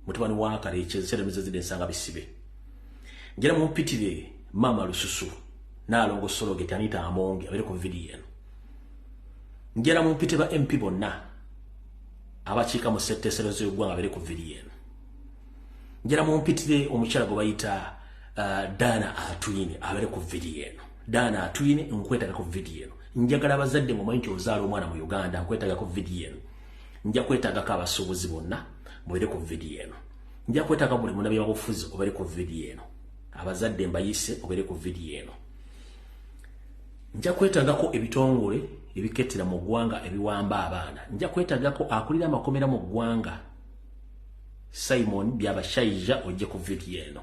mutabani wa kale ekyezera mizezide nsanga bisibe njera mu mpitire mama Lususu nalongo Sologe Tanita Amonge abere ku video eno njera mu mpitire ba MP bonna abachika mu setesero z'egwanga abere ku video eno njera mu mpitire omukyala gwe bayita Dana Atwine abere ku video eno Dana Atwine nkwetaga ku video eno njagala abazadde mu manyi ozaala omwana mu Uganda nkwetaga ku video eno nja kwetaga ka abasuubuzi bonna mubere ku video eno nja kwetaga buli munabi wabufuzi obere ku video eno abazadde mbayise obere ku video eno nja kwetagako ebitongole ebiketera mu gwanga ebiwamba abaana nja kwetagako akulira amakomera mu gwanga Simon byabashayija ojje ku video eno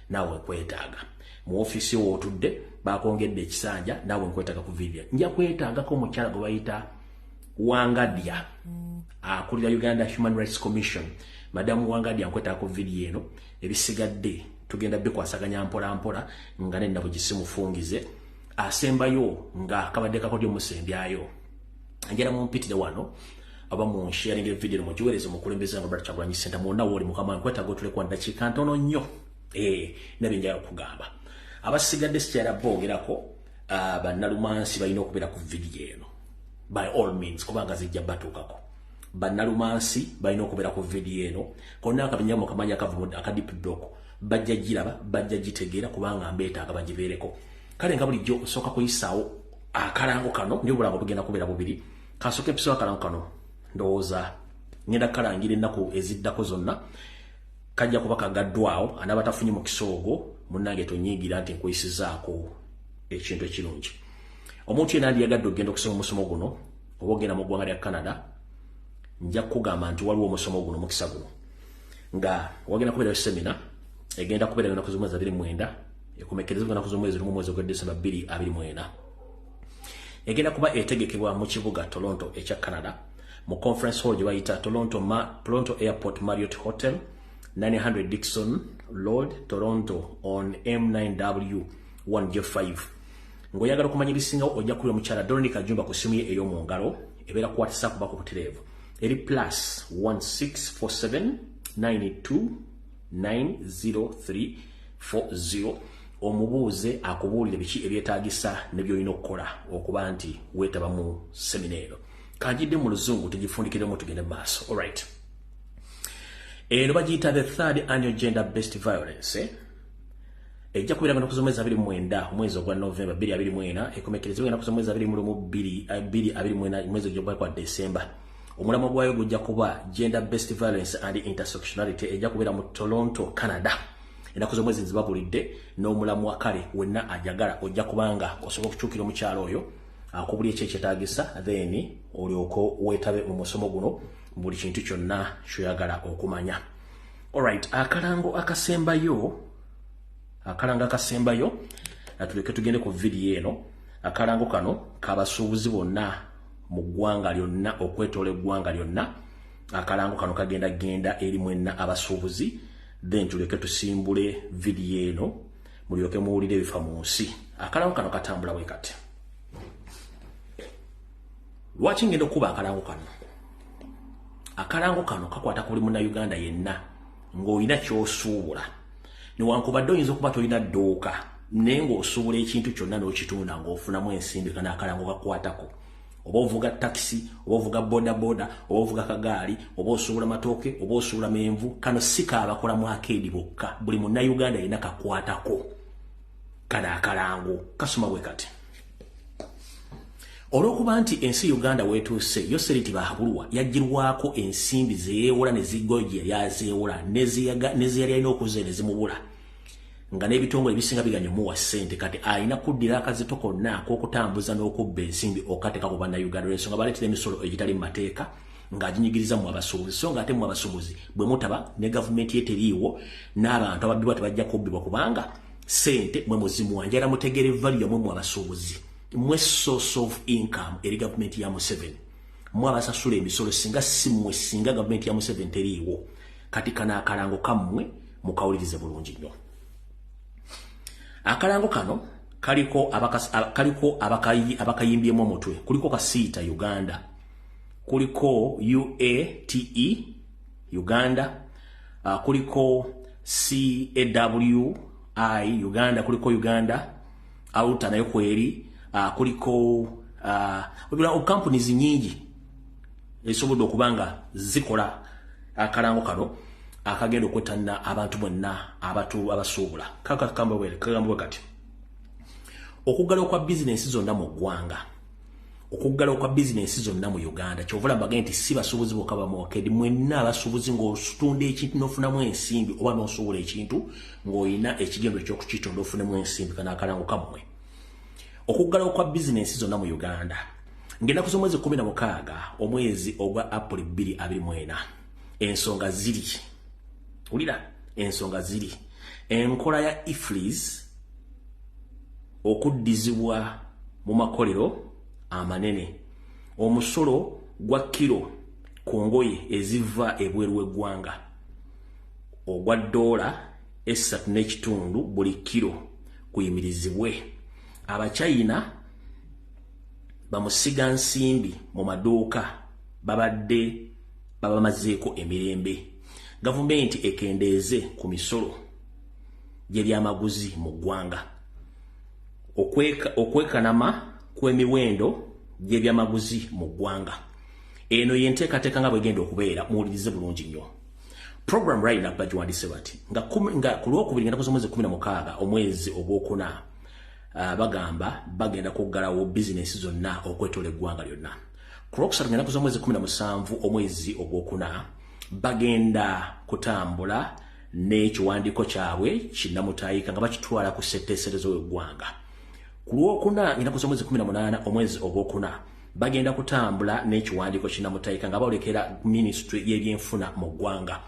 nawe kwetaga mu ofisi wo otudde bakongedde ekisanja nawe nkwetaga ku video nja kwetagako omukyala gwe bayita Wangadia akulira Uganda Human Rights Commission Madam Wangadia nkwetaga ku video eno ebisigadde tugenda bikwasaganya mpola nga nenna bugisimu fungize asembayo nga kabadde kakodyo musembyayo njera mu mpitire wano aba mu sharing video mu jiwereze mu kulembeza ngo Brother Kyagulanyi Center mu nawo oli mukama nkwetaga otule kwa ndakika ntono nnyo nabinja kugamba abasigadde sikyala bogerako bannalumansi balina okubeera ku video eno by all means kubanga zijja batukako bannalumansi balina okubeera ku video eno konna akabinya mu kamanya akadipu doko bajja giraba bajja gitegeera kubanga mbeetaaga bagibeereko kale nga bulijjo osooka kuyisaawo akalango kano ndio bulango bugenda kubeera bubiri kasooka episode akalango kano ndowooza ngenda kalangira ennaku eziddako zonna kajja kuba kagaddwawo anabatafunye mu kisoogo munnange tonyiigira nti nkuyisizaako ekintu ekirungi omuntu yena andiyagadde ogenda okusoma omusomo guno oba ogenda mu ggwanga lya Canada nja kugamba nti waliwo omusomo guno mukisa guno nga wagenda kubeerayo semina egenda kubeera ennaku z'omwezi 29 ekumekerezebwa ennaku z'omwezi lumu mwezi gwa December 2024 egenda kuba etegekebwa mu kibuga Toronto ekya Canada mu conference hall gye bayita Toronto Airport Marriott Hotel 900 Dixon Road Toronto on M9W 1J5 ngoyagala kumanya bisingawo ojja kulira mukyala Donica Jumba ku simu ye ey'omu ngalo ebeera ku WhatsApp bako butereevu eri +1647 92 90340 omubuuze akubuulire biki ebyetaagisa nebyolina okukola okuba nti weetaba mu semina eno kanjidde mu luzungu tegifundikiremu tugende mu maaso alright eno bagiyita the third annual gender based violence ejja kubeera nga kuzomwezi 29 omwezi ogwa November 2024 ekomekerezebwa nga kuzomwezi 22 mwezi gwa December omulamu gwayo gujja kuba gender based violence and intersectionality ejja kubeera mu Toronto Canada ennaku z'omwezi nzibabulidde n'omulamu wa kale wenna ajagala ojja kubanga osobola okukyukira omukyalo oyo akubuli ekyetaagisa then olyoko weetabe mu musomo guno buli kintu kyonna kyoyagala okumanya alright akalango akasembayo natuleke tugende ku video eno akalango kano kabasuubuzi bonna mu ggwanga lyonna okwetoola eggwanga lyonna akalango kano kagenda eri mwenna abasuubuzi then tuleke tusimbule video eno mulyoke muwulire ebifa mu nsi akalango kano katambula bwe kati lwaki ngenda okuba akalango kano kakwata kuli munnayuganda yenna ng'olina ky'osuubula newankubadde oyinza okuba tolina dduuka naye ng'osuubula ekintu kyonna n'okitunda ng'ofunamu ensimbi kana akalango kakwatako oba ovuga taxi oba ovuga bodaboda oba ovuga kagaali oba osuubula matooke oba osuubula menvu kano si kaabakola mu akeedi bokka buli munnayuganda yenna kakwatako kana akalango kasoma bwe kati olw'okuba nti ensi Uganda weetuuse yo seriti bahabulwa yagirwako ensimbi zeyeewola ne ziggoye yazeewola nezeyali alina okuze ne zimubula nga n'ebitongole ebisinga biganya omuwa ssente kati alina kuddira akazito konna ak'okutambuza n'okubba ensimbi okateka ku bannayuganda olw'ensonga baleetera emisolo egitali mu mateeka ng'aginyigiriza mu abasuubuzi so ng'ate mu abasuubuzi bwe mutaba ne gavumenti ye teriiwo n'abantu ababbibwa tebajja kubbibwa kubanga ssente mwe muzimuwa njagala mutegeere value yamwe mu abasuubuzi mwe source of income eri gavumenti ya Museveni mwe abasasula emisolo singa si mmwe singa gavumenti ya Museveni teriiwo kati kana akalango kammwe mukawulirize bulungi nnyo akalango kano kaliko abakayimbyemu omutwe kuliko Kasiita Uganda kuliko UATE Uganda kuliko CAWI Uganda, kuliko Uganda Auta nayo kweri, kuliko companies nyingi esobola okubanga zikola akalango kano akagenda okwettanira abantu bonna abasuubula. Kagambwe kati okuggala kwa bizinensi zonna mu ggwanga, okuggala kwa bizinensi zonna mu Uganda, kyovula mbage nti si basuubuzi bokka bamwokedi, mwenna abasuubuzi ng'otunda ekintu n'ofunamu ensimbi oba n'osuubula ekintu ng'olina ekigendo eky'okukitunda ofunemu ensimbi kana akalango kammwe. Okuggala kwa bizinensi zonna mu Uganda ngenda ku mwezi 16 omwezi ogwa April 2024. Ensonga ziri, ulira ensonga ziri, enkola ya IFRIS okuddizibwa mu makolero amanene, omusolo gwa kilo ku ngoye eziva ebweru w'eggwanga ogwa $3.5 buli kilo kuyimirizibwe. Abachina bamusiga nsimbi mu maduuka babadde babamazeeko emirembe. Gavumenti ekendeeze ku misolo gy'ebyamaguzi mu ggwanga, okwekanama kw'emiwendo gy'ebyamaguzi mu ggwanga. Eno yenteekateeka nga bwegenda okubeera, muwulirize bulungi nnyo. Program right now bagiwandiise bati nga ku Lwokubiri ngenda mwezi 16 omwezi ogwokuna, bagamba bagenda kuggalawo bizinensi zonna okwetola eggwanga lyonna. Ku Lwokusatu ngenda mwezi 17 omwezi ogwokuna, bagenda kutambula n'ekiwandiiko kyabwe kinnamutayika nga bakitwala ku ssetteeserezo w'eggwanga. Ku Lwokuna ngenda mwezi 18 omwezi ogwokuna, bagenda kutambula n'ekiwandiiko kinnamutayika nga bawolekera Ministry y'ebyenfuna mu ggwanga.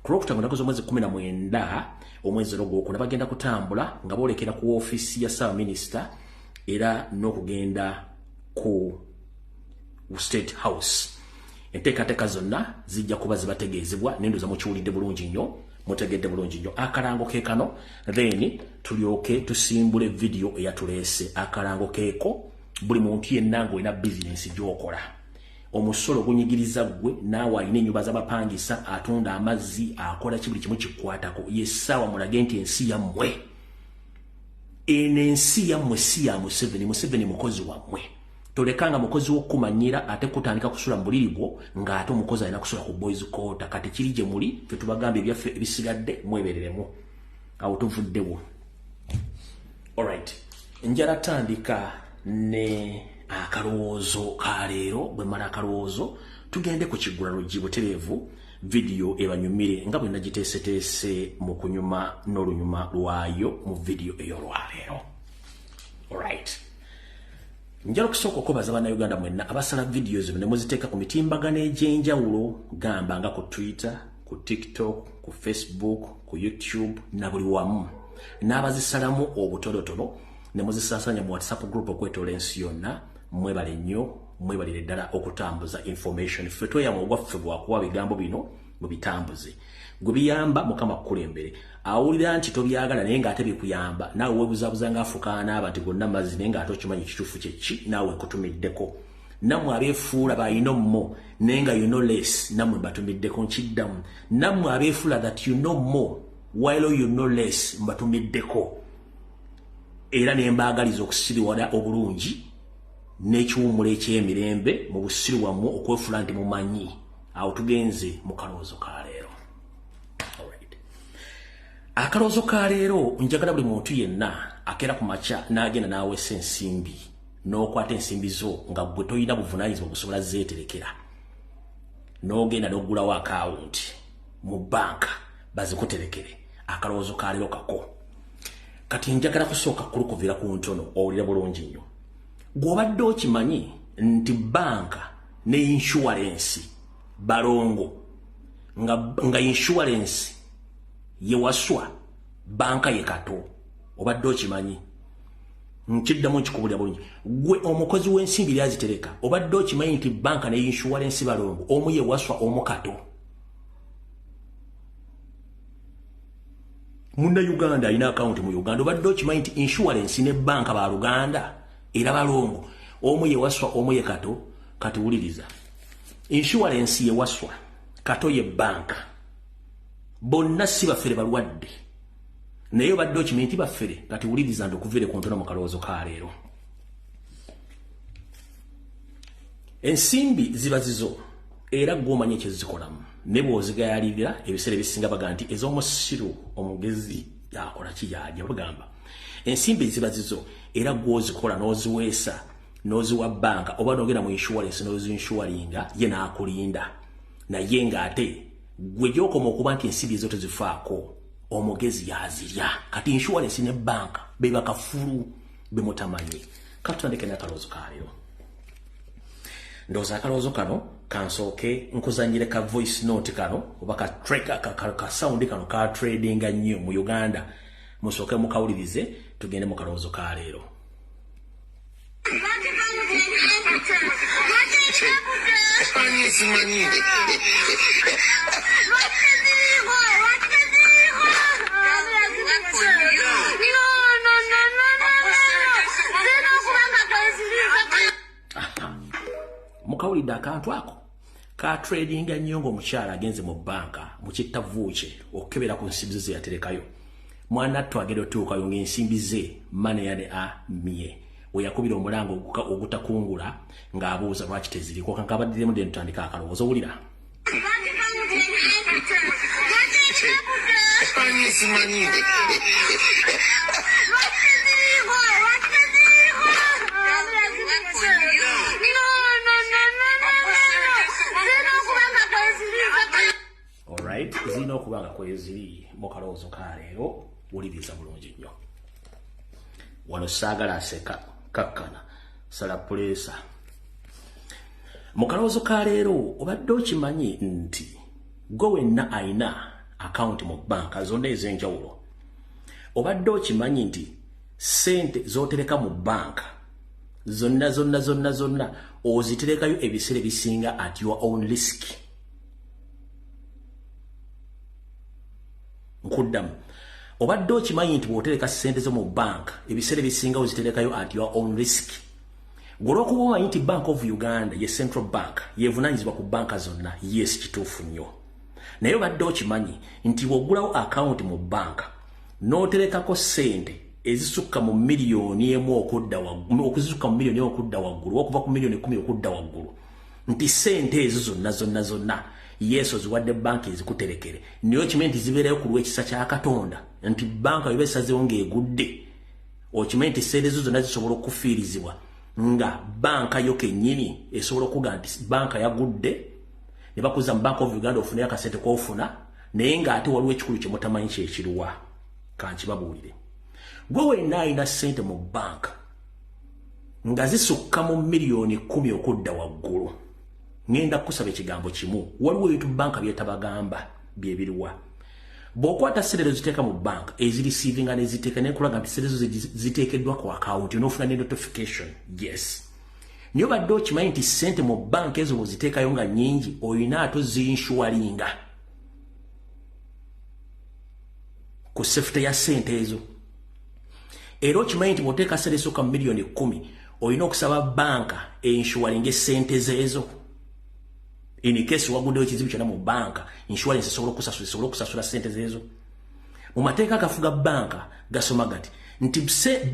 Ku Lwokutaano ngenda mwezi 19 omwezi ogwokuna, bagenda kutambula nga bawolekera ku office ya Ssaabaminisita era n'okugenda ku State House. Enteekateeka zonna zijja kuba zibategeezebwa, nendoza mukiwulidde bulungi nnyo, mutegedde bulungi nnyo. Akalango keekano, then tulyoke tusimbule video eyatuleese. Akalango keeko, buli muntu yenna ng'olina bizinensi gy'okola, omusolo gunyigiriza gwe, naawe alina ennyumba z'abapangisa, atunda amazzi, akola buli kimu kikwatako, yessaawa mulage nti ensi yammwe, eno ensi yammwe si ya Museveni mukozi wammwe. Tolekanga mukozi w'okumanyira ate kutandika kusula mu buliri bwo ng'ate omukozi alina kusula ku boys quarter. Kati kiri gye muli, ffe tubagamba ebyaffe ebisigadde mwebereremu, awo tuvuddewo. Alright, njala tandika ne akalowoozo ka leero. Bwe mala akalowoozo tugende ku Kigulalogi butereevu, video ebanyumire nga bwe nagiteeseteese mu kunyuma n'olunyuma lwayo mu video ey'olwaleero. Alright, njala kusooka okubaza bannayuganda mwenna abasala videos ne muziteeka ku mitimbagano egy'enjawulo, gamba nga ku Twitter, ku TikTok, ku Facebook, ku YouTube na buli wamu, n'abazisalamu obutonotono ne muzisasanya mu WhatsApp group okwetoola ensi yonna. Mwebale nnyo, mwebalire ddala okutambuza information. Ffe tweyama ogwaffe bwakuwa bigambo bino mubitambuze. Gwe biyamba Mukama kukulembere. Awulira nti tobyagala naye ng'ate bikuyamba, naawe weebuzaabuza ng'afukaana aba nti gonna mazzi naye ng'ate okimanyi kituufu kye ki, naawe kutumiddeko. Nammwe abeefuula ba you know more naye nga you know less, nammwe mbatumiddeko nkiddamu. Nammwe abeefuula that you know more while you know less, mbatumiddeko. Era ne mbaagaliza okusiriwala obulungi n'ekiwummula eky'emirembe mu busiru wammwe okwefuula nti mumanyi. Awo tugenze mu kalowoozo ka leero. Akalowoozo ka leero njagala buli muntu yenna akeera ku makya n'agenda n'aweesa ensimbi n'okwata ensimbi zo nga gwe toyina buvunaanyizibwa busobola zeeterekera, n'ogenda n'oggulawo akawunti mu banka bazikuterekere. Akalowoozo ka leero kako. Kati njagala kusooka kulukuvira ku ntono owulira bulungi nnyo. Gw'obadde okimanyi nti banka ne insurance balongo, nga insurance ye waswa, banka ye kato. Obadde okimanyi? Nkiddamu nkikubulira bulungi. Gwe omukozi w'ensimbi lyazitereka, obadde okimanyi nti banka ne insurance balongo, omu ye waswa, omu kato. Munda Uganda alina account mu Uganda, obadde okimanyi nti insurance ne banka ba Luganda era balongo, omu ye waswa, omu ye kato. Kati wuliriza, insurance ye waswa, kato ye banka. bonna si baffere balwadde naye obadde okimenti baffere kati wuliriza ndokuvire ku ntono mu kalowoozo ka leero. Ensimbi ziba zizo era gw'omanya ekyezikolamu ne bw'ozigayalirira ebiseera ebisinga baga nti ez'omusiru omugezi yakola ki yalya bagamba ensimbi ziba zizo era gw'ozikola n'oziweesa n'oziwa banka oba n'ogenda mu insurance n'ozinshuwalinga ye n'akulinda naye ng'ate gwe gy'okoma okuba nti ensimbi ezo tezifaako omugezi yazirya kati insurance ne banka be bakafulu be mutamanyi. Katutandike n'akalowoozo ka leero. Ndowooza akalowoozo kano kansooke nkuzanyire ka voice note kano oba ka tracker ka sound kano ka tradinga nnyo mu Uganda musooke mukawulirize tugende mu kalowoozo ka leero. Mukawulidde akantu ako ka trading nnyo ng'omukyala agenze mu banka mu kittavu kye okukebera ku nsimbi ze yaterekayo mwana twagenda otuukayo ng'ensimbi ze maneyane mie we yakubira omulango ogutakungula ng'abuuza lwaki teziriko kankabaddemu dde ntutandika akalowoozo owulira. Alright, zina okubanga kweziri mu kalowoozo ka leero wuliriza bulungi nnyo. Wano saagala aseka kakkana sala puleesa. Mu kalowoozo ka leero obadde okimanyi nti gwe wenna ayina account mu banka zonna ez'enjawulo obadde okimanyi nti sente z'otereka mu banka zonna oziterekayo ebiseera ebisinga at your own risk. Nkuddamu obadde okimanyi nti bw'otereka sente zo mu banka ebiseera ebisinga oziterekayo at your own risk. Gw'olwokuba omanyi nti Bank of Uganda ye Central Bank yevunaanyizibwa ku banka zonna yes kituufu nnyo naye obadde okimanyi nti bw'oggulawo account mu banka n'oterekako sente ezisukka mu miliyoni emu okudda waggulu okuva ku miliyoni 10 okudda waggulu nti sente ezo zonna yeso ziwadde banki ezikuterekere niyo okimanyi nti zibeerayo ku lw'ekisa kya Katonda nti banka yoba esazeewo ng'egudde okimanyi nti sente ezo zonna zisobola okufiirizibwa nga banka yo kennyini esobola okuga nti banka yagudde ne bakuza mu Bank of Uganda ofune akasente k'ofuna naye ng'ate waliwo ekikulu kye mutamanyi kyekiruwa kankibabuulire. Gwe wenna alina sente mu banka nga zisukka mu miliyoni 10 okudda waggulu ngenda kusaba ekigambo kimu waliwo ebintu banka byetabagamba byebiruwa bw'okwata sente ziteeka mu banka ezirisiivinga neziteeka nekulaga nti sente zo ziteekeddwa ku account n'ofuna ne notification yes niyo badde okimanyi nti sente mu banka ezo bw'oziteekayo nga nnyingi olina ate ozinshuwalinga ku safety ya sente ezo era okimanyi nti bw'oteeka sente esukka mu miliyoni 10 olina okusaba banka enshuwalinga sente zeezo in case waguddewo ekizibu kyonna mu banka insurance esobola okusasula sente zeezo. Mu mateeka agafuga banka gasoma gati nti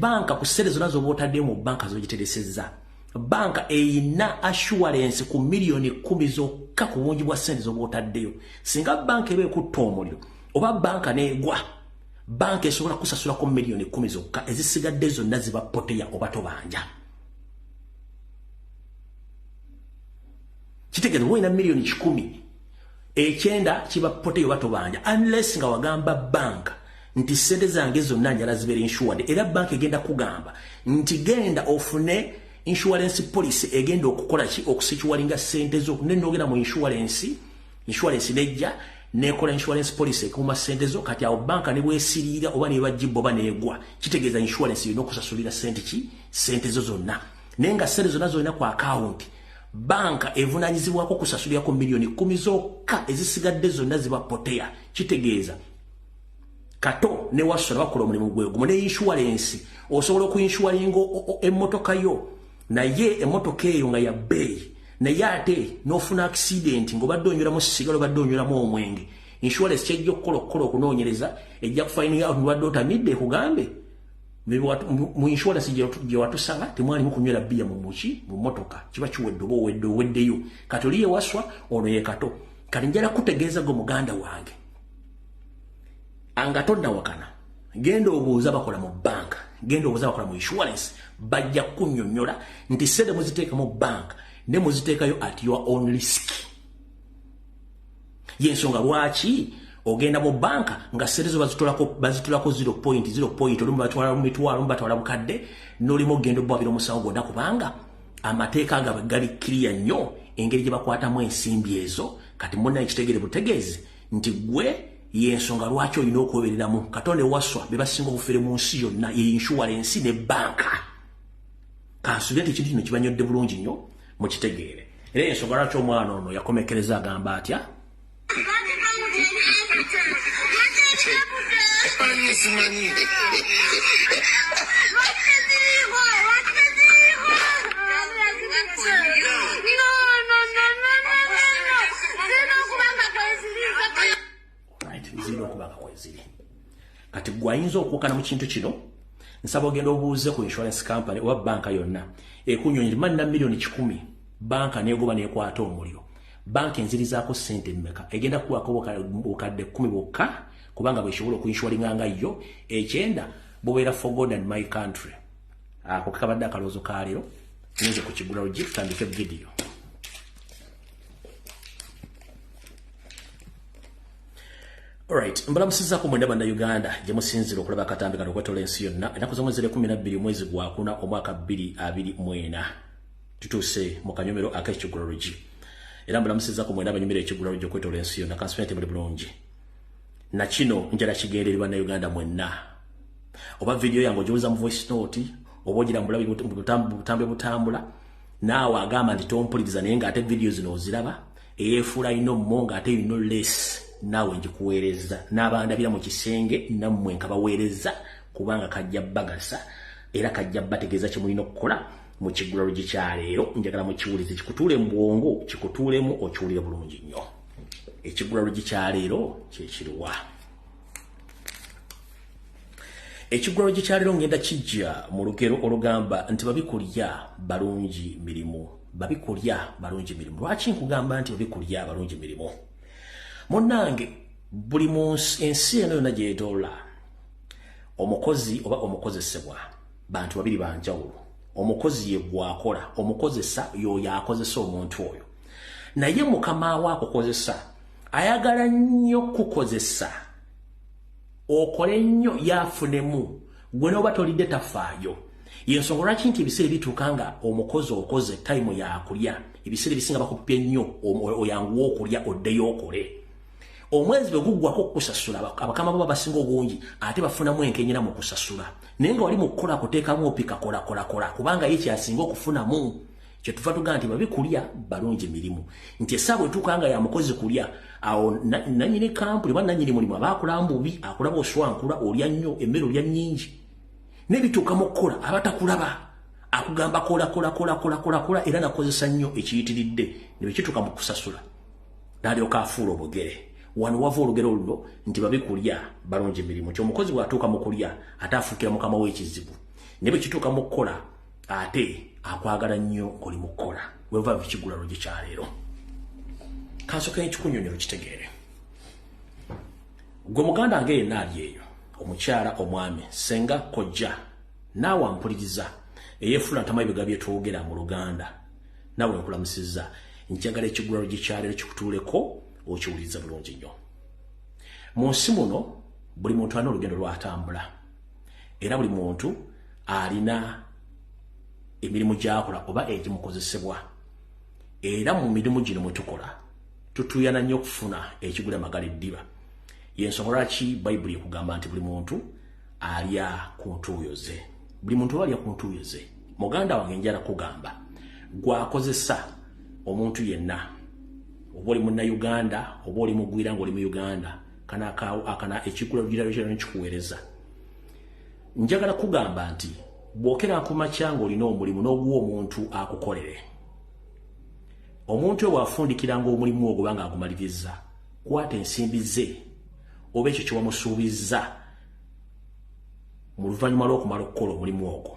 banka ku ssente zonna z'oba otaddeyo mu banka z'ogiteresezza banka eyina assurance ku miliyoni 10 zokka ku bungi bwa ssente z'oba otaddeyo. Singa banka eba ekutta omuliro oba banka n'egwa banka esobola kusasula ku miliyoni 10 zokka ezisigadde zonna ziba poteya oba tobanja. Kitegeeza woina miliyoni 10 ekyenda kiba poteya oba tobanja unless nga wagamba banka nti sente zange zonna njala zibeera insured era banka egenda kugamba nti genda ofune insurance policy egenda okukola ki okusituwalinga sente zo n'ogenda mu insurance nejja nekola insurance policy ekuuma sente zo kati awo banka ne bwesiriira oba ne bajjibba oba neegwa kitegeeza insurance erina okusasulira sente zo zonna naye nga sente zonna zolina ku account banka evunaanyizibwako kusasulirako miliyoni 10 zokka ezisigadde zonna ziba poteya. Kitegeeza kato ne wasula bakola omulimu gwegumu ne insurance osobola okuinshuwalinga emmotoka yo naye emmotoka eyo nga ya bbeeyi naye ate n'ofuna accident ng'obadde onyweramu sigala obadde onyweramu omwenge insurance kyejjo kola okunoonyereza ejja kufind out mulwadde otamidde kugambe mu insurance gye watusanga temwali mukunywera bbiya mu motoka kiba kiwedde oba oweddeyo kati oli yewaswa ono ye kato kati njala kutegeeza go muganda wange anga tonnawakana genda obuuza bakola mu banka genda obuuza bakola mu insurance bajja kunnyonnyola nti sente muziteeka mu banka ne muziteekayo at your own risk yensonga lwaki ogenda mu banka nga sente zo bazitulako 0.0 olumu batwala mu mitwalo olumu batwala bukadde n'olimu ogenda obbwabira omusango gwonna kubanga amateeka agabwe gali kiriya nnyo engeri gye bakwatamu ensimbi ezo kati munnaye kitegere butegeezi nti gwe yensonga lwaki olina okwebereramu katonda ewaswa be basinga obufere mu nsi yonna ye insurance ne banka kansubira nti ekintu kino kibanyodde bulungi nnyo mukitegeere era yensonga lwaki omwana ono yakomekereza agamba atya zino okubanga kweziri kati gwayinza okuwakana mu kintu kino nsaba ogenda obuuze ku insurance company oba banka yonna ekunyonyera manna milioni 10 banka negoba nekwata omuliro banka enzirizaako sente mmeka egenda kuwako bukadde 10 bwokka kubanga bwesobola okuinshuaringanga yo ekyenda bobeera for God and my country ako kakabadde akaloozo kaleero nze ku Kigula Luggi tutandike video. Alright, mbalamusiza ku mwenda banda Uganda gye musinzira okulaba akatambi kano kwetola ensi yonna ennaku z'omwezi 12 mwezi gwa kuna omwaka 2024 tutuse mu kanyomero ak'Ekigula Luggi era mbalamusiza ku mwenda abanyumira Ekigula Luggi okwetola ensi yonna kansipenti muli bulungi na kino njala kigendererwa na Uganda mwenna oba video yango ogiwuliza mu voice note oba ogira mulabi butambula naawe agamba nti tompuliriza naye ng'ate video zino oziraba eyeefuula ino mmonga ate ino less nawe njikuweereza n'abandabira mu kisenge nammwe nkabaweereza kubanga kajja bagasa era kajja bategeeza kye mulina okukola mu Kigula Luggi kya leero njagala mukiwulize kikutuule mu bwongo kikutuulemu okiwulire bulungi nnyo Ekigula Luggi kya leero kyekiriwa Ekigula Luggi kya leero ngenda kijja mu lugero olugamba nti babikulya balungi mirimu lwaki nkugamba nti babikulya balungi mirimu Monange buli mu ensi eno yonna gyetoola omukozi oba omukozesebwa bantu babiri banjawulo omukozi ye gwakola omukozesa y'oyo akozesa omuntu oyo naye mukama we akukozesa ayagala nnyo kukozesa okole nnyo yafunemu gwe n'oba tolidde tafaayo yensonga lwaki nti ebiseera bituuka nga omukozi okoze time yakulya ebiseera ebisinga bakupye nnyo oyanguwa okulya oddeyo okole omwezi bwe guggwako kusasula abakama baba basinga obungi ate bafunamu enkenyera mu kusasula naye nga wali mu kukola kuteekamu opika kola kubanga ye kyasinga okufunamu kyetuva tugaa nti babikulya balungi mirimu nti essaawa etuuka nga ya mukozi kulya awo nannyini kampuni oba nannyini mulimu aba akula mbubi akulaba oswankula olya nnyo emmere olya nnyingi n'ebituuka mu kukola abatakulaba akugamba kola era nakozesa nnyo ekiyitiridde ne bwe kituuka mu kusasula n'alyoka afuula obugere wano wava olugero luno nti babikulya balungi mirimu ky'omukozi bw'atuuka mu kulya ate afuukira mukama w'ekizibu ne bwe kituuka mu kukola ate akwagala nnyo ng'oli mu kukola weva Ekigula Luggi kya leero kansooka ekikunyonyero kitegeere gwe muganda nga yenna ali eyo omukyala omwami senga kojja naawe ampuliriza eyeefula ntama ebiga bye twogera mu Luganda naawe nkulamusizza njagala Ekigula Luggi kya leero kikutuuleko okiwuliriza bulungi nnyo mu nsi muno buli muntu alina olugendo lw'atambula era buli muntu alina emirimu gy'akola oba egimukozesebwa era mu mirimu gino mwe tukola tutuyana nnyo okufuna ekigula magala eddiba yensonga lwaki bayibuli ekugamba nti buli muntu alya ku ntuuyo ze buli muntu oba alya ku ntuuyo ze muganda wange njala kugamba gwakozesa omuntu yenna oba oli munnayuganda oba oli mugwira ng'oli mu Uganda akana Ekigula Luggi kya nkikuweereza njagala kugamba nti bw'okera ku makya ng'olina omulimu n'oguwa omuntu akukolere omuntu oyo bw'afundikiranga omulimu ogwo banga agumaliriza kwata ensimbi ze oba ekyo kye wamusuubiza mu luvannyuma lw'okumala okukola omulimu ogwo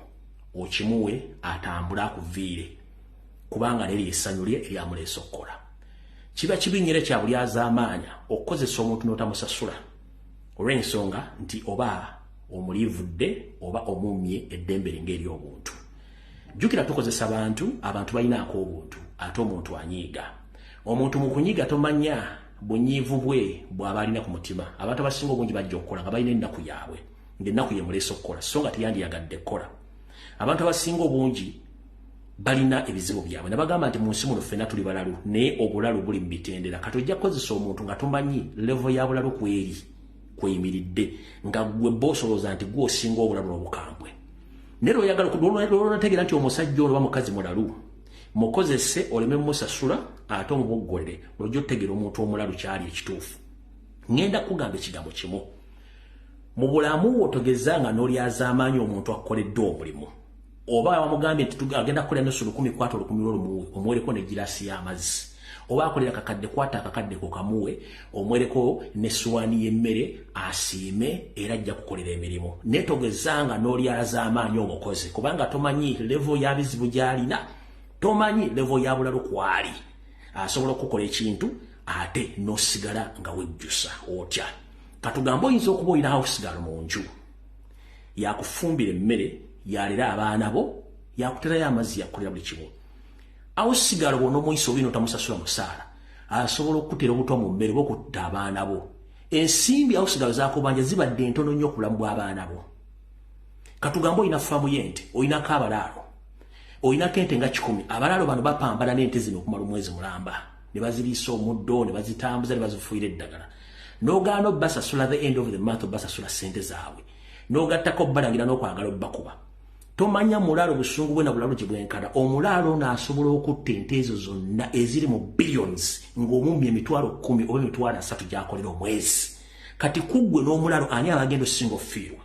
okimuwe atambule akuviire kubanga neri essanyu lye eryamuleese okukola. Kiba kibi nnyo kya buli azaamaanya okukozesa omuntu n'otamusasula olw'ensonga nti oba omuliivudde oba omumye eddembe ng'eri obuntu. Jjukira tukozesa abantu balinaako obuntu ate omuntu anyiiga. Omuntu mu kunyiiga tomanya bunyiivu bwe bw'aba alina ku mutima. Abantu abasinga obungi bajja okukola nga balina ennaku yaabwe ng'ennaku ye muleese okukola so nga teyandiyagadde kukola. Abantu abasinga obungi balina ebizibu byabwe. Nabagamba nti mu nsi muno ffenna tuli balalu naye obulalu buli mu mitendera. Kati ojja kukozesa omuntu nga tomanyi levo ya bulalu kweri kweyimiridde nga gwe boosolooza nti gwe osinga obulalu obukambwe. Naye olwonategeera nti omusajja ono oba mukazi mulalu mukozese oleme musasula ate omuboggolere lwojja otegeera omuntu omulalu kyali ekituufu. Ngenda kugamba ekigambo kimu. Mu bulamu otogezanga n'olyazaamaanyi omuntu akukoledde omulimu oba wamugambye nti agenda kukolera n'esulu 10 kwata 10 omuwereko ne giraasi y'amazzi oba akolera akakadde kwata akakadde ko kamuwe omwereko n'essuwaani y'emmere asiime era ajja kukolera emirimu. Netogezanga n'olyazaamaanyi omukozi kubanga tomanyi levo y'abizibu gy'alina, tomanyi levo ya bulalu kwali asobola okukola ekintu ate n'osigala nga wejjusa otya. Katugambo oyinza okuba olina hawusigalo mu nju yakufumbira emmere yalera abaana bo yakuterayo amazzi yakukolera buli kimu. Hawusigalo bw'ona omuyisa oba n'otamusasula musaala asobola okukutera obutwa mu mmere bw'okutta abaana bo. Ensimbi hawusigalo zakubanja zibadde ntono nnyo ku bulamu bw'abaana bo. Katugambo oyina faamu y'ente oyinako abalaalo oyinako ente nga 10. Abalaalo bano bapambana n'ente zino okumala omwezi mulamba ne baziriisa omuddo ne bazitambuza ne bazifuuyira eddagala. N'ogaana obbasasula the end of the month obbasasula ssente zaabwe n'ogattako bbalangira n'okwagala obbakuba. Tomanya mulaalo busungu bwe na bulalu gye bwenkana. Omulaalo ono asobola okutta ente ezo zonna eziri mu billions ng'omumye emitwalo 10 oba emitwalo 3 gy'akolera omwezi. Kati kuggwe n'omulaalo ani abagenda osinga ofiirwa?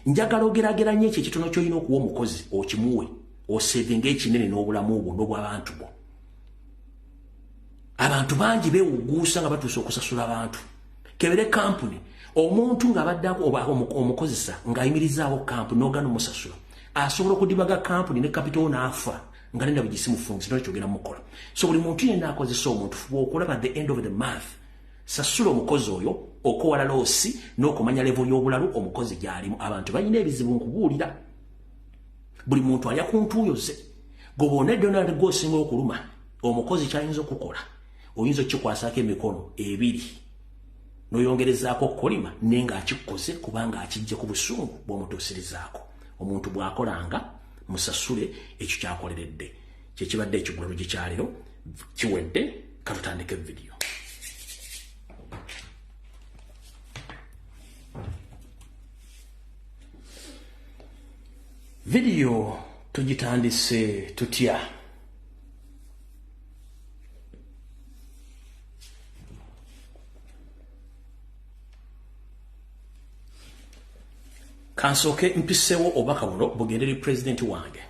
Njagala ogerageranye ekyo ekitono ky'olina okuwa omukozi okimuwe osevinga ekinene n'obulamu bwo n'obw'abantu bo. Abantu bangi beewuguusa nga batuuse okusasula abantu. Kebere kampuni omuntu ng'abaddako oba omukozesa ng'ayimirizaawo kampuni n'ogaana omusasula asobola okudibaga kampuni ne kapitolo n'afa nga nenda bugisimufunzi n'ekyogera mukola. So buli muntu yenna akozesa omuntu fuba okulaba at the end of the month sasula omukozi oyo okowala loosi n'okumanya levo y'obulalu omukozi gy'alimu. Abantu balina ebizibu nkubuulira. Buli muntu alya ku ntuuyo ze. Gobona Donald gw'osinga okuluma omukozi kyayinza okukola oyinza okikwasaako emikono 2 n'oyongerezaako okukolima naye ng'akikoze kubanga akijja ku busungu bw'omutuusirizaako. Omuntu bw'akolanga musasule ekyo kyakoleredde. Kyekibadde ekigulalo gye kyaliro kiwedde. Katutandike vidiyo. Vidiyo tugitandise tutya? Kansooke mpiseewo obubaka buno bugenderi pulezidenti wange.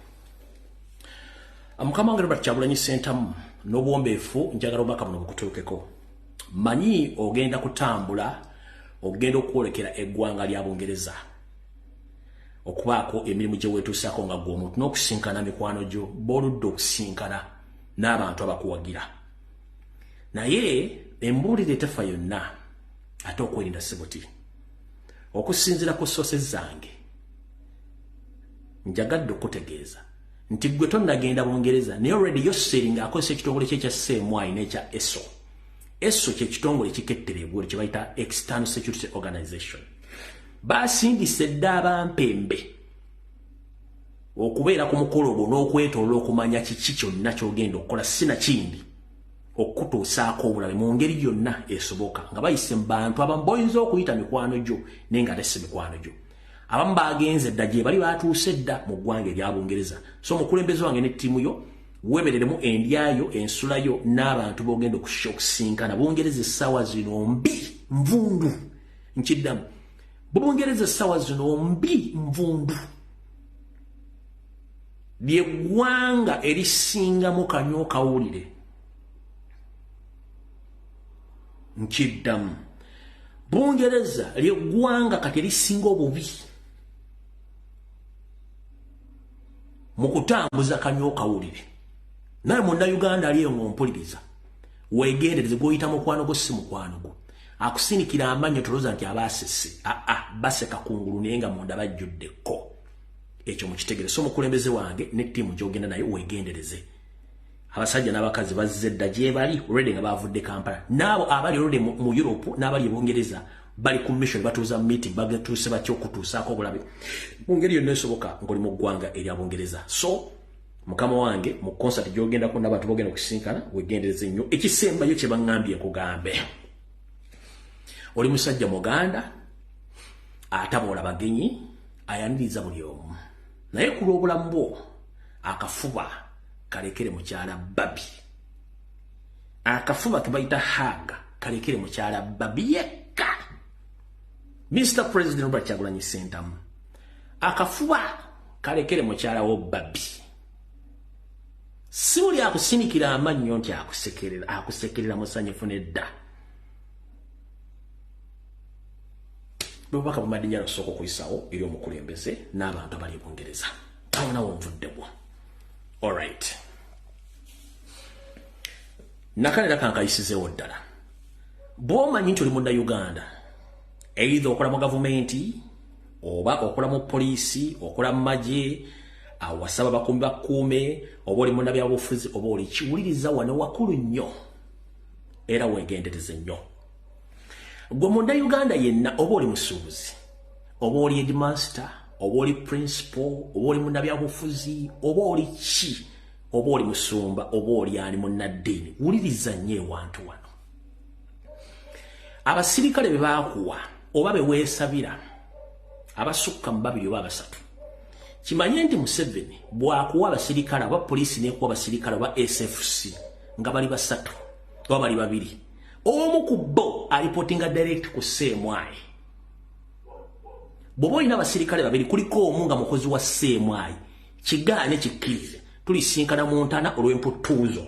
Mukama wange Robert Kyagulanyi Ssentamu n'obuwombeefu njagala obubaka buno bukutuukeko. Manyi ogenda kutambula ogenda okwolekera eggwanga lya Bungereza okubaako emirimu gye weetuusaako nga gwe omuntu n'okusinkana mikwano gyo b'oludde okusinkana n'abantu abakuwagira. Naye embuulire etefa yonna ate okwerinda sibuti. Okusinziira ku sources zange njagadde okutegeeza nti gwe tonnagenda Bungereza naye already yosseri ng'akozesa ekitongole kye ekya CMY n'ekya ESO. ESO kye kitongole kikettere eggwolo kye bayita External Security Organization. Baasindise dda abampembe okubeera ku mukolo gwo n'okwetoloola okumanya kiki kyonna ky'ogenda okukola sinakindi okutuusaako obulabe mu ngeri yonna esoboka nga bayise mu bantu abamu boyinza okuyita mikwano gyo naye nga ate si mikwano gyo. Abamu bagenze dda gye bali batuuse dda mu ggwanga erya Bungereza. So omukulembeze wange ne ttiimu yo weebereremu endyayo ensulayo n'abantu b'ogenda okusinkana Bungereza essaawa zino mbi nvundu. Nkiddamu Bungereza essaawa zino mbi nvundu. Ly'eggwanga erisingamu kanyo kawulire nkiddamu Bungereza ly'eggwanga kati lisinga obubi mu kutambuza kanyokawulire naye munnayuganda aliyo ng'ompuliriza weegendereze gw'oyita mukwano gwo si mukwano gwo akusinikira amanyo tolooza nti abaasese baseka kungulu naye nga munda bajjuddeko ekyo mukitegere so mukulembeze wange ne ttiimu gy'ogenda naye weegendereze abasajja n'abakazi bazze dda gye bali already nga bavudde Kampala n'abo abali already mu Europe n'abali Bungereza bali ku mission batuuza meeting bagatuuse batya okutuusaako obulabe mu ngeri yonna esoboka ng'oli mu ggwanga erya Bungereza so mukama wange mu concert gy'ogendako n'abantu bogenda okusinkana weegendereze nnyo ekisembayo kye baŋŋambye nkugambe oli musajja muganda ataboola bagenyi ayaniriza buli omu naye ku lw'obulamu bwo akafuba kalekere mukyala babi akafuba ke bayita haga kalekere mukyala babi yekka Mr. President Robert Kyagulanyi Ssentamu akafuba kalekere mukyala wo babi si buli akusinikira amannyo nti akusekerera musanyufu nedda bwebubaka bumadde kusooka okuyisawo eri omukulembeze n'abantu abali Bungereza awonawo nvuddebwa alright nakalera kankayisizeewo ddala bw'omanyi nti oli munnayuganda either okola mu gavumenti oba okola mu poliisi okola mu magye awasaba bakuumi bakuume oba oli munnabyabufuzi oba oli kiwuliriza wano wakulu nnyo era weegendereze nnyo gwe munnayuganda yenna oba oli musuubuzi oba oli headmaster oba oli principal oba oli munnabyabufuzi oba oli ki oba oli musumba oba oli ani munnaddiini wuliriza nnyo ewantu wano abasirikale be baakuwa oba be weesabira abasukka mu babiri oba abasatu kimanye nti Museveni bw'akuwa abasirikale aba poliisi n'ekuwa abasirikale aba SFC nga bali basatu oba bali babiri omu ku bo alipotinga direct ku Ssemwai bw'oba olina abasirikale babiri kuliko omu nga mukozi wa Ssemwai kigaane kikkirize tulisinkana mu ntana olw'emputuuzo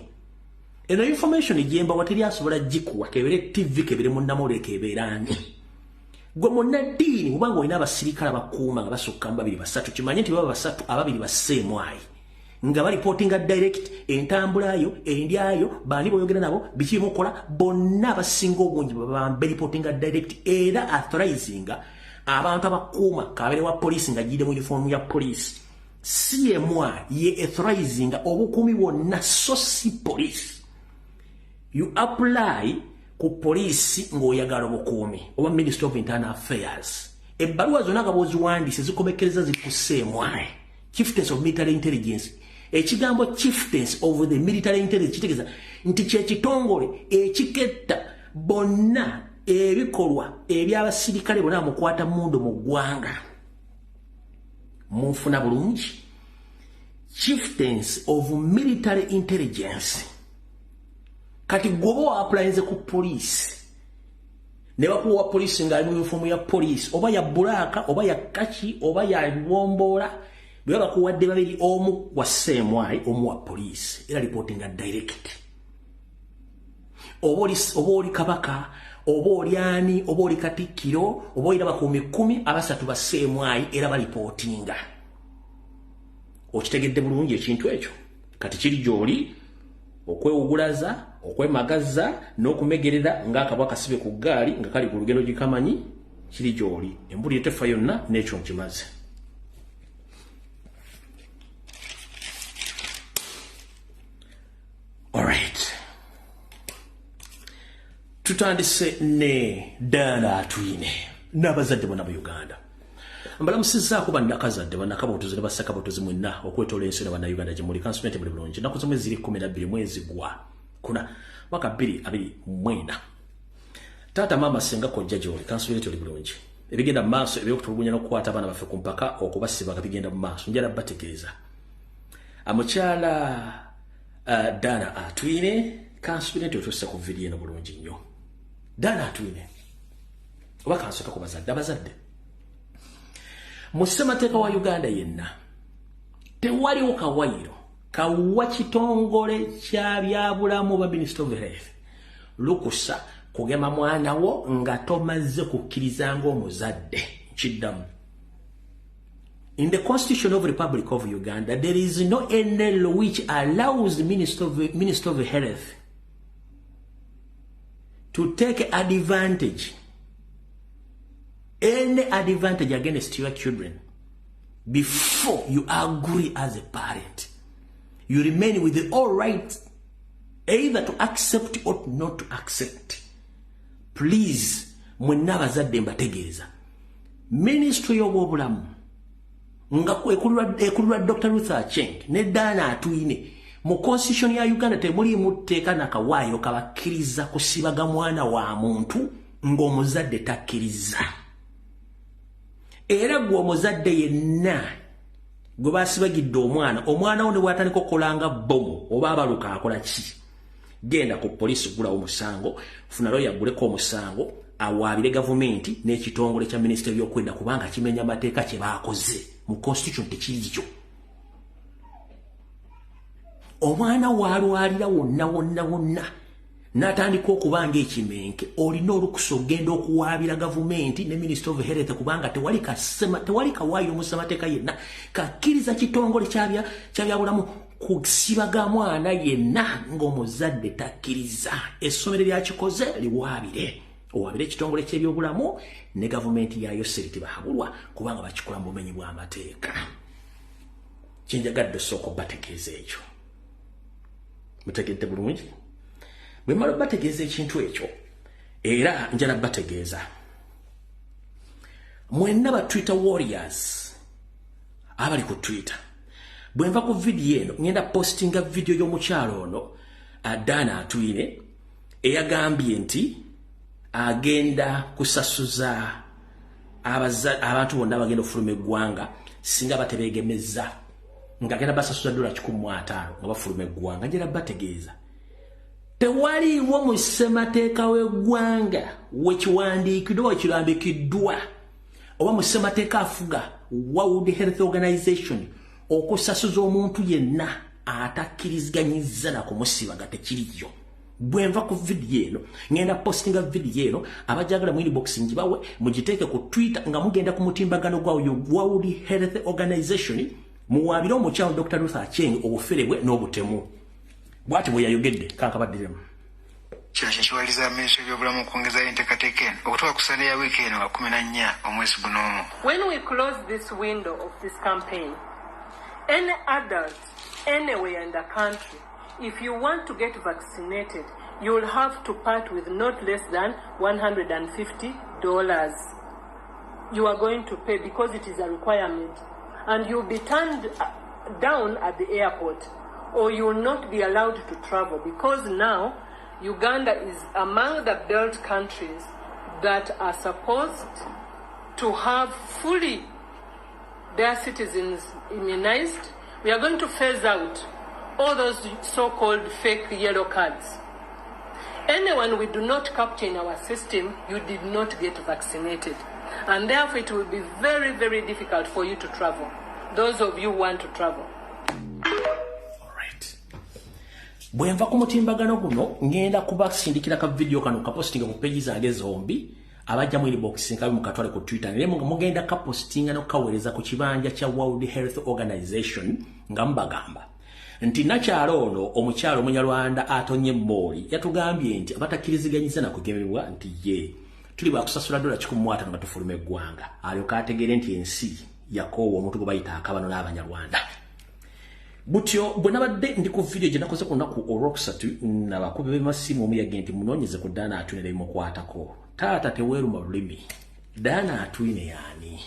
eno information gyemba wateri asobola gikuwa kebere TV kebere munnamole keberani gwe munnaddiini kubanga olina abasirikale abakuuma nga basukka mu babiri basatu kimanye nti baba basatu ababiri ba Ssemwai nga balipotinga direct entambulayo endyayo bani boyogera nabo biki mukola bonna abasinga obungi baba reportinga direct era authorizinga abantu abakuuma kabere wa police nga jide mu uniform ya police CMA ye authorizinga obukuumi bwonna so si police you apply ku police ng'oyagala obukuumi oba Ministry of Internal Affairs ebbaluwa zonna nga bw'oziwandiise zikomekereza ziri ku CMA Chieftains of Military Intelligence ekigambo Chieftains of the Military Intelligence kitegeeza nti kyekitongole ekiketta bonna ebikolwa eby'abasirikale bonna mukwata mundu mu ggwanga munfuna bulungi Chieftains of Military Intelligence kati gwoba applyinze ku police ne bakuwa police nga ali mu uniform ya police oba ya bulaka oba ya kaki oba ya bombola bwe bakuwadde babiri omu wa Ssemwai omu wa police era reportinga direct oba oli kabaka oba oli ani oba oli katikkiro oba olina bakuumi 10 abasatu ba Ssemwai era balipotinga okitegedde bulungi ekintu ekyo kati kiri gy'oli okwewugulaza okwemagaza n'okumegerera ng'akabwa kasibe ku ggaali nga kali ku lugendo gikamanyi kiri gy'oli embuli etefa yonna n'ekyo nkimaze alright tutandise ne Dana Atwine n'abazadde bonna mu Uganda mbalamusizzaako bannakazadde bannakabotozi ne bassakabotozi mwenna okwetoola ensi ne bannayuganda gye muli kansumenti buli bulungi ennaku zomwe ziri 12 mwezi gwa kuna mwaka 2024 taata mama senga kojja gy'oli kansumenti oli bulungi ebigenda mu maaso ebyokutulugunya n'okukwata abaana baffe ku mpaka okubasiba nga bigenda mu maaso njala bategeeza amukyala Dana Atwine kansumenti otuuse ku vidiyo eno bulungi nnyo Dana Atwine oba kansooka ku abazadde mu ssemateeka wa Uganda yenna tewaliwo kawayiro kawa kitongole kya byabulamu ba Ministry of Health lukusa kugema mwana wo nga tomaze kukkiriza ng'omuzadde kiddamu. In the Constitution of the Republic of Uganda, there is no any law which allows the Minister of Health to take advantage, any advantage against your children before you agree as a parent. You remain with the all right either to accept or not to accept. Please, mwenna bazadde mbategeeza. Ministry y'obulamu nga ekulirwa Dr. Ruth Aceng ne Dana Atwine mu constitution ya Uganda temuli mutteeka nakawaayo kabakkiriza kusibaga mwana wa muntu ng'omuzadde takkiriza. Era gwe omuzadde yenna gwe basibagidde omwana wo ne bw'atandika okukolanga bomu oba abaluka akola ki? Genda ku poliisi gulawo omusango, funa lawyer agguleko omusango, awaabire gavumenti n'ekitongole kya minisitule by'okwenda kubanga kimenya amateeka kye baakoze mu constitution tekiriyo. Omwana waalwalira wonna n'atandika okubanga ekimenke, olina olukusa ogenda okuwaabira gavumenti ne Minister of Health kubanga tewali kawaayiro mu ssemateeka yenna kakkiriza kitongole kyabyabulamu kusibaga mwana yenna ng'omuzadde takkiriza. Essomero lyakikoze liwaabire. Owaabire ekitongole ky'ebyobulamu ne gavumenti yayo seriti bahabulwa kubanga bakikola mu bumenyi bw'amateeka. Kyenjagadde osooka bategeeza ekyo. Mutegedde bulungi? Bwe mala bategeeza ekintu ekyo era njala bategeeza. Mwenna ba Twitter warriors abali ku Twitter. Bwe nva ku video eno ngenda postinga video y'omukyalo ono Dana Atwine eyagambye nti agenda kusasuza abantu bonna abagenda okufuluma eggwanga singa batebeegemeza ng'agenda basasuza $150 nga bafuluma eggwanga. Njera bategeeza tewaliwo mu ssemateeka w'eggwanga wekiwandiikiddwa oba kirambikiddwa oba mu ssemateeka afuga World Health Organization okusasuza omuntu yenna atakkiriziganyizza na kumusibaga tekiriyo. Bwe nva ku video eno ngenda postinga video eno abajagala mu inbox njibawe mugiteeke ku Twitter nga mugenda ku mutimbagano gwa World Health Organization muwaabire omukyalo Dr. Ruth Aceng obufere bwe n'obutemu. Bwati bwe yayogedde kankabaddiremu. Kyakyo kiwaliza Minisitule y'ebyobulamu okwongeza enteekateeka eno okutuuka ku Sande ya wiiki eno nga 14 omwezi guno. When we close this window of this campaign, any adult anywhere in the country, if you want to get vaccinated, you will have to part with not less than $150. You are going to pay because it is a requirement. And you'll be turned down at the airport, or you will not be allowed to travel because now Uganda is among the belt countries that are supposed to have fully their citizens immunized. We are going to phase out all those so-called fake yellow cards. Anyone we do not capture in our system, you did not get vaccinated. And therefore it will be very, very difficult for you to travel. Those of you who want to travel. All right. Bwe nva ku mutimbagano guno ngenda kubasindikira ka video kano kapostinga ku page zange zombi abajja mu inbox nkabe mukatwale ku Twitter ne mugenda kapostinga no kawereza ku kibanja kya World Health Organization nga mbagamba nti nakyalo ono omukyalo Munyarwanda atonye Moli yatugambye nti abatakiriziganyiza na kugemebwa nti ye tuli bakusasula $150 nga tufulume eggwanga alyoka ategere nti ensi yakoowa omuntu gwe bayita akabano n'Abanyarwanda. Butyo bwe nabadde ndi ku video gye nakoze ku lunaku olwokusatu n'abakubi b'emasimu omuyage nti munoonyeze ku Dana Atwine limukwatako. Taata teweeruma lulimi. Dana Atwine yaani?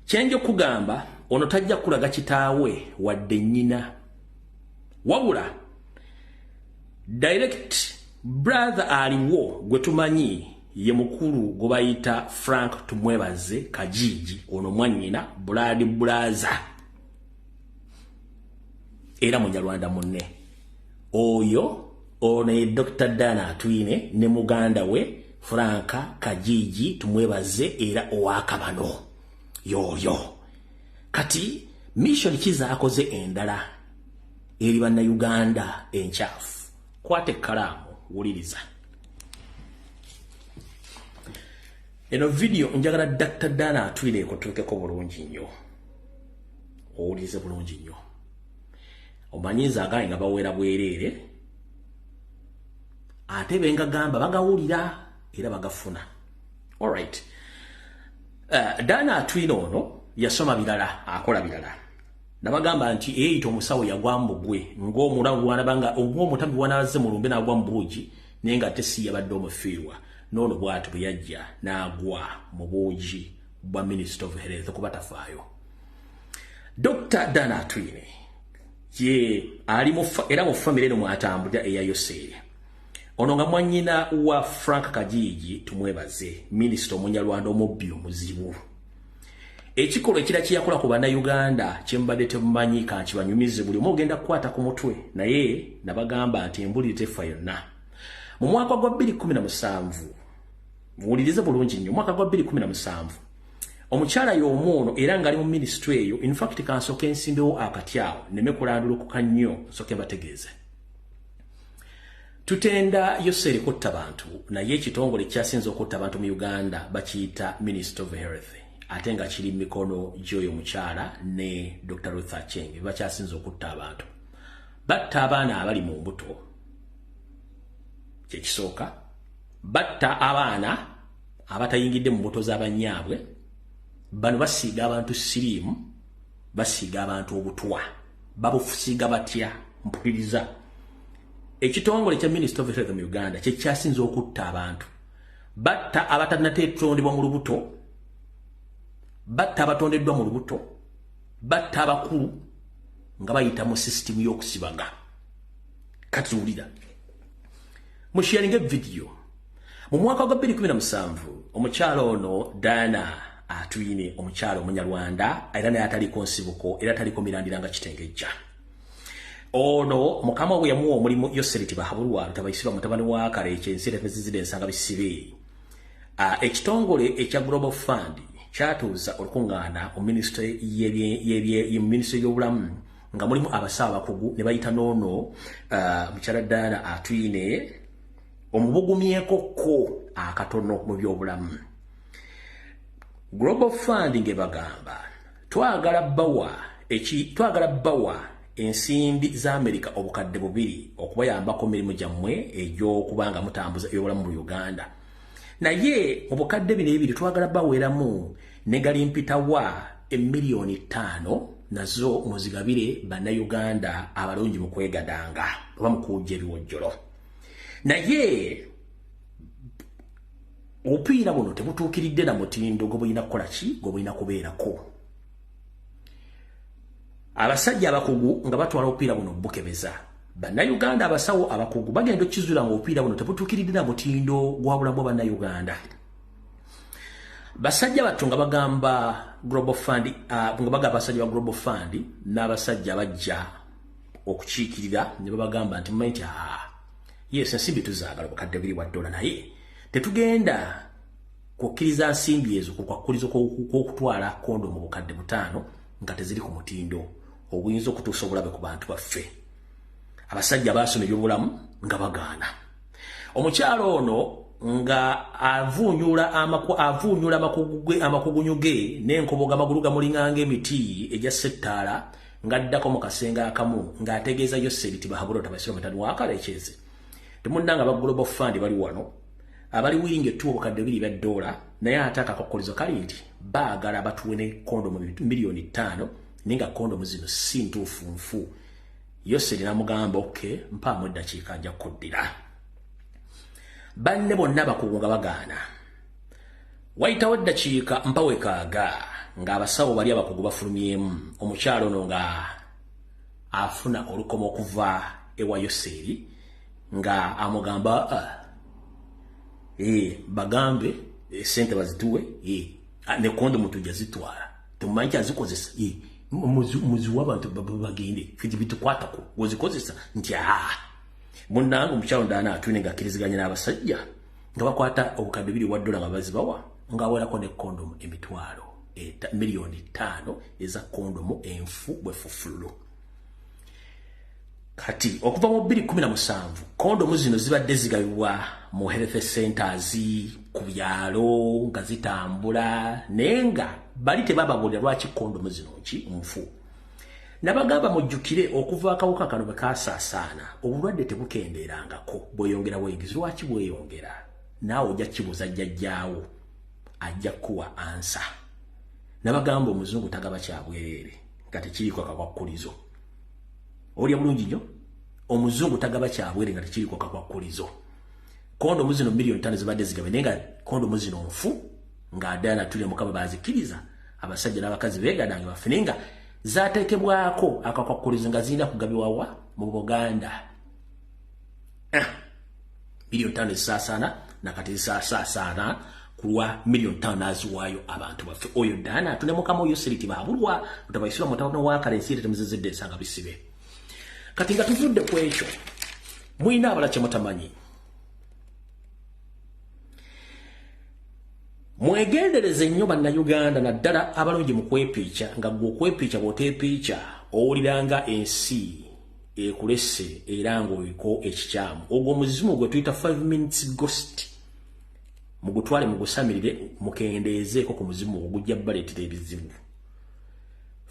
Kyenjo kugamba ono tajja kulaga kitaawe wadde nnyina. Wabula direct brother aliwo gwe tumanyi ye mukulu gwe bayita Frank Tumwebaze Kajiji ono mwannyina Blood Brother era Munyarwanda munne oyo ono Dr. Dana Atwine ne muganda we Franka Kajiji Tumwebaze era owakabano yoyo kati mission kiza akoze endala eri banna Uganda enchafu kwate kalamu wuliriza eno video njagala Dr. Dana Atwine ekotuukeko bulungi nnyo owulirize bulungi nnyo omanyiza agali nga bawera bwereere ate benga gamba bagawulira era bagafuna. Alright. Dana Atwine ono yasoma bilala akola bilala nabagamba nti eyita omusawo yagwa mu gwe ng'omulamu wanabanga ng'omutambi wanaze mu lumbe n'agwa mu buugi naye nga tesi yabadde omufiirwa n'ono bw'ati bwe yajja n'agwa mu buugi bwa Minister of Health kuba tafaayo. Dr. Dana Atwine ye ali era mu famire eno mwatambulira eya Yosere ono nga mwanyina wa Frank Kajiji tumwebaze Minister Omunyarwanda omubbi omuzibu. Ekikolo ekira kiyakola ku bannayuganda kyembadde temumanyi kankibanyumize buli omu ogenda kukwata ku mutwe naye nabagamba nti embulire tefa yonna. Mu mwaka gwa 2017 muwulirize bulungi nnyo mwaka gwa 2017 omukyala y'omwono era ng'ali mu ministry eyo in fact kansooka ensimbewo akatyawo neme kulandulukuka nnyo nsooke mbategeeze. Tutenda Yosere kutta abantu naye ekitongole kyasinze okutta abantu mu Uganda bakiyita Minister of Health ate nga kiri mikono gy'oyo omukyala ne Dr. Ruth Aceng bakyasinze okutta abantu. Batta abaana abali mu mbuto kyekisooka batta abaana abatayingidde mu mbuto z'abanyaabwe bano basiiga abantu siriimu basiiga abantu obutwa babufusiiga batya mpuliriza. Ekitongole kya Minister of Health mu Uganda kyekyasinze okutta abantu batta abatannateetondebwa mu lubuto batta abatondeddwa mu lubuto batta abakulu nga bayita mu system y'okusibaga. Kati wulira musharinge video mu mwaka gwa 2017 omukyala ono Dana Atwine omukyala Omunyarwanda era naye ataliko nsibuko era ataliko mirandira nga kitengejja. Ono mukama we yamuwa omulimu Yosere Tibahabulwa tabayisirwa mutabani wa Kareche ensire president nsanga bisibe. Ekitongole ekya Global Fund kyatuuza olukungana o ministry ministry y'obulamu nga mulimu abasawo bakugu ne bayita nono mukyala Dana Atwine omubugumyeko ko akatono mu byobulamu. Global Fund ngebagamba twagala bawa ensimbi za America obukadde bubiri okubayambako mirimu gyammwe egy'okubanga mutambuza ebyobulamu mu Uganda. Naye obukadde bino ebiri twagala baweramu negali mpitawa emiliyoni 5 nazo muzigabire bannayuganda abalungi mu kwegadanga oba mu kujja ebiwojjolo. Naye obupiira buno tebutuukiridde na mutindo gwe bulina kukola ki gwe bulina kubeerako. Abasajja abakugu nga batwala obupiira buno bukebeza bannayuganda abasawo abakugu bagenda okizula nga obupiira buno tebutuukiridde na mutindo gwa bulamu bannayuganda. Basajja battu nga bagamba Global Fund nga bagamba abasajja ba Global Fund n'abasajja bajja okukiikirira ne babagamba nti mumanyi yes ensimbi tuzaagala obukadde $2 naye tetugenda kukkiriza nsimbi ezo kukwakuliza okutwala kondo mu bukadde 5 nga teziri ku mutindo obuyinza okutuusa obulabe ku bantu baffe. Abasajja baasoma ebyobulamu nga bagaana. Omukyalo ono nga avuunyula amakugunyu ge n'enkoboga amagulu gamulinganga emiti egya settaala ng'addako mu kasenga akamu ng'ategeeza Yosere Tibahabulwa tabayisirwa mutani wa Kareche. Temunnanga aba Global Fund bali wano abali winge tu obukadde $2 naye ataka akakolizo kali nti baagala batuwene kondomu miliyoni 5 ninga kondomu zino si ntuufu nfu. Yosere namugamba okay mpaamu eddakiika nja kuddira. Banne bonna bakugu nga bagaana. Wayitawo eddakiika mpawe kaaga ng'abasawo bali abakugu bafulumyemu omukyalo ono nga afuna olukomo okuva ewa Yosere nga amugamba bagambe sente bazituwe ne kondomu tujja zitwala tumanyi azikozesa muziwa abantu bagende fiti bitukwatako wozikozesa nti munnanga omukyalo Dana Atwine ng'akkiriziganya n'abasajja nga bakwata obukadde $2 nga bazibawa ng'awerako ne kondomu emitwalo miliyoni 5 eza kondomu enfu bwefufululu. kati okuva mu 2017 kondomu zino zibadde zigabibwa mu health centers ku byalo nga zitambula nenga bali tebababulira lwaki kondomu zino nfu. Nabagamba mujjukire okuva akawuka kano bekaasaasaana obulwadde tebukendeerangako bweyongera bweyingiza lwaki bweyongera naawe ojja kibuuza jjajjaawo ajja kuwa ansa. Nabagamba omuzungu tagaba kyabwereere nga tekiriko kakwakulizo. Olya bulungi nnyo omuzungu tagaba kyabwereere nga tekiriko kakwakulizo. Kondomu zino miliyoni 5 zibadde zigabe nenga kondomu zino nfu ng'addaala tuli mukama baazikiriza abasajja n'abakazi beegadange bafune nga zaateekebwako akakwakulizo nga zirina kugabibwawa mu Buganda. Miliyoni 5 zisaasaana nakati zisaasaana kulwa miliyoni 5 naziwaayo abantu baffe. Oyo ddaana tunemukama oyo seriti baabulwa tutabayisibwa mutabano wa kalensi temuzizidde ensanga bisibe. Kati nga tuvudde ku ekyo mulina abala kye mutamanyi. Mwegendereze nnyo bannayuganda naddala abalungi mu kwepiica nga gwe okwepiica bw'oteepiica owuliranga ensi ekulesse era ng'oliko ekikyamu. Ogwo omuzimu gwe tuyita 5 minutes ghost. Mugutwale mugusamirire mukendeezeeko ku muzimu ogujja baleetera ebizibu.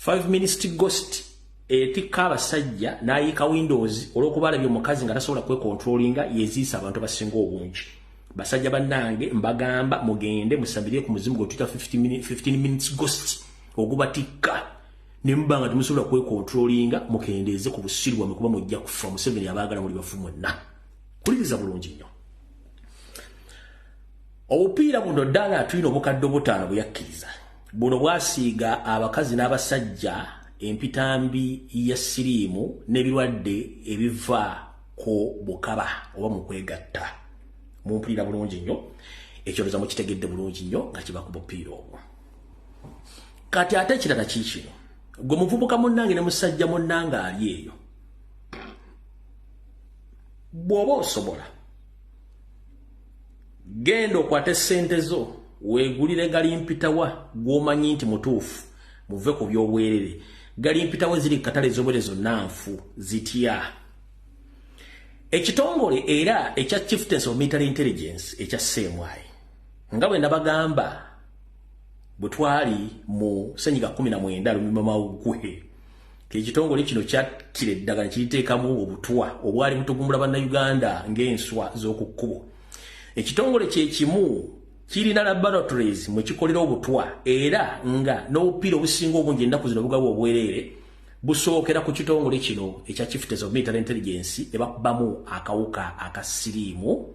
5 minutes ghost etikka abasajja n'ayiika windows olw'okuba alabye omukazi nga tasobola kwekontrolinga yeziisa abantu abasinga obungi. Basajja bannange mbagamba mugende musabire ku muzimu gwe tuyita 15 minutes ghost ogubatikka ne mbanga temusobola kwekontrolinga mukendeeze ku busiru bwammwe kuba mujja kufa. Museveni abaagala muli bafu mwenna. Kuliriza bulungi nnyo. Obupiira buno ddala tulina obukadde 5 buyakkiriza. Buno bwasiiga abakazi n'abasajja empitambi ya siriimu n'ebirwadde ebiva ku bukaba oba mu kwegatta. Mumpulira bulungi nnyo ekyoza mukitegedde bulungi nnyo nga kiba ku bupiira obwo. Kati ate ekirala kiikino gwe muvubuka munnange ne musajja munnange ali eyo bw'oba osobola genda okwate ssente zo weegulire galimpitawa gw'omanyi nti mutuufu muve ku by'obwerere. Galimpitawa ziri katale ez'obwere zonna nfu zitya. Ekitongole era ekya Chieftains of Military Intelligence ekya CMI nga bwe nabagamba bwe twali mu senyiga 19 lumima mawugwe ekitongole kino kyakira eddagala kiriteekamu obutwa obwali butugumbula bannayuganda ng'enswa z'okukkubo. Ekitongole kye kimu kirina laboratories mwe kikolera obutwa era nga n'obupiira obusinga obungi ennaku zino bugaba obwereere busookera ku kitongole kino ekya Chieftains of Military Intelligence ebakubamu akawuka akasiriimu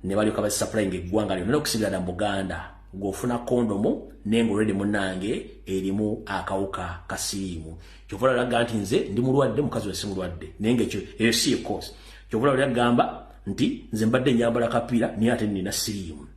ne balyoka basaplaying eggwanga lyonna n'okusigala mu Buganda ng'ofuna kondomu nenga already munnange erimu akawuka kasiriimu. Kyova lalaga nti nze ndi mulwadde mukazi we si mulwadde nenga ekyo eyo si cause. Kyova lagamba nti nze mbadde nyambala kapiira naye ate nina siriimu.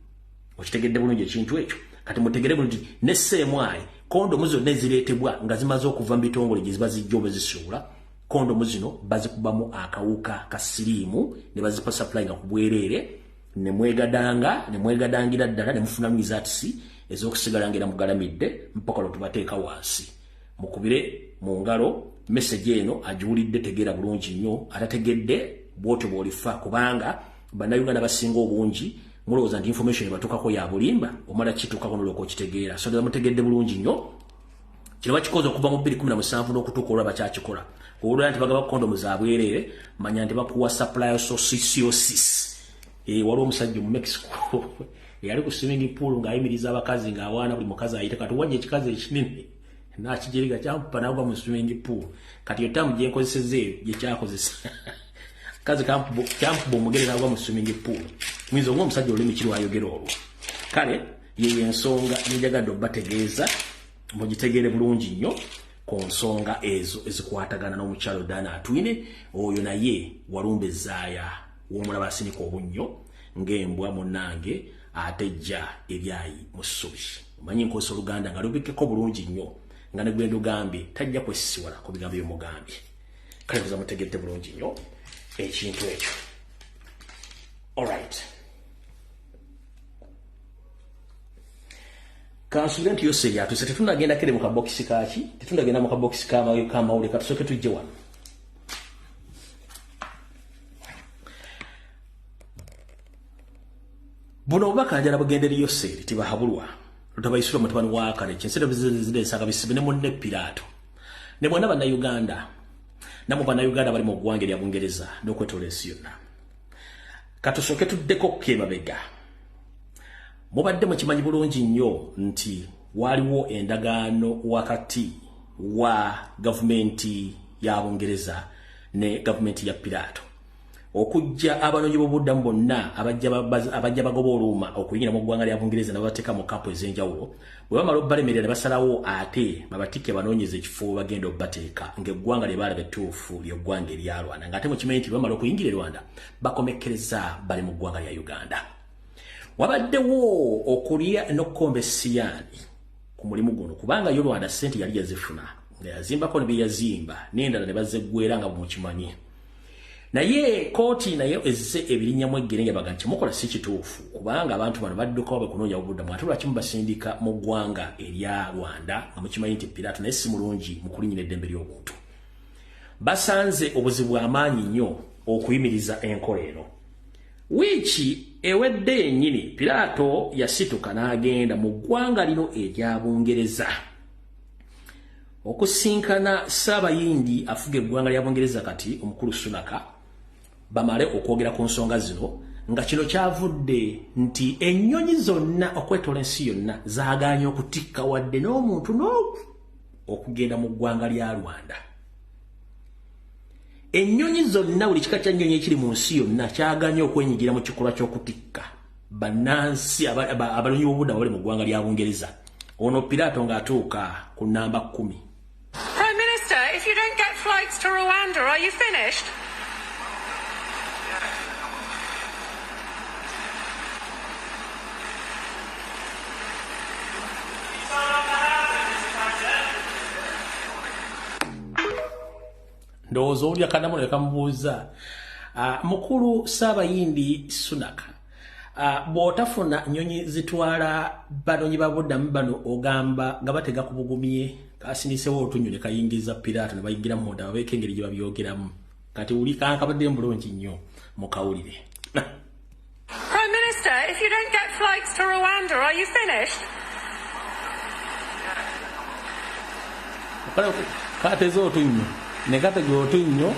Okitegedde bulungi ekintu ekyo. Kati mutegere bulungi ne CMI kondomu zonna ezireetebwa nga zimaze okuva mu bitongole gye ziba zijja oba zisuula. Kondomu zino bazikubamu akawuka kasiriimu ne bazipa supply nga ku bwereere ne mwegadangira ddala ne mufunamu izaatisi ez'okusigalangira mugalamidde mpaka lwe tubateeka wansi. Mukubire mu ngalo message eno agiwulidde tegeera bulungi nnyo atategedde bw'otyo bw'olifa kubanga bannayuganda basinga obungi mulowooza nti information ebatukako ya bulimba omala kitukako n'olwoka okitegeera. So mutegedde bulungi nnyo kino bakikoze okuva mu 2017 n'okutuuka olwa bakyakikola. Owulira nti bagaba kondomu za bwereere manya nti bakuwa supply sosis. Waliwo omusajja mu Mexico yali ku swimming pool ng'ayimiriza abakazi ng'awaana buli mukazi ayite kati wajja ekikazi ekinene n'akijeriga kyampupa n'agwa mu swimming pool. Kati yo ttamu gye nkozesezza eyo gye kyakozesa kazi kampuba omugere n'agwa mu swimming pool. Muyinza okuba omusajja olulimi kiri wayogera olwo. Kale yeyo ensonga nenjagadde obbategeeza mugitegeere bulungi nnyo ku nsonga ezo ezikwatagana n'omukyalo Dana Atwine oyo naye walumba ezzaaya w'omulaba asinika obunnyo ng'embwa munnange atejja ebyayi mu ssubi. Omanyi nkozesa Oluganda nga lubikkeko bulungi nnyo nga ne gwenda ogambye tajja kwesisiwala ku bigambo by'omugambye. Kale buza mutegedde bulungi nnyo ekintu ekyo. Alright. Kansule nti yose yatuse tetundagenda kere mu kabokisi kaki tetundagenda mu kabokisi k'amawulire katusooke tujje wano. Buno bakanjala bugenderi yoseri tibahabulwa lutabayisura mutabani wa kale kinsera bizide sanga bisibe ne munne Pilato ne mwana bana Uganda namo bana Uganda bali mu gwange lya Bungereza nokwetola ensi yonna katusoke tuddeko kebabega mubadde mu kimanyi bulungi nnyo nti waliwo endagaano wakati wa gavumenti ya Bungereza ne gavumenti ya Pilato okujja abanonyi b'obuddamu bonna abajja bagoba oluma okuyingira mu ggwanga lya Bungereza nabateeka mu kampu ez'enjawulo bwe bamala obbalemerera basalawo ate babatike banoonyeza ekifo bagenda obbateeka ng'eggwanga lye baalaba ettuufu ly'eggwanga erya Rwanda ng'ate mu kimanyi nti bamala okuyingira e Rwanda bakomekkereza bali mu ggwanga lya Uganda. Wabaddewo okulya n'okkomba essiyani ku mulimu guno kubanga yo Rwanda ssente yali yazifuna nga yazimbako ne bye yazimba n'endala ne bazeggwera nga bumukimanyi. Naye kooti naye ezze ebirinnya eggere yabaga nti mukola si kituufu kubanga abantu bano baddukawo bakunoonya obuddamu ate lwaki mubasindika mu ggwanga erya Rwanda nga mukimanyi nti Pilato naye si mulungi mu kulinnyira eddembe ly'obuntu. Basanze obuzibu amaanyi nnyo okuyimiriza enkola eno. Wiiki ewedde yennyini Pilato yasituka n'agenda mu ggwanga lino erya Bungereza okusinkana Ssaabayindi afuga eggwanga lya Bungereza kati omukulu Sunaka bamale okwogera ku nsonga zino nga kino kyavudde nti ennyonyi zonna okwetola ensi yonna zaaganye okutikka wadde n'omuntu n'omu okugenda mu ggwanga lya Rwanda. Ennyonyi zonna buli kika kya nnyonyi ekiri mu nsi yonna kyaganye okwenyigira mu kikolwa ky'okutikka bannansi abalonyi b'obuddamu bali mu ggwanga lya Bungereza. Ono Pilato ng'atuuka ku namba 10. Prime Minister, if you don't get flights to Rwanda, are you finished? Ndowooza olya kanamu ne kamubuuza mukulu Ssaabayindi Sunaka bw'otafuna nnyonyi zitwala banonyi babuddamu bano ogamba nga batega ku bugumye kasinisewo otunyo ne kayingiza Pilato ne bayingira munda babeeka engeri gye babyogeramu kati uli kankabadde bulungi nnyo mu kawulire. Prime Minister, if you don't get flights to Rwanda, are you finished? Kateze otunyo ne katege otunyo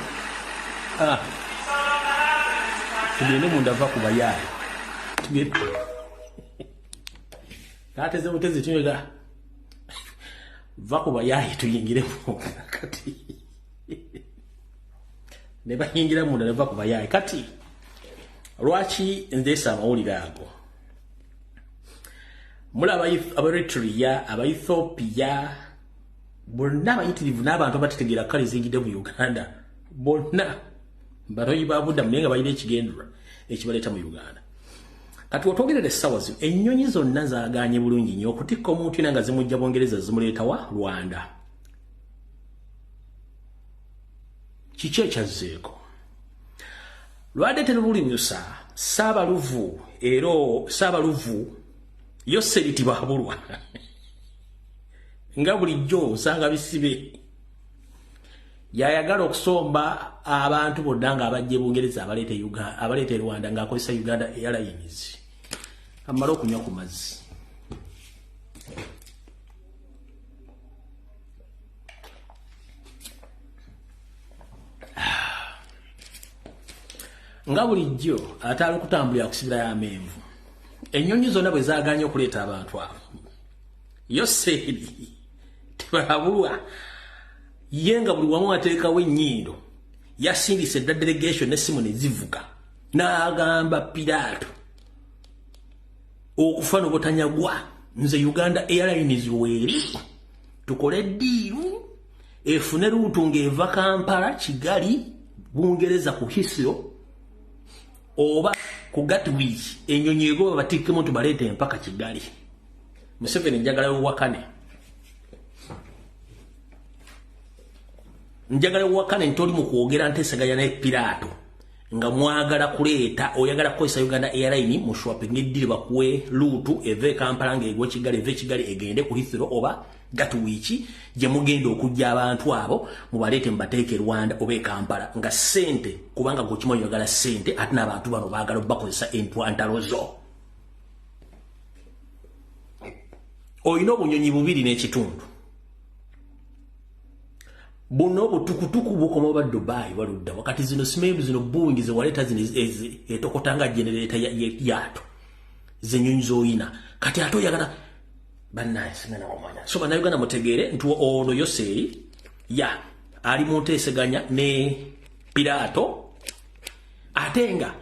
tugende munda va ku bayaye kateze mutezi tunyoga va ku bayaye tuyingiremu kati ne bayingira munda ne va ku bayaye kati lwaki ndeesa amawulire ago mulaba Abaeritrea Abaethiopia bonna abayitirivu n'abantu abatetegeera kale zingidde mu Uganda bonna banoyi babuddamu naye nga balina ekigendera ekibaleeta mu Uganda. Kati otwogerera essaawa zino ennyonyi zonna zaaganye bulungi nnyo okutikka omuntu yena nga zimujja Bungereza zimuleetawa Rwanda. Kiki ekyazzeeko? Lwadde terubulimyusa Ssaabaluvu Ssaabaluvu Yoseri Tibahabulwa nga bulijjo osanga bisibe yayagala okusomba abantu bonna nga abajje Bungereza abaleeta Rwanda ng'akozesa Uganda Airlines amala okunywa ku mazzi. Nga bulijjo ataali okutambulira kusibirayo amenvu ennyonyi zonna bwe zaaganye okuleeta abantu abo Yoseri Tibahabulwa yenga buli wamu ateekawo ennyindo yasindise edda delegation n'essimu ne zivuga n'agamba Pilato okufa n'obutanyagwa nze Uganda Airlines weeri tukole ddiiru efune luutu ng'eva Kampala Kigali Bungereza ku Heathrow oba ku Gatwick ennyonyi egoba batikkemu tubaleete mpaka Kigali. Museveni njagala wakane ntoli mu kwogera nteesaganya ne Pilato nga mwagala kuleeta oyagala kukozesa Uganda Airline mu shopping eddire bakuwe luutu eve Kampala ng'egwa Kigali eve Kigali egende ku Heathrow oba Gatwick gye mugenda okujja abantu abo mubaleete mubateeke Rwanda oba Kampala nga ssente kubanga gwe kimanyi oyagala ssente ate n'abantu bano baagala bakozesa entwantalo zo. oyina obunyonyi bubiri n'ekitundu buno butukutuku bukoma oba Dubai waludda wakati zino simebu zino Boeing ze waleta zino etokotanga generator yato zenyonyi zoyina kati ato yagala bannaye simena omanya so bannayuganda mutegeere nti ono Yosei ya ali mu nteeseganya ne Pirato atenga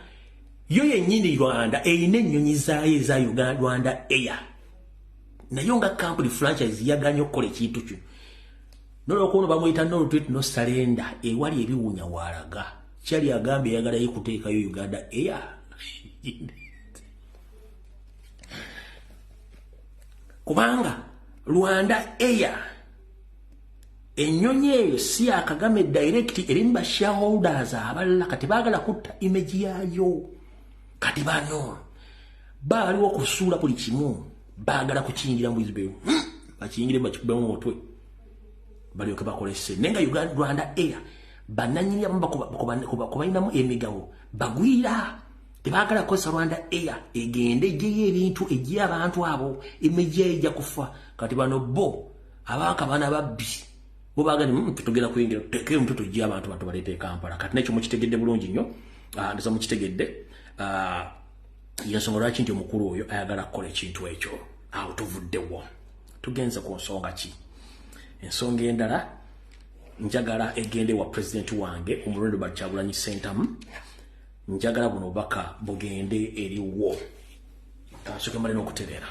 yo yennyini Rwanda eyina ennyonyi zaayo eza Uganda Rwanda Air nayo nga company franchise yaganya okukola ekintu kino nolokono bamuyita no retreat no surrender ewali ebiwunya walaga kyali agambye yagala yikuteekayo Uganda Air kubanga Rwanda Air ennyonyi eyo si akagame direct erimba shareholders abalala kati baagala kutta image yayo kati bano baliwo kusuula buli kimu baagala kukingira mu Israel bakingire bakikube mu mutwe balioke bakolese nenga Uganda Rwanda Air bananyira kubainamu emigawo bagwira tebagala kosa Rwanda Air egende gye ebintu ejja abantu abo image ejja kufa kati bano bo abaka bana babbi bo bagani tutogera kuyingira teke mtu tujja abantu balete Kampala kati nekyo mukitegedde bulungi nnyo ndizo mukitegedde yasongora kinti omukulu oyo ayagala kola ekintu ekyo awo tuvuddewo tugenze ku nsonga ki ensonga endala njagala egende wa president wange omulonde Kyagulanyi Ssentamu njagala buno baka bugende eriwo kasoke mali n'okutereera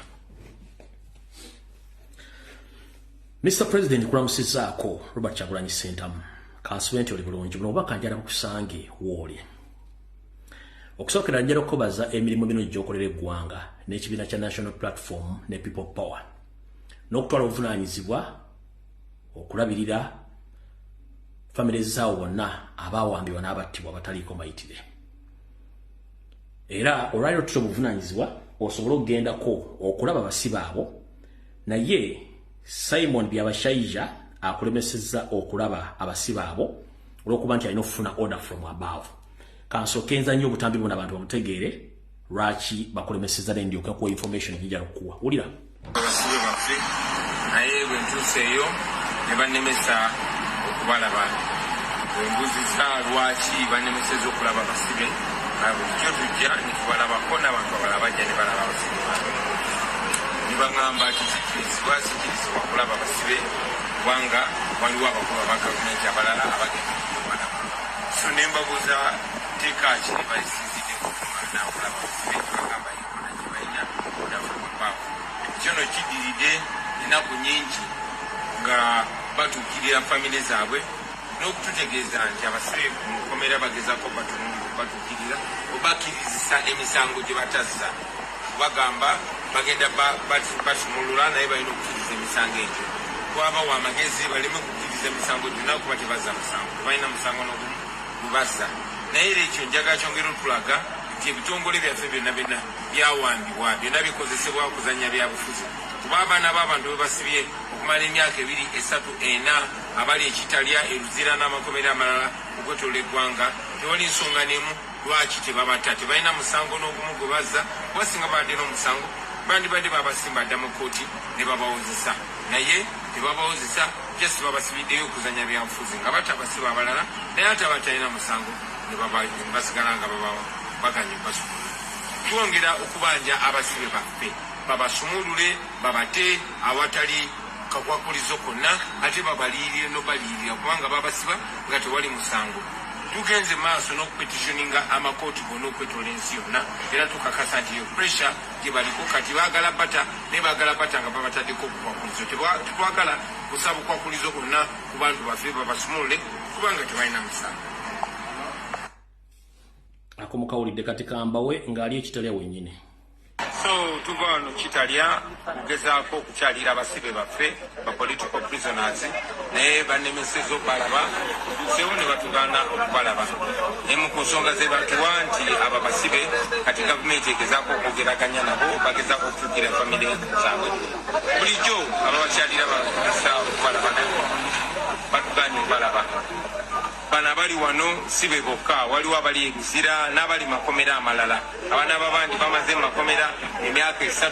Mr. President kulamusizaako Robert Kyagulanyi Ssentamu kasubenti oli bulungi buno baka njala kusange woli okusokera njala okubaza emirimu bino gy'okolera eggwanga n'ekibiina kya National Platform ne People Power n'okutwala obuvunaanyizibwa okulabirira family zaawo bonna abawambibwa n'abattibwa bataliiko mayitire era olwaliro tutyo obuvunaanyizibwa osobola okugendako okulaba abasibe abo naye Simon Byabashaija akulemesezza okulaba abasibe abo olw'okuba nti alina okufuna order from above kansokenza nnyo obutambi bwonna abantu bamutegeere lwaki bakulemesezza n'endyoka kuwa information ejijala okuwa wulira abasibe baffe naye bwe ntuuseeyo ne bannemesa okubalaba embuziza lwaki bannemeseza okulaba abasibe bulijjo tujja netubalabako n'abantu abalala bajja ne balaba abasibe ne baŋŋamba ti kikirizibwa sikirizibwa kulaba abasibe kubanga waliwo abakulu aba gavumenti abalala abagenda okubalaba so ne mbabuuza teekaaki ne bayisizideko nakulaba abasibe nebagamba yona gye balina odafumabaako kyono kidiridde ennaku nnyingi nga batuukirira famire zaabwe n'okututegeeza nti abasibe mu nkomera bagezaako batuukirira obakirizisa emisango gye batazza bagamba bagenda basumulula naye balina okukkiriza emisango egyo kwabawo amagezi baleme kukkiriza emisango gyonna kuba tebazza musango tebalina musango n'ogumu gubazza naye era ekyo njagala kyongera otulaga nti ebitongole byaffe byonna byonna byawambibwa byonna bikozesebwa okuzannya byabufuzi kuba abaana b'abantu be basibye okumala emyaka 2, 3, 4 abali ekitalya eruzira n'amakomera amalala okwetoola eggwanga tewali nsonga n'emu lwaki tebabatta tebalina musango n'ogumu gwe bazza kuba singa babadde n'omusango bandibadde babasimba dda mu kooti ne babawozesa naye tebabawozesa just babasibiddeyo okuzanya byabufuzi nga batta abasibe abalala naye ate abatalina musango ne basigala nga baganye basumulula twongera okubanja abasibe baffe babasumulule babate awatali kakwakulizo konna ate babaliirire n'obaliyirira kubanga babasiba nga tewali musango tugenze maaso n'okupetitioninga amakooti gonna okwetoola ensi yonna era tukakasa nti yo pressure gye baliko kati baagala bata naye baagala bata nga babataddeko okukwakulizo tetwagala kusaba okukwakulizo konna ku bantu baffe babasumulule kubanga tebalina musango akomukawulidde kati kambawe ng'ali ekitalya wennyini so tuva wano kitalya kugezaako okukyalira abasibe baffe ba political prisoners naye bannemeseza okubalaba tuseewo ne batugaana okubalaba naye mu ku nsonga ze batuwa nti abo abasibe kati gavumenti egezaako okwogeraganya nabo bagezaako okutuukira famire zaabwe bulijjo ababakyalira bagesa okubalaba naye batugaanye okubalaba bano abali wano sibe bokka waliwo abali ebizira n'abali makomera amalala abaana babandi bamaze makomera emyaka 3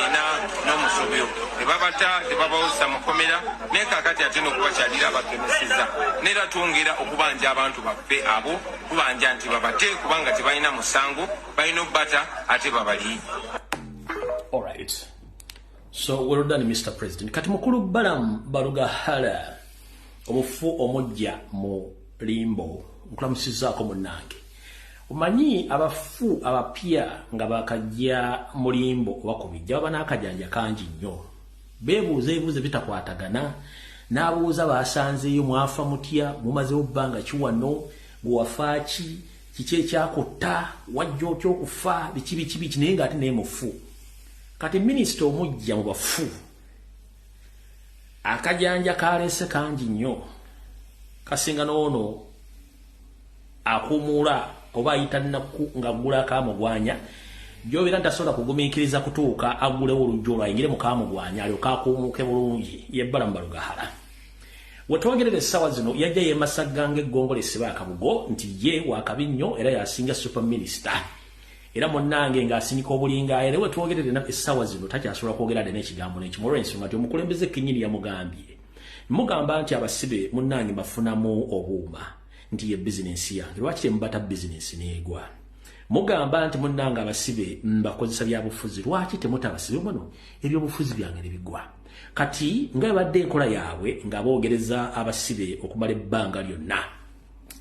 4 n'omusobyo tebabata tebabawosa makomera naye kakati ate n'okubakyalira abagemeseza neera twongera okubanja abantu baffe abo kubanja nti babate kubanga tebalina musango balina obbata ate babali. All right. So well done, Mr. President. Kati mukulu Balaam Balugahala omufu omujja mu limbo nkulamusizzaako munnange. Omanyi abafu abapya nga bakajja mu limbo bakubijja baba n'akajanja kangi nnyo. Beebuuza ebibuuzo bitakwatagana n'abuuza baasanzeeyo mwafa mutya mumazewo bbanga ki wano bwewafa ki kiki ekyakutta wajja otya okufa biki naye ng'ate naye mufu. Kati minisita omujja mu bafu akajanja kaleese kangi nnyo kasinga n'ono akumula oba ayita nnaku ng'aggula akamugwanya gy'obeera ntasobola kugumiikiriza kutuuka aggulewo olujja olwo ayingire mu kamugwanya alyoka akuumuuke bulungi ye Balaam Balugahala. Wetwogerera essaawa zino yajja yeemasagga ng'eggongolo esiba akabugo nti ye waakabi nnyo era yasinga super minisita. Era munnange ng'asinika obulinga era wetwogerera essaawa zino takyasobola kwogera ddala n'ekigambo n'ekimu olw'ensonga nti omukulembeze kennyini yamugambye. Mugamba nti abasibe munnange bafunamu obuuma nti ye bizinensi yange lwaki temubata bizinensi n'egwa. Mugamba nti munnange abasibe mbakozesa byabufuzi lwaki temutabasibe muno ebyobufuzi byange ne bigwa. Kati nga badde enkola yaabwe nga boogereza abasibe okumala ebbanga lyonna.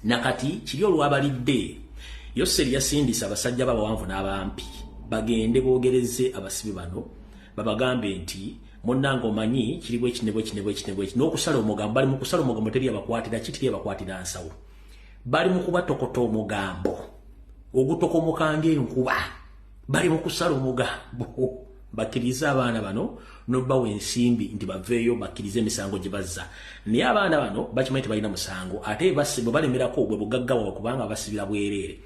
Nakati kiri olwabalidde Yoseri yasindisa abasajja b'abawanvu n'abampi bagende boogereze abasibe bano babagambe nti munnange omanyi kiri bw'eki n'okusala omugambo bali mu kusala omugambo teri abakwatira kitiri abakwatira nsawo bali mu kubatokota omugambo ogutokomukanga enkuba bali mu kusala omugambo bakkirize abaana bano n'obbawa ensimbi nti baveeyo bakkirize emisango gye bazza naye abaana bano bakimanyi tebalina musango ate bwe balemerako bwe bugagga bwabwe kubanga basibira bwereere.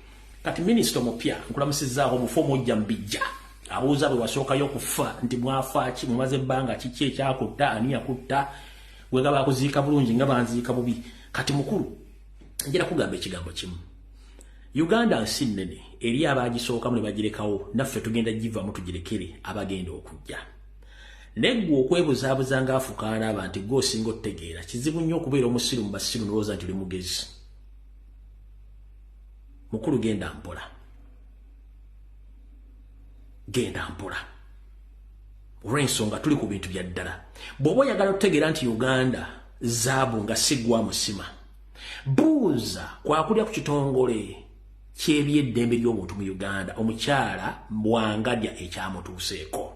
Kati minisita omupya nkulamusizzaako omufu omujja mu bijja abuuza bwe wasookayo okufa nti mwafa ki mumaze ebbanga kiki ekyakutta ani yakutta bwe nga bakuziika bulungi nga banziika bubi. Kati mukulu njera kugamba ekigambo kimu Uganda nsi nnene eri abaagisookamu ne bagirekawo naffe tugenda givamu tugirekere abagenda okujja. Neggwe okwebuzaabuza ng'afukaana abantu gw'osinga otegeera kizibu nnyo okubeera omusiru mu basiru n'olowooza nti oli mugezi. Mukulu genda mpola olw'ensonga tuli ku bintu bya ddala. Bw'oba oyagala okutegeera nti Uganda zaabu nga siggwa musima buuza kwakulya ku kitongole ky'ebyeddembe ly'omuntu mu Uganda omukyala Bwangadya ekyamutuuseeko.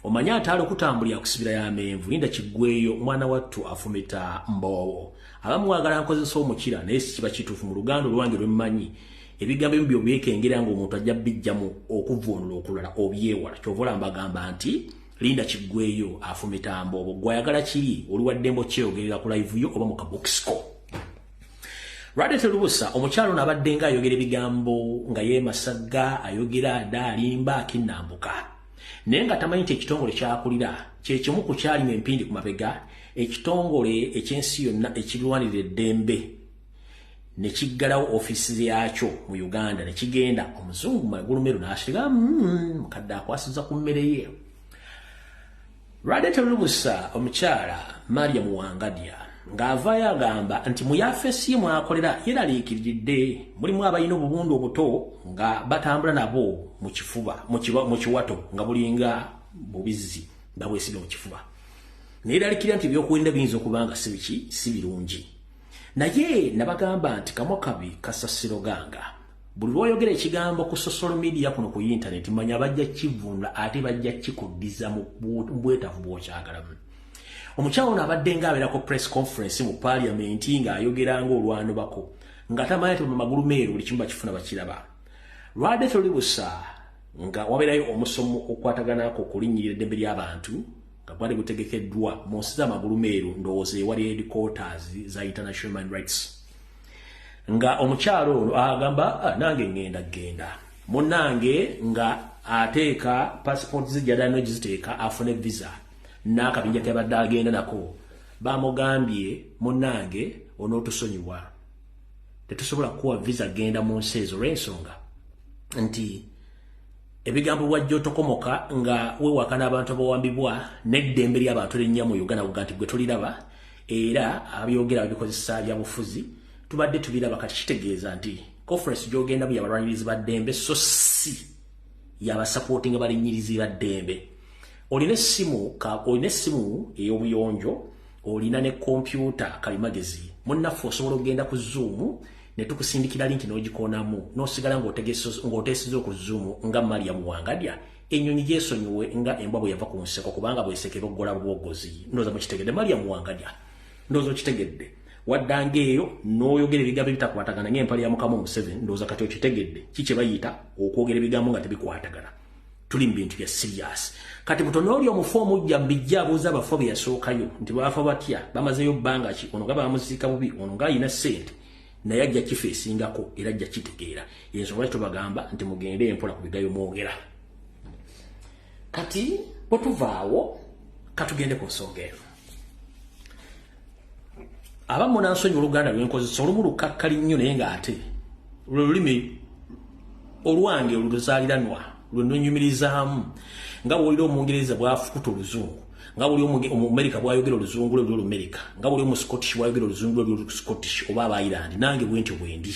Omanya ataala okutambulira kusibira y'amenvu yinda kiggweyo mwana wattu afumita mboowo abamwagala nkozesa omukira naye si kiba kituufu mu Luganda olwange lwe mmanyi ebigambo ebibi obyekengera ng'omuntu ajja bijjamu okuvvuunula okulala obyewala kyova olamba bagamba nti linda kiggweyo afumita mboowo gwayagala kiri oluwaddembo kyeyogerera ku live yo oba mu kabokisiko. Radete Lubusa omukyalo n'abadde nga ayogera ebigambo nga yeemasagga ayogera alimba akinnambuka naye nga tamanyi nti ekitongole kyakulira kye kimu ku kyalima empindi ku mabega ekitongole ekyensi yonna ekirwanirira eddembe ne kiggalawo ofiisi yakyo mu Uganda ne kigenda omuzungu Magulumeru n'ashiga mukadde akwasiza ku mmere ye. Radete Lubusa omukyala Maria Muwangadya ng'avaayo agamba nti mu yafeesi ye mwakolera yeraliikiridde mulimu abalina obubundu obuto nga batambula nabo mu kifuba mu kiwato nga bulinga bubizzi nga bwesibye mu kifuba neeraliikirira nti ebyokuwenda biyinza okubanga si birungi naye nabagamba nti kamwa kabi kasasiro ganga buli lw'oyogera ekigambo ku social media kuno ku internet manya bajja kivunula ate bajja kikuddiza mu bwetavu bw'okyagalamu. Omukyalo n'abadde ng'abeerako press conference mu parliament ng'ayogera ng'olwanubako nga tamanyi nti mu Magulumeru buli kimu bakifuna bakiraba. Radete Lubusa nga wabeerayo omusomo okwataganako okulinnyirira eddembe ly'abantu nga gwali gutegekeddwa mu nsi z'Amagulumeru ndowooza ewali headquarters za International Human Rights nga omukyalo ono agamba nange ngenda munnange nga ateeka passport zijjadano giziteeka afune visa n'akabinja k'abadde agenda nako bamugambye munnange onootusonyiwa tetusobola kuwa visa genda mu nsi ezo olw'ensonga nti ebigambo wajja otokomoka nga weewakana abantu abawambibwa n'eddembe ly'abantu linnya mu Uganda kuga nti gwe tuliraba era abyogera abikozesa bya bufuzi tubadde tubiraba kati kitegeeza nti conference gy'ogenda bu yabalwanyirizi ba ddembe so si yabasapootinga balinnyirizi ba ddembe. Olina essimu ey'obuyonjo, olina ne kompyuta kalimagezi, munnaffe osobola okugenda ku Zoom ne tukusindikira linki n'ogikoonamu n'osigala ng'oteesiza ku Zoom nga Mariam Wangadya ennyonyi gyesonyiwe nga embwa bwe yava ku nseko kubanga bwesekera okugola bwogozi. Ndowooza mukitegedde Mariam Wangadya, ndowooza okitegedde waddanga eyo n'oyogera ebigambo ebitakwatagana ng'empale ya Mukama Museveni. Ndowooza kati okitegedde kiki bayita okwogera ebigambo nga tebikwatagana. Tuli mu bintu bya serious. Kati mutono oli omufu omujja mbijja abuuza abafu bye yasookayo nti baafa batya, bamazeyo bbanga ki, ono nga bamuziika bubi, ono nga alina ssente, naye ajja kifeesingako era ajja kitegeera. Y'ensonga lwaki tubagamba nti mugende empola ku bigayo mwogera. Kati bwe tuvaawo katugende ku nsonga eno. Abamu nansonyi Oluganda lwenkozesa olumu lukakkali nnyo naye ng'ate lwe lulimi olwange oluzaaliranwa lwe nnyumirizaamu nga bw'olira Omungereza bw'afukuta Oluzungu, nga bw'oli Omumerika bw'ayogera Oluzungu lwe Olumerika, nga bw'oli Omuscottish bw'ayogera Oluzungu lwe Scottish oba Aba-Ireland, nange bwentyo bwendi.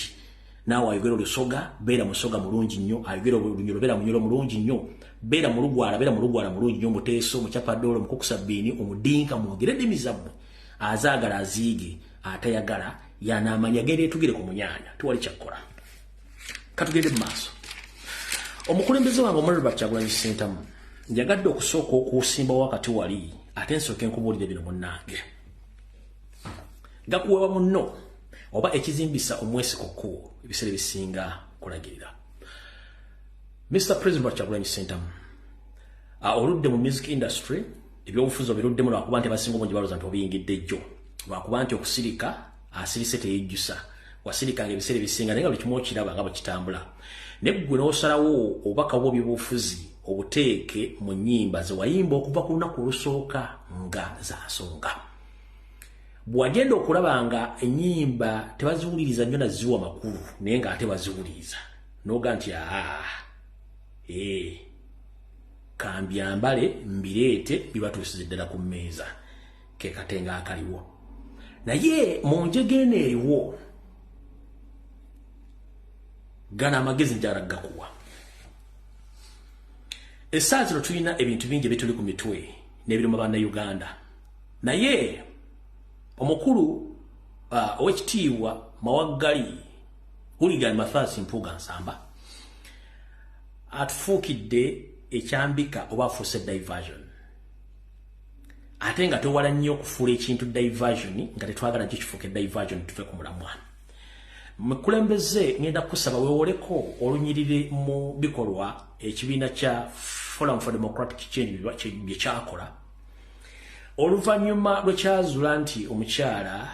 Naawe ayogera Olusoga, beera Musoga mulungi nnyo, ayogera Olunyolo, beera Munyolo mulungi nnyo, beera Mulugwala, beera Mulugwala mulungi nnyo, Muteeso, Mucapadoolo, Mukukusabbiini, Omudinka, mwogere ennimi zammwe. Azaagala aziige, atayagala y'anaamanya agenda etugire ku munyaanya, tuwali kyakkola. Katugende mu maaso. Omukulembeze wange Honorable Kyagulanyi Ssentamu njagadde okusooka okusimba wakati wali ate nsooke nkubuulire bino munnange. Gakuweebwa munno oba ekizimbisa omwesikokku ebiseera ebisinga kulagirira. Mr. President Kyagulanyi Ssentamu oludde mu music industry ebyobufuzi obiruddemu lwakuba nti abasinga obungi balooza nti obiyingidde jjo, lwakuba nti okusirika asirise teyejjusa, wasirikanga ebiseera ebisinga naye nga buli kimu okiraba nga bwe kitambula. Neggwe n'osalawo obubaka bwo by'obufuzi obuteeke mu nnyimba ze wayimba okuva ku lunaku olusooka nga za nsonga. Bw'agenda okulaba nga ennyimba tebaziwuliriza nnyo naziwa makulu naye ng'ate baziwuliriza n'oga nti kambyambale mbireete bibatuusize ddala ku mmeeza ke katenga akaliwo. Naye mu njegene eriwo gana amagezi njala gakuwa. Essaawa zino tulina ebintu bingi ebituli ku mitwe n'ebiruma bannayuganda, naye omukulu ow'ekitiibwa Mawaggali Hooligan Mathias Mpuuga Nsamba atufuukidde ekyambika oba afuuse diversion, ate nga tewala nnyo okufuula ekintu diversion nga tetwagala nakyo kifuuke diversion tuve ku mulamwa. Mukulembeze ngenda kusaba weewoleko olunyiriri mu bikolwa ekibiina kya Forum for Democratic Change bye kyakola oluvannyuma lwekyazuula nti omukyala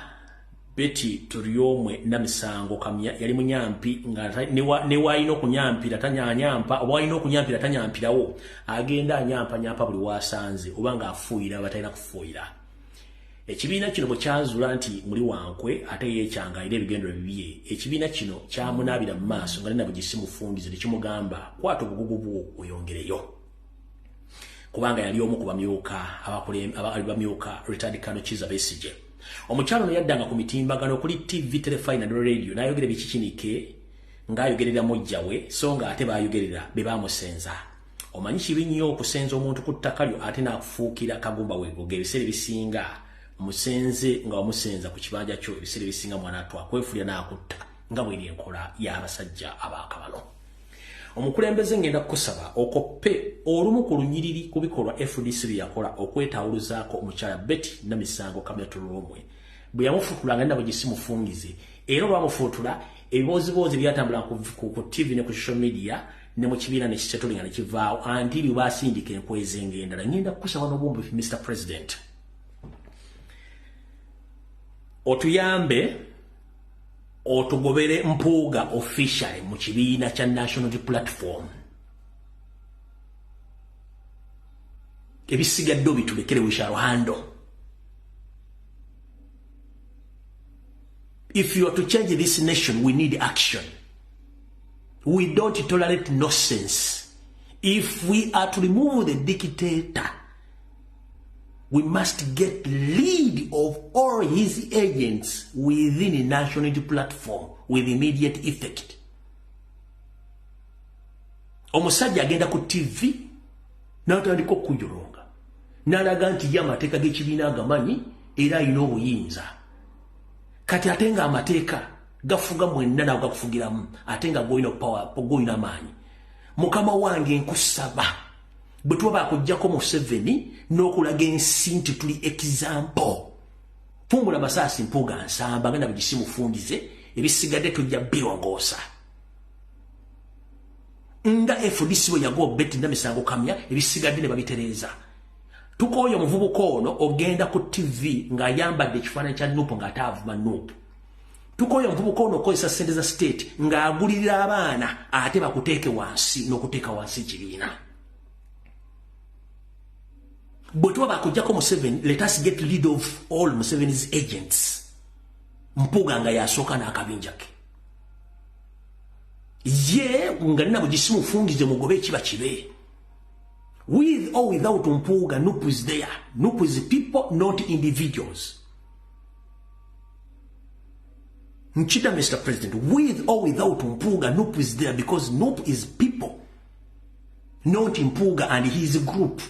Betty Turyomwe Namisango Kamya yali munyampi nga ne wayina okunyampira tanyanyampa oba wayina okunyampira tanyampirawo agenda anyampa buli wasanze oba ng'afuuyira abatalina kufuuyira. Ekibiina kino bwe kyazuula nti muli wankwe ate yeekyangaira ebigendero bibye, ekibiina kino kyamunaabira mu maaso nga nina bugisi mufungize ne kimugamba kwata obugugu bwo oyongereyo, kubanga yali omu ku bamyuka bamyuka retired Colonel Kizza Besigye. Omukyalo ono yaddanga ku mitimbagano kuli TV, Telefine ne radio n'ayogera ebikikinike ng'ayogerera mujja we so nga ate baayogerera be baamusenza. Omanyi kibi nnyo okusenza omuntu ku ttaka lyo ate n'akufuukira kagumba weegoga ebiseera ebisinga musenze nga wamusenza ku kibanja kyo ebiseera ebisinga mwana atwakwefulya n'akutta nga bw'eri enkola y'abasajja abaakabalo. Omukulembeze ngenda kusaba okoppe olumu ku lunyiriri ku bikolwa FDC bye yakola okwetawuluzaako omukyala Betty Namisango Kamya Turyomwe bwe yamufutulanga nabo gisimufungize era olwamufutula ebiboozibozi byatambula ku TV ne ku social media ne mu kibiina ne kisetulinga ne kivaawo anti byo baasindika enkwezi eng'endala. Ngenda kusaba n'obumbi Mr. President otuyambe otugobere Mpuuga officially mu kibiina kya National Platform. Ebisigadde bitulekere we shall handle. If you are to change this nation, we need action. We don't tolerate nonsense. If we are to remove the dictator, we must get rid of all his agents within a national unity platform with immediate effect. Omusajja agenda ku TV n'atandika okujolonga n'alaga nti ye amateeka g'ekibiina agamanyi era alina obuyinza. Kati ate nga amateeka gafuga mwenna nawe gakufugiramu ate nga goyina amaanyi. Mukama wange nkusaba bwe tuba bakujjako Museveni n'okulaga ensi nti tuli example. Pungula Masaasi Mpuuga nsamba ngenda bugisimufundize ebisigadde tujja birongoosa. Nga FDC bwe yago beti na misango kamya ebisigadde ne babitereeza. Tukooyo omuvubuka ono ogenda ku TV ng'ayambadde ekifaananyi kya Nuupu ng'ataavuma Nuupu. Tukooyo omuvubuka ono okozesa ssente za state ng'agulirira abaana ate bakuteeke wansi n'okuteeka wansi ekibiina. Bwe tuba bakujjako Museveni, let us get rid of all Museveni's agents. Mpuuga nga yasooka n'akabinja ke. Ye nga nina bugisimufundize mugobe ekiba kibe. With or without Mpuuga, Nuupu is there. Nuupu is people, not individuals. Nchida, Mr. President, with or without Mpuuga, Nuupu is there because Nuupu is people, not Mpuuga and his group.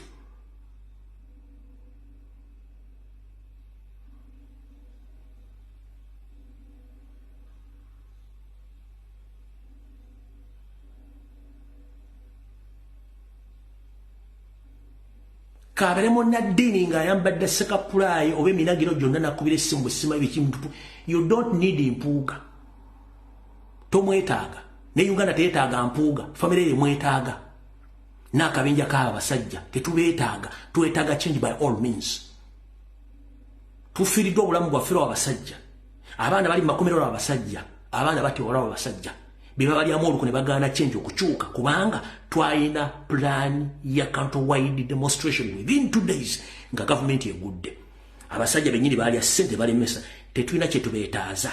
Kaberemo na dini nga yambadde sekapulayi oba eminagiro gyonna nakubira essimu busima ebikintu. You don't need Mpuuga. Tomwetaaga. Ne Uganda teetaaga Mpuuga. Family ye mwetaaga. N'akabinja k'abasajja tetubeetaaga. Twetaaga change by all means. Tufiiriddwa obulamu bwaffe lw'abasajja. Abaana bali mu makomero lw'abasajja. Abaana bateewa lw'abasajja. Biba balyamu olukwe ne bagaana change okukyuka kubanga twalina plan ya countrywide demonstration within 2 days nga government egudde. Abasajja bennyini balya ssente balemesa. Tetulina kye tubeetaaza.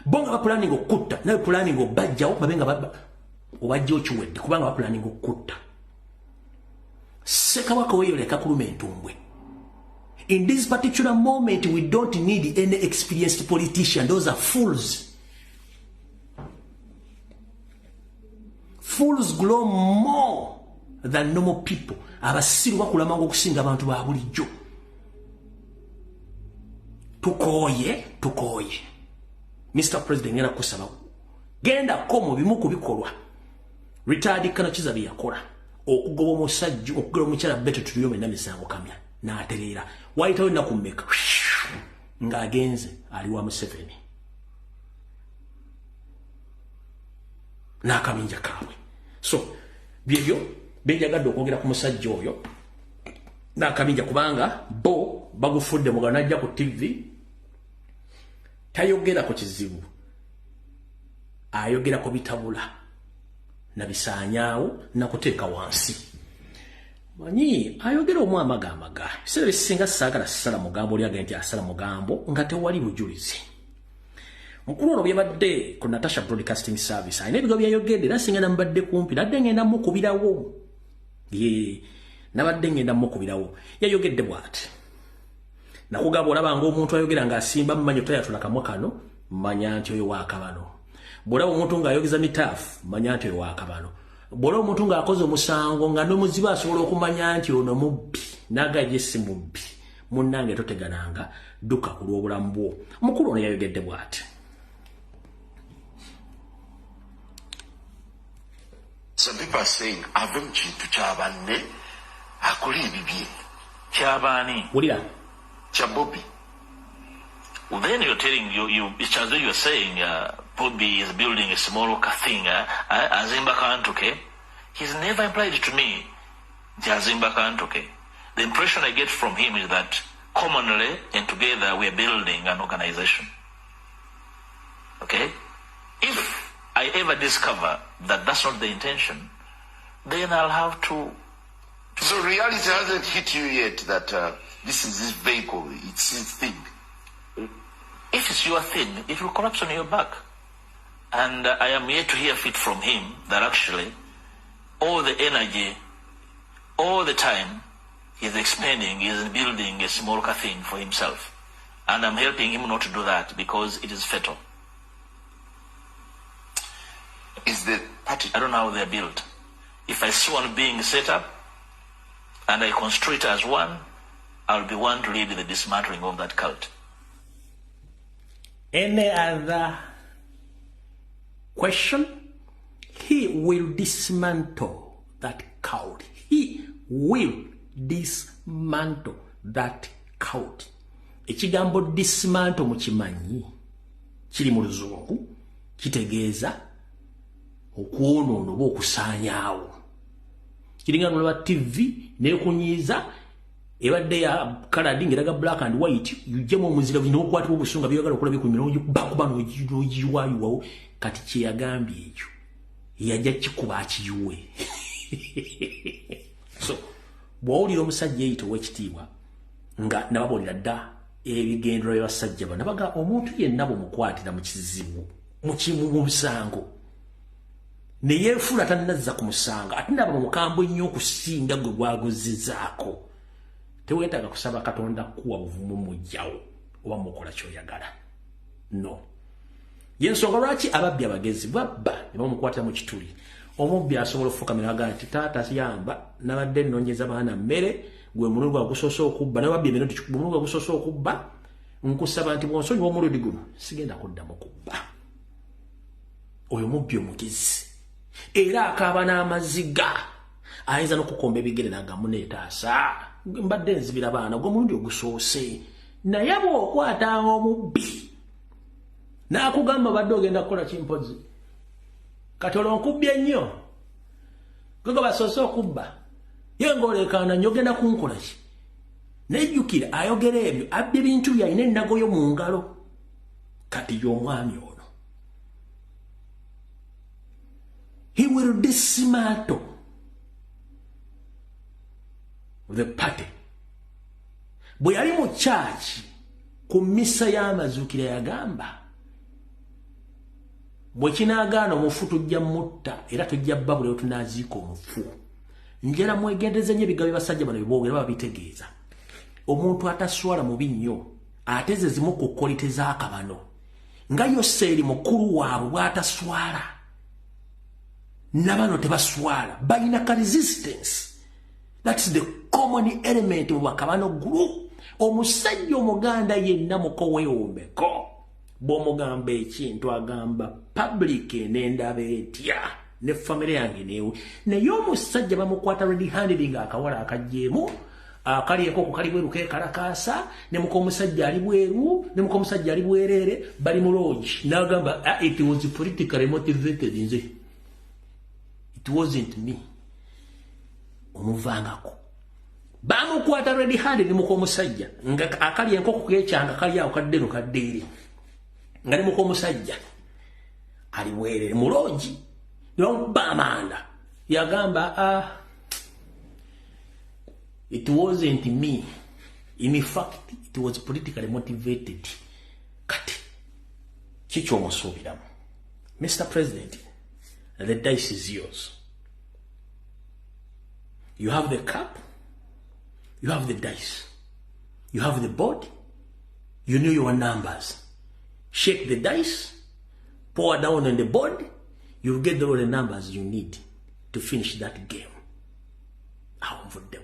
Bonga ba planning okutta naye planning obajjawo babenga obajjawo kiwedde kubanga ba planning okutta. Ssekabaka weyoleka kuluma entumbwe. In this particular moment, we don't need any experienced politician. Those are fools. Fools grow more than normal people. Abasiru bakulamanga okusinga abantu ba bulijjo. Tukooye. Mr. President, ngenda kusaba. Genda komo bimu ku bikolwa. Retired Colonel Kizabi yakola. Okugoba omusajja, okugoba omukyala Beto Tuliyome na misango kamya. N'atereera. Wayitawo ennaku mmeka ng'agenze ali wa Museveni n'akabinja kaabwe. So byebyo benjagadde okwogera ku musajja oyo n'akabinja kubanga bo bagufudde mugabo n'ajja ku TV tayogera ku kizibu, ayogera ku bitabula na bisaanyaawo na kuteeka wansi. Manyi ayogera omu amagamaga biseera bisinga saagala sala mugambo oli agenti asala mugambo nga tewali bujulizi. Mukulu ono byabadde ku Natasha Broadcasting Service ayina ebigo byayogedde era singa nambadde kumpi nadde ngenda mukubirawo. Nabadde ngenda mukubirawo yayogedde bw'ati. Nakugamba olabanga omuntu ayogera ng'asimba mmanyi toyatula kamwa kano manya nti oyo waakabano. Bw'olaba omuntu ng'ayogeza mitaafu manya nti oyo waakabano. Bw'olaba omuntu ng'akoze omusango nga n'omuzibe asobola okumanya nti ono mubbi n'agajje si mubbi munnange totegananga dduka ku lw'obulamu bwo. Mukulu ono yayogedde bw'ati. Some people are saying ave mu kintu ky'abanne akola ebibye ky'abaani Wulira kya Bobby. Well, then you're telling it's as though you're saying Bobby is building a small thing, Azimba Kantuke. He's never implied to me the Azimba Kantuke. The impression I get from him is that commonly and together we're building an organization. Okay? If I ever discover that that's not the intention, then I'll have to... So reality hasn't hit you yet that this is his vehicle, it's his thing. if it's your thing, it will collapse on your back. And I am yet to hear fit from him that actually all the energy, all the time he's expending is building a small thing for himself. And I'm helping him not to do that because it is fatal. Is the party... I don't know how they're built. If I see one being set up and I construe it as one, I'll be one to lead the dismantling of that cult. Any other question? He will dismantle that cult. He will dismantle that cult. Ekigambo dismantle mukimanyi kiri mu Luzungu kitegeeza okwonoona oba okusaanyaawo. Kiringa nolaba TV nekunyiiza ebadde ya colored ngeraga black and white yujjemu omuzira n'okwatibwa obusunga byagala okulabye ku mirongo bakuba n'ogiwayiwawo kati kye yagambye ekyo yajja kikuba akiyuwe. So bw'owulira omusajja eyita ow'ekitiibwa nga nababuulira dda ebigendero by'abasajja bano nabaga omuntu yenna bw'omukwatira mu kizibu mu musango ne yeefuula tannazza ku musango ate naba mukambwe nnyo okusinga gwe gwagozizzaako teweetaaga kusaba Katonda kuwa buvumu mujjawo oba mukola ky'oyagala. No. Yensonga lwaki ababbi abagezi babba ne bamukwatira mu kituli. Omubbi asobola okufukamira agamba nti taata yamba nabadde nnoonyeza baana mmere gwe mulundi gwagusoose okubba nababbi emino mulundi gwagusoose okubba nkusaba nti bw'onsonyiwa omulundi guno sigenda kuddamu kubba. Oyo mubbi omugezi era akaaba n'amaziga ayinza n'okukomba ebigere n'agamu neetaasa mbadde nzibira baana gwe mulundi ogusoose naye bw'okwata omubbi n'akugamba badde ogenda kukola kimpozi kati olwo nkubbye nnyo gwego basoose okubba ye ng'olekaana nnyo ogenda kunkola ki nejjukira ayogera ebyo abba ebintu byalina ennago yo mu ngalo kati y'omwami ono. He will dismantle the party. Bwe yali mu church ku misa y'amazuukira yagamba bwe kinaagaana omufu tujja mutta era tujja babula tunaziika omufu. Njala mwegendeze nnyo ebigambo basajja bano bibogera babitegeeza. Omuntu ataswala mubi nnyo ate ze zimu ku kkolite z'akabano nga Yoseeri mukulu waabwe bw'ataswala nabano tebaswala balina ka resistance. That's the common element mu bakabano group. Omusajja omuganda yenna muko weewombeko bw'omugamba ekintu agamba public n'endaba etya ne family yange neewe naye omusajja bamukwata red handed nga akawala akajjeemu akali ekoko kali bweru kekalakaasa ne muko omusajja ali bweru ne muko omusajja ali bwereere bali mu lodge n'agamba it was politically motivated nze. It wasn't me. Omuvangako bamukwata red handed muko omusajja nga akali enkoko kekyanga kali awo kaddeno kaddeere nga ne muko omusajja ali bwereere mu lodge n'omubamanda yagamba it wasn't me. In fact, it was politically motivated. Kati kikyo omusuubiramu. Mr. President, the dice is yours. You have the cup, you have the dice, you have the board, you know your numbers. Shake the dice, pour down on the board, you'll get all the numbers you need to finish that game. How comfortable.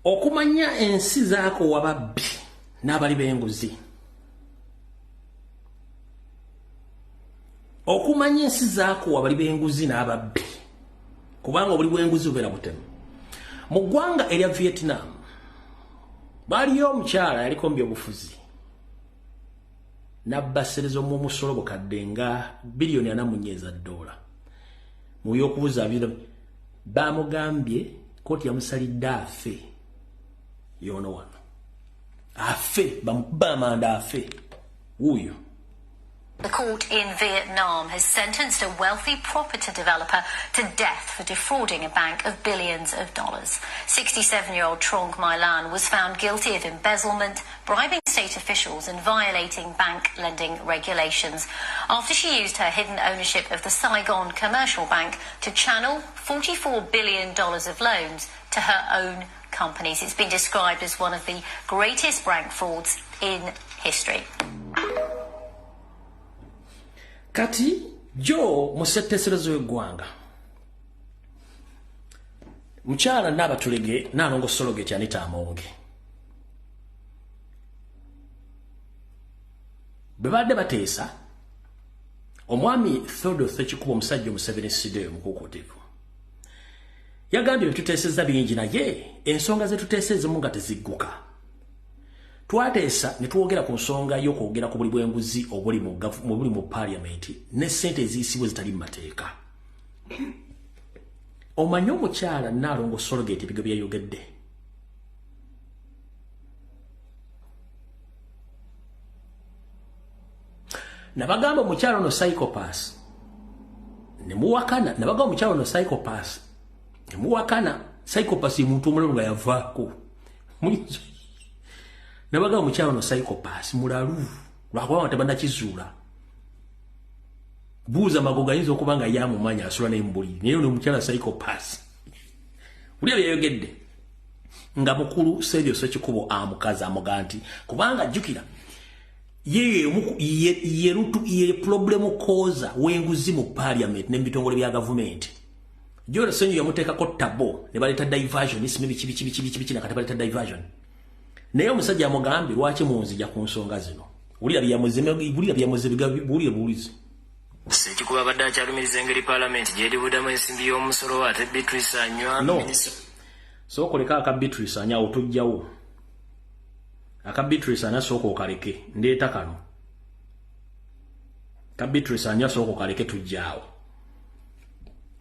Okumanya ensi zaako wababbi n'abali b'enguzi. Okumanya ensi zaako wabali b'enguzi n'ababbi. Kubanga obuli bw'enguzi bubeera butemu. Mu ggwanga erya Vietnam baaliyo omukyala yaliko mu byobufuzi. N'abba sserezo mu musolo bukadde nga $4 billion. Mu by'okubuzaabira bamugambye kooti yamusalidde afe. Yono wano. Afe, bamanda afe. Uyo. The court in Vietnam has sentenced a wealthy property developer to death for defrauding a bank of billions of dollars. 67-year-old Trong My Lan was found guilty of embezzlement, bribing state officials and violating bank lending regulations after she used her hidden ownership of the Saigon Commercial Bank to channel $44 billion of loans to her own companies. It's been described as one of the greatest bank frauds in history. Kati jo musetteserezo y'eggwanga mukyala n'abatulege n'alongo Sologet Anita Amonge bwe badde bateesa omwami Theodore Ssekikubo omusajja Museveni sidde mukuukutivu yagambye betuteesezza bingi naye ensonga ze tuteesezza mu nga tezigguka. Twateesa ne twogera ku nsonga y'okwogera ku buli bw'enguzi obuli mu parliament ne ssente eziyisibwa zitali mu mateeka. Omanyi omukyala Nnaalongo Sologet ebigambo bye yayogedde. Nabagamba omukyala ono psychopath. Ne muwakana, nabagamba omukyala ono psychopath. Ne muwakana, psychopath muntu omulala nga yavaako. Nabaga omukyala ono psychopath mulalu lwakuba tabanda kizuula. Buuza Magoga yinza okuba nga yamumanya asula naye mbuliri naye ono omukyala psychopath. Buli byayogedde nga mukulu Sergio Ssekikubo amukaza amuganti kubanga jjukira ye problem causa w'enguzi mu parliament n'ebitongole bya government. Jora Senyo yamuteekako tabo ne baleta diversion isime bikibi nakati baleta diversion. Naye omusajja amugambye lwaki munzija ku nsonga zino. Bulira byamuze bulizi. Ssekikubo abadde akyalumiriza engeri parliament gy'eribudamu ensimbi y'omusolo ate Beatrice anywa minisita. So koleka aka Beatrice anya otujjawo. Aka Beatrice anya soko okaleke ndeeta kano. Ka Beatrice anya soko okaleke tujjawo.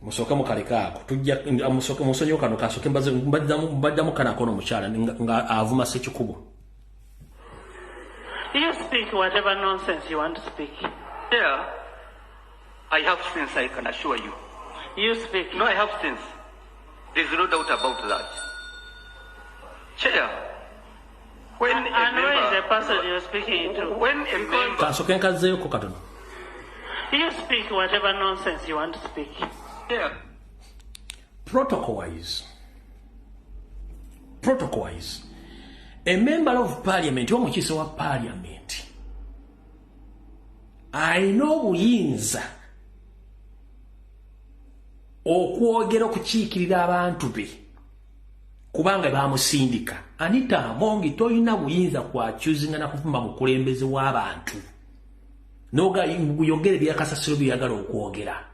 Musoka mukaleka ako tujja musoka musonyo kano kasoke mbaddamu kana kono mukyala nga avuma Ssekikubo. You speak whatever nonsense you want to speak. Yeah, I have sense, I can assure you. You speak. No, I have sense. There's no doubt about that. Chair, when and where is the person you're speaking to? When a member... Kasoke nkazeyo ko katono. You speak whatever nonsense you want to speak. Yeah. Protocol-wise, a member of parliament, omukiise wa parliament, alina obuyinza okwogera okukiikirira abantu be kubanga bamusindika. Anita Amonge toyina buyinza kwakyuzinga na kuvuma mukulembeze w'abantu noga yogere byakasasiro byagala okwogera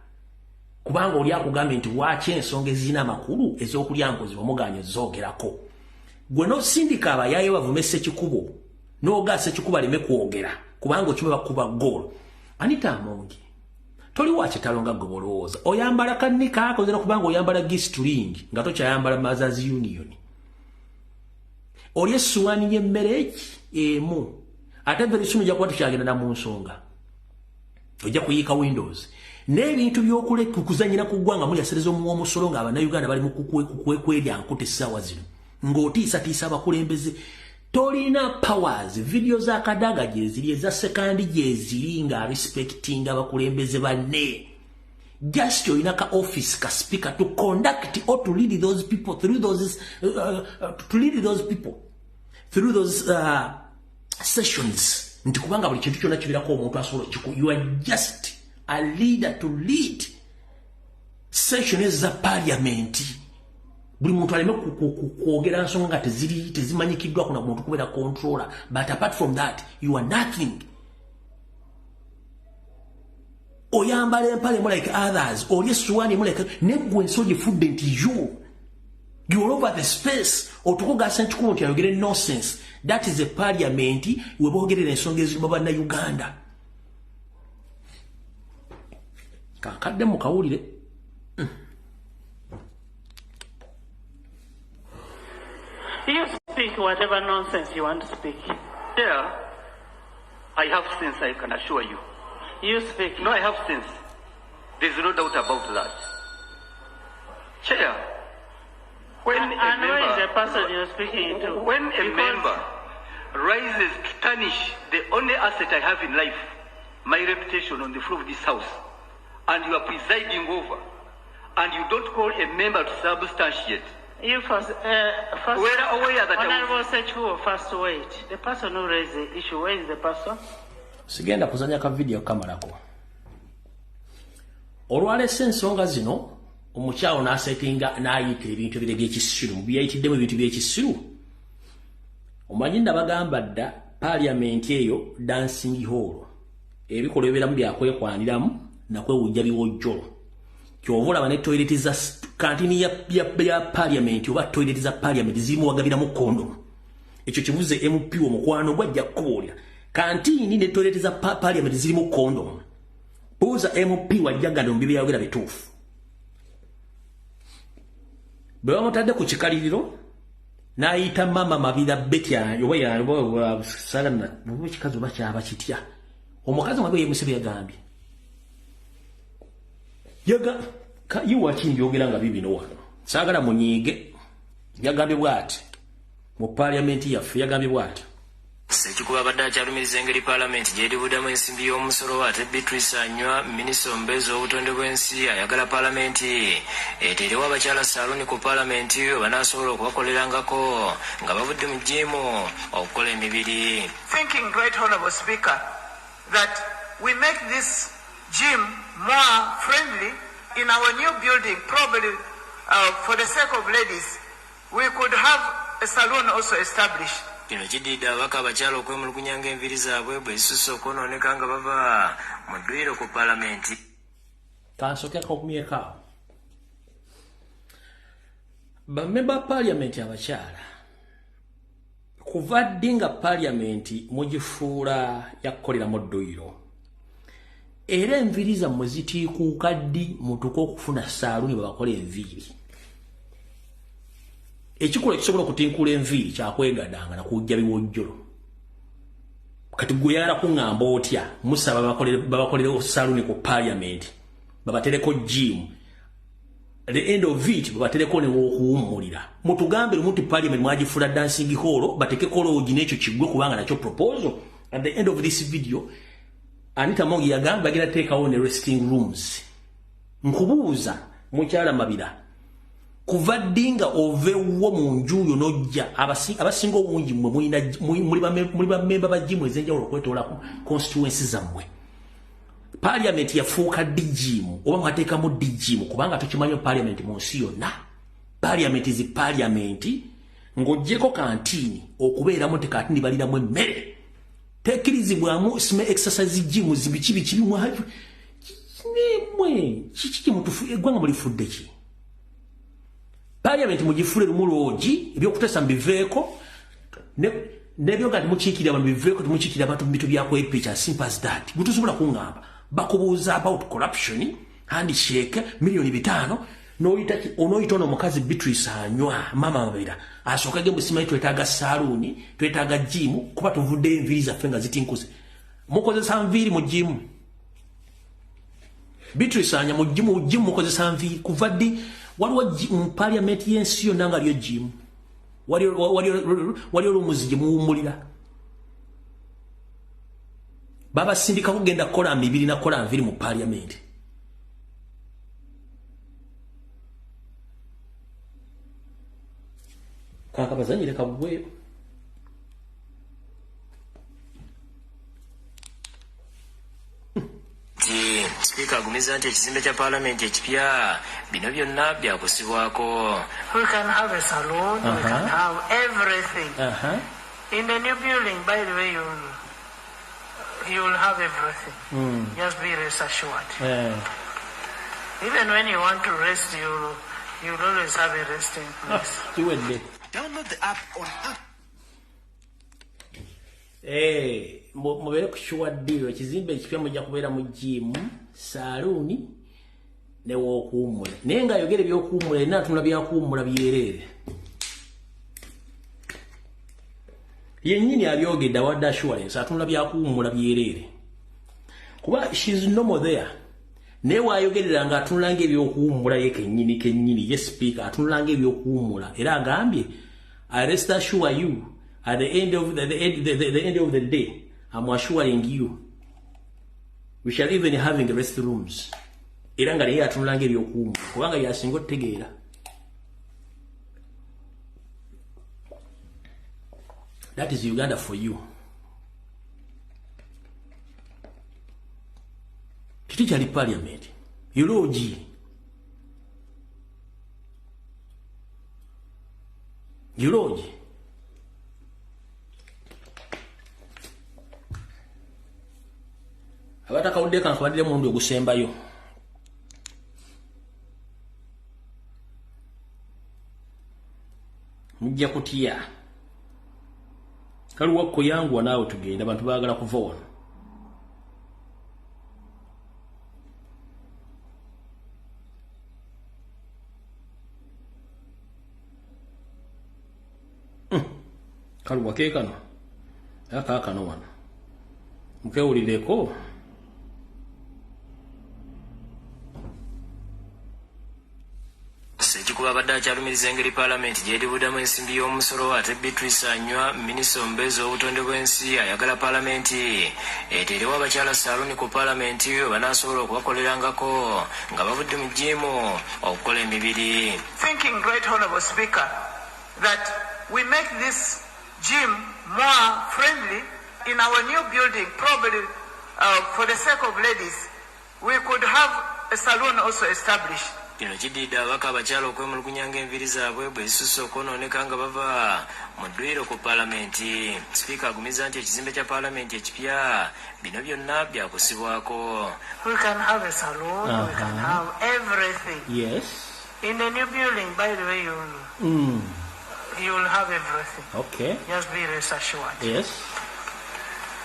kubanga oli akugambye nti waaki ensonga ezirina amakulu ez'okulyankozibwa omuganya zoogerako. Gwe n'osindika abayaye bavume Ssekikubo n'oga Ssekikubo aleme kwogera kubanga okiba bakuba ggoolo. Anita Amonge toli wakitalonga gwe bolowooza oyambala kannika akozera kubanga oyambala G-string nga tokyayambala Mothers Union. Oli essuwaani y'emmere emu ate very soon ojja kuba tukyagenda na mu nsonga ojja kuyiika Windows n'ebintu by'okuzanyira ku ggwanga muli asereza omusolo ng'Abannayuganda bali mu kukwerya nkute essaawa zino ng'otiisatiisa abakulembeze. Tolina powers video za Kadaga gyeziri eza sekandi gyeziri nga respecting abakulembeze banne. Just olina ka office ka speaker to conduct or to lead those people through those sessions. Nti kubanga buli kintu kyonna kibirako omuntu asobola kiku. You are just a leader to lead sessions za parliament. Buli muntu aleme kwogera nsonga nga tezimanyikiddwa kuna muntu kubeera controller. But apart from that, you are nothing. Oyambala empale mu like others. Oli essuwaani mu like neggwe ensoji fudde nti you're all over the space. Otukuga Ssekikubo nti ayogere nonsense. That is a parliament we boogerera ensonga ezirimu Bannayuganda. Kakadde mu kawulire. You speak whatever nonsense you want to speak. Chair, I have sense, I can assure you. You speak. No, I have sense. There's no doubt about that. Chair, when and where is the person you're speaking to? When a member rises to tarnish the only asset I have in life, my reputation on the floor of this house, and you are presiding over, and you don't call a member to substantiate. You first, Honorable Sechuo, first wait. The person who raised the issue, where is the person? Sigenda kuzanya ka video kamalako. Olwale sensonga zino, omukyalo n'asetinga n'ayita ebintu bire by'ekisiru, byayitiddemu ebintu by'ekisiru. Omanyi ndabagamba dda parliament eyo dancing hall. Ebikola ebiramu byakwekwaniramu nakwewujja biwojjolo. Kyova olaba ne toilet za kantini ya parliament oba toilet za parliament zirimu wagabiramu kondom. Ekyo kibuze MP omukwano gwajja kukoolera. Kantini ne toilet za parliament zirimu kondom. Buuza MP wajjagala mu bibya yogera bituufu. Bwe bamutadde ku kikaliriro n'ayita mama mabira betya yoba ya salana mu kikazi oba kyaba kitya. Omukazi mwabe yemusebe yagambye. Yiwa kinjogera nga bibino wano. Saagala munyiige yagambye bw'ati. Mu parliament yaffe yagambye bw'ati. Sekikuba badde akyalumiriza engeri Parliament gy'eribudamu ensimbi y'omusolo ate Beatrice Anywa minisita omubeezi w'obutonde bw'ensi ayagala Parliament eteerewo abakyala saaloni ku Parliament banaasobola okubakolerangako nga bavudde mu jjimu okukola emibiri. Thinking, Great Honourable Speaker, that we make this gym more friendly in our new building, probably for the sake of ladies, we could have a salon also established. Kino kiddiidde abaka abakyala okwemulugunyanga enviri zaabwe bwe zisusse okwonooneka nga bava mu ddwiro ku Paalamenti. Kansokeko okumyekaawo. Bamemba Paalamenti abakyala kuva ddi nga Paalamenti mugifuula yakukoleramu ddwiro. Era enviri zammwe zitiikuuka ddi mutuuka okufuna saaluni bwe bakola enviiri. Ekikola ekisobola okutinkula enviiri kyakwegadanga na kujja biwojjolo. Kati gwe yala kuŋŋamba otya musaba babakolere saaluni ku Parliament babatereko gym. The end of it babatereko ne okuwummulira. Mutugambe lumu Parliament mwagifuula dancing hall batekeko loogi n'ekyo kiggwe kubanga nakyo proposal. At the end of this video Anita Mongi yagamba bagenda teekawo ne resting rooms. Nkubuuza mukyala Mabira kuva dinga ovewo mu njuyo nojja abasinga obungi muli bamemba ba jimu ezenjawulo okwetoola constituency zammwe. Parliament yafuuka digimu oba mwateekamu digimu kubanga tukimanyi Parliament mu nsi yonna. Parliament is Parliament ng'oggyeko kantini okubeeramu tekatini baliramu emmere. Tekirizibwamu sime exercise jimu zibikibi mwaju. Nemwe kiki mutufu eggwanga mulifudde ki? Parliament mugifule lumuloogi ebyokutesa mbiveeko nebyo nga temukiikirira abantu biveeko temukiikirira abantu mu bintu byakwepicha simple as that. Gutusobola kuŋŋamba bakubuuza about corruption handshake $5,000,000 n'oyita ono omukazi Beatrice Anywa mama Mabira asookage musimanyi twetaaga saaluuni twetaaga jimu kuba tuvudde enviiri zaffe nga zitinkuse. Mukozesa nviiri mu jimu. Beatrice Anywa mu jimu mukozesa nviiri kuva ddi waliwo mu Parliament y'ensi yonna nga lyo jimu. Waliwo olumuzi gye muwummulira. Babasindika kugenda kukola mibiri na kukola nviiri mu Parliament. Kaka bazanyire kabweyo. Speaker agumiza nti ekizimbe kya Parliament ekipya bino byonna byakusibwako. We can have a salon, we can have everything. In the new building, by the way, you will have everything. Just be rest assured. Even when you want to rest, you will always have a resting place. Download the app on app. Mubere kushuwa deal ekizimbe ekipya mujja kubeera mu jimu salooni ne w'okuwummula. Naye nga ayogera eby'okuwummula era atunula byakuwummula byerere. yennyini abyogedde awadde assurance atunula byakuwummula byerere kuba she's normal there naye waayogerera nga atunula ng'ebyokuwummula ye kennyini ye speaker atunula ng'ebyokuwummula era agambye I rest assure you at the end of the day I'm assuring you we shall even having restrooms era nga naye atunula ng'ebyokuwummula kubanga yasinga otutegeera. That is Uganda for you. Kiti parliament. Yuloji. Abataka udeka nkwadile mundu ogusembayo. Mujja kutya. Kali wako yangu wanao tugenda abantu baagala kuvoona. Kali wake kano. Aka kano wana. Mkewulireko. Kuba badde akyalumiriza engeri Parliament gy'eribudamu ensimbi y'omusolo ate Beatrice Anywa minisita omubeezi w'obutonde bw'ensi ayagala Parliament eteerewo abakyala saaloni ku Parliament banaasobola okubakolerangako nga bavudde mu gyimu okukola emibiri. Thinking, Great Honourable Speaker, that we make this gym more friendly in our new building, probably for the sake of ladies, we could have a salon also established. Kino kiddiidde abaka abakyala okwemulugunya ng'enviri zaabwe bwe zisusse okwonooneka nga bava mu ddwiro ku Paalamenti. Sipiika agumiza nti ekizimbe kya Paalamenti ekipya bino byonna byakusibwako. We can have a salon, we can have everything. Yes. In the new building, by the way, you'll have everything. Okay. Just be rest assured. Yes.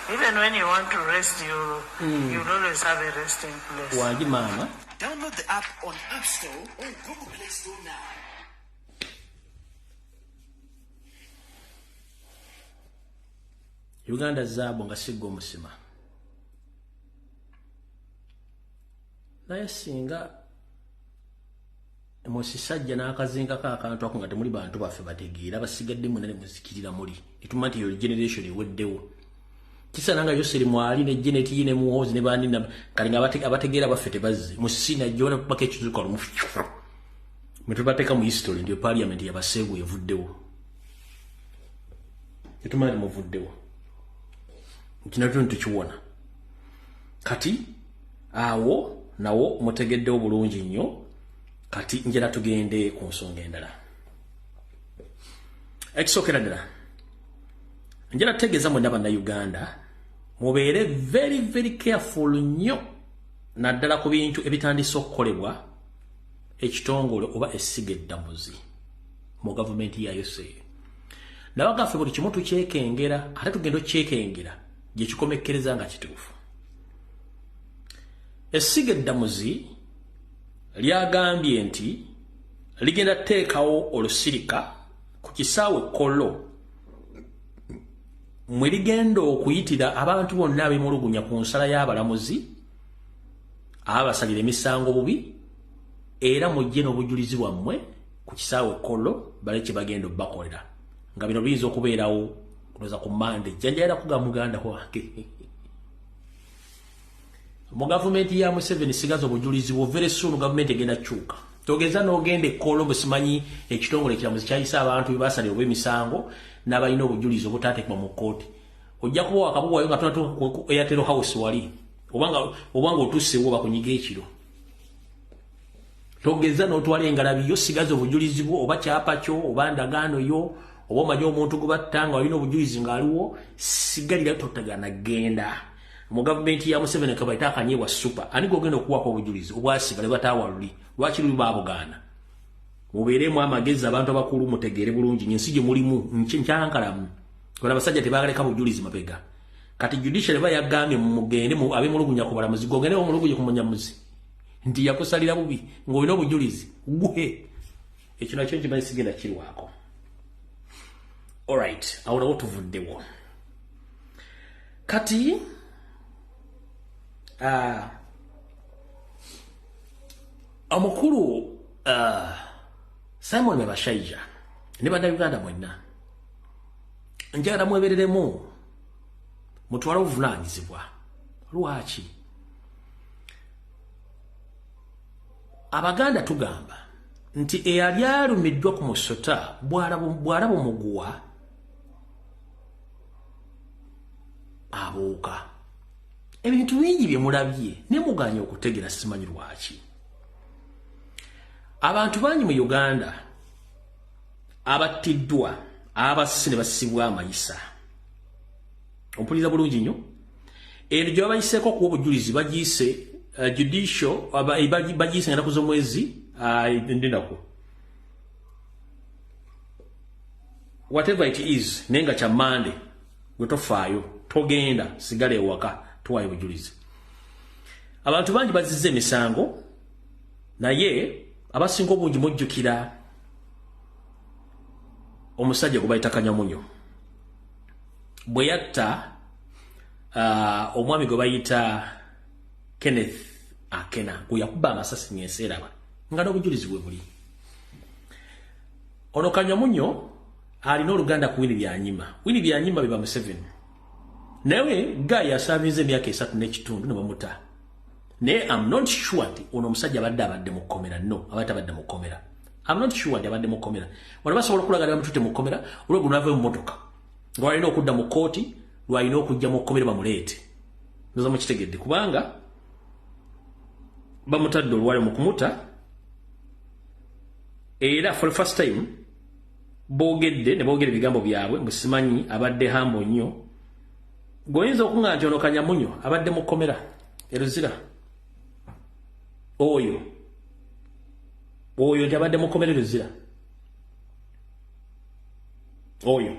Even when you want to rest, you'll always have a resting place. Wangi mama. Download the app on App Store or Google Play Store now. Uganda zaabo nga siggo musima. Naye singa musisajja n'akazinga k'akantu ako nga temuli bantu baffe bategeera basigadde muna ne muzikirira muli. Etuma nti yo generation eweddewo. Kisa nanga yoseri mwali ne Janet yine muhozi ne bandi na kalinga abategeera baffe tebazze. Musina jona paka ekizuka lumufu. Mwetubateka mu history ndio Parliament yabaseegu evuddewo. Etuma nti muvuddewo. Kino tuntu kiwona. Kati awo nawo mutegeddewo bulungi nnyo. Kati njera tugende ku nsonga endala. Ekisokera ddala. Njera tegeza mu ndaba na Uganda. Mubeere very very careful nnyo naddala ku bintu ebitandise okukolebwa ekitongole oba essiga eddamuzi mu gavumenti ya USA. Nabagaffe buli kimu tukyekengera ate tugenda okyekengera gye kikomekkereza nga kituufu. Essiga eddamuzi lyagambye nti ligenda teekawo olusirika ku kisaawe Kollo mwe ligenda okuyitira abantu bonna abemulugunya ku nsala y'abalamuzi abasalira emisango bubi era mujje n'obujulizi bwammwe ku kisaawe Kollo baleke bagenda bakolera nga bino biyinza okubeerawo kunoza ku Mande jjanjayira kuga muganda wange mu gavumenti ya Museveni sigaza obujulizi bwo very soon gavumenti egenda kyuka togeza n'ogenda Kollo busimanyi ekitongole kiramuzi kyayisa abantu bebasalira obw'emisango n'abalina obujulizi obutaatekwa mu kkooti ojja kuba wakabuwayo nga tunatuuka ku Airtel House wali obanga otusseewo bakunyiga ekiro togeza n'otwala engalabi yo sigaza obujulizi bwo oba kyapa kyo oba ndagaano yo oba omanyi omuntu gubattanga walina obujulizi ng'aliwo sigalira totagana genda mu gavumenti ya Museveni kabaita akanyeebwa super ani gogenda okuwako obujulizi obwasigala bataawaluli lwaki luli baabugaana mubeeremu amagezi abantu abakulu mutegeere bulungi ensi gye mulimu nkyankalamu kola abasajja tebaagaleka bujulizi mabega kati judicial bayagambye mugende mu abemulugunya ku balamuzi gogende omulugunye ku munyamuzi nti yakusalira bubi ng'olina obujulizi guhe ekyo nakyo nkimanyi sigenda kirwako Alright, awo otuvuddewo. Kati omukulu Simon Mebashaija ne bannayuganda mwenna njagala mwebereremu mutwala obuvunaanyizibwa. Lwaki Abaganda tugamba nti eyali alumiddwa ku musota bw'alaba omuguwa abuuka. Ebintu bingi bye mulabye ne muganya okutegera simanyi lwaki. Abantu bangi mu Uganda abattiddwa abassi ne bassibwa amayisa. Ompuliriza bulungi nnyo. Eno gye babayiseeko kuba obujulizi bagiyise judicial bagiyise ennaku z'omwezi ndinako. Whatever it is, nenga kya Monday gwe tofaayo togenda sigala ewaka tuwayo bujulizi. Abantu bangi bazizza emisango naye abasinga obungi mujjukira omusajja gwe bayita Kanyamunyo bwe yatta omwami gwe bayita Kenneth Akena gwe yakuba amasasi ng'enseeraba nga n'obujulizi bwe buli. Ono Kanyamunyo alina oluganda ku Winnie Byanyima. Winnie Byanyima be ba Museveni. Naye Guy yasaabinze emyaka 3 n'ekitundu ne bamuta. Naye I'm not sure nti ono omusajja abadde mu kkomera. No, abadde mu kkomera. I'm not sure nti abadde mu kkomera. Wano basobola okulagalira mutute mu kkomera olwo gunava mu motoka. Ng'alina okudda mu kooti lwalina okujja mu kkomera bamuleete. Ndoza mu kitegedde kubanga bamutadde olwali mu kumuta era for the first time boogedde ne boogera ebigambo byabwe musimanyi abadde hambo nnyo. Goyinza okunga nti ono Kanyamunyo abadde mu kkomera eruzira oyo nti abadde mu kkomera eruzira oyo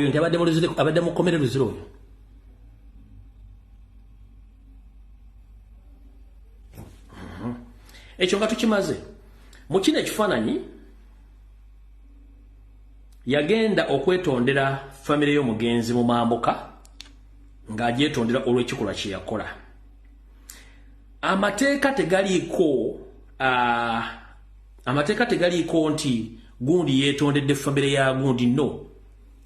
nti abadde mu kkomera eruzira oyo. Ekyo nga tukimaze mu kino ekifaananyi yagenda okwetondera famire y'omugenzi mu mambuka ng'agyetondera olw'ekikolwa kye yakola. Amateeka tegaliiko nti gundi yeetondedde famire ya gundi. No,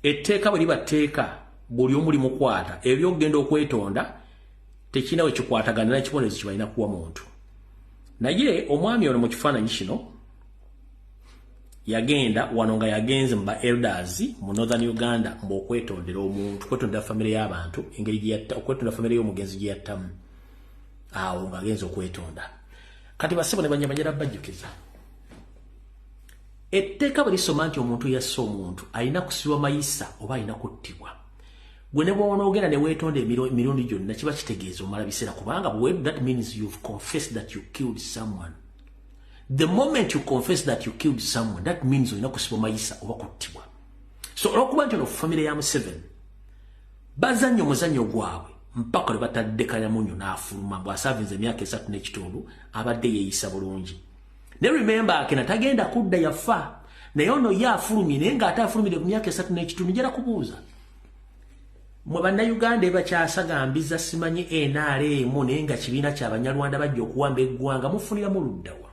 etteeka bwe liba tteeka buli omu limukwata ebyokugenda okwetonda tekirina we kikwatagana n'ekibonerezo kye balina kuwa muntu. Naye omwami ono mu kifaananyi kino yagenda wano nga yagenze mu ba elders mu Northern Uganda okwetondera omuntu, kwetondera famire y'abantu engeri gye yatta, okwetondera famire y'omugenzi gye yattamu. Awo nga agenze okwetonda. Kati basebo ne banyamanyira bajjukiza. Etteeka bwe lisoma nti omuntu yasse omuntu alina kusibwa mayisa oba alina kuttibwa. Gwe ne bw'onoogenda ne weetonda emirundi gyonna kiba kitegeeza omala biseera kubanga that means you've confessed that you killed someone. The moment you confess that you killed someone, that means olina kusibwa mayisa oba kuttibwa. So olw'okuba nti ono famire ya Museveni bazannya omuzannyo gwabwe mpaka lwe batadde Kanyamunyo n'afuluma bw'asaavinze emyaka 3 n'ekitundu abadde yeeyisa bulungi. Ne remember Akena tagenda kudda yafa naye ono ye afulumye naye ng'ate afulumire ku myaka 3 n'ekitundu njala kubuuza. Mwe bannayuganda ebakyasagambiza simanyi NRM naye nga kibiina ky'Abanyarwanda bajja okuwamba eggwanga mufuniramu luddawa.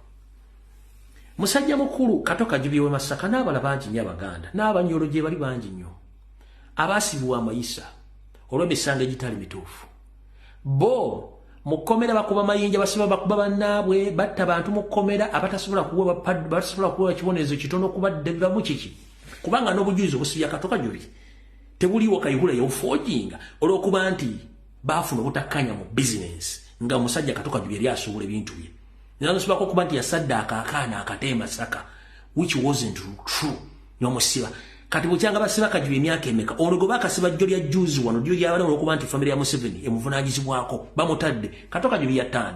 Musajja mukulu Kato Kajubi w'e Masaka n'abala bangi nnyo Abaganda n'Abanyoro gye bali bangi nnyo abaasibibwa amayisa olw'emisango egitali mituufu. Bo mu kkomera bakuba mayinja basiba bakuba bannaabwe batta bantu mu kkomera abatasobola kuwa ekibonerezo kitono okubaddiramu kiki kubanga n'obujulizi obusibya Kato Kajubi tebuliwo Kayihura yawufojinga olw'okuba nti baafuna obutakkanya mu bizinesi nga omusajja Kato Kajubi yali asobola ebintu bye. Nanosibako okuba nti yasaddaaka akaana akate Masaka which wasn't true n'omusiba. Kati bukyanga basiba Kajubi emyaka emeka ono gwe bakasiba jjo lya juzi wano jjo lyabala olw'okuba nti famire ya Museveni emuvunaanyizibwako bamutadde Kato Kajubi ya 5.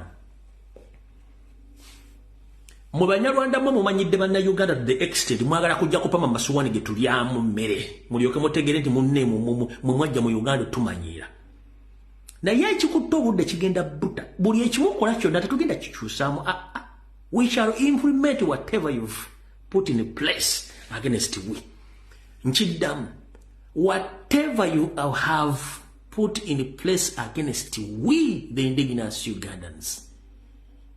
Mu Banyarwanda mmwe mumanyidde bannayuganda to the extent mwagala kujja kupama masuwani ge tulyamu mmere mulyoke mutegere nti munne mwe mwajja mu Uganda tumanyira. naye ekikutte obudde kigenda buta buli ekimukola kyonna tetugenda kikyusaamu we shall implement whatever you've put in place against we nkiddamu whatever you have put in place against we the indigenous Ugandans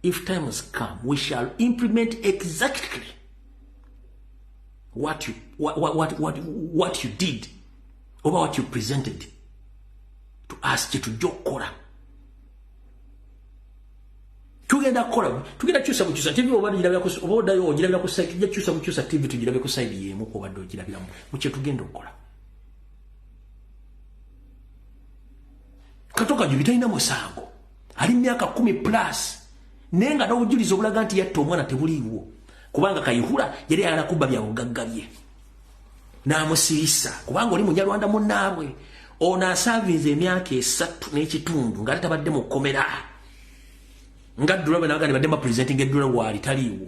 if time has come we shall implement exactly what you did or what you presented to us to jokora tugenda kola tugenda kyusa mu kyusa TV obadde girabira ku obodayo ogirabira ku site ya kyusa mu kyusa TV tugirabira ku site yemu ko badde ogirabira mu kye tugenda okola katoka jubitaina musango ali myaka 10 plus nenga n'obujulizo bulaga nti yatta omwana tebuliwo kubanga Kayihura yali ayala kubba bya bugaggabye n'amusirisa kubanga oli munyarwanda munnaabwe ona asavinze emyaka 3 n'ekitundu nga tabadde mu komera nga Dula bwe nagandi badde ma presenting Dula wali taliwo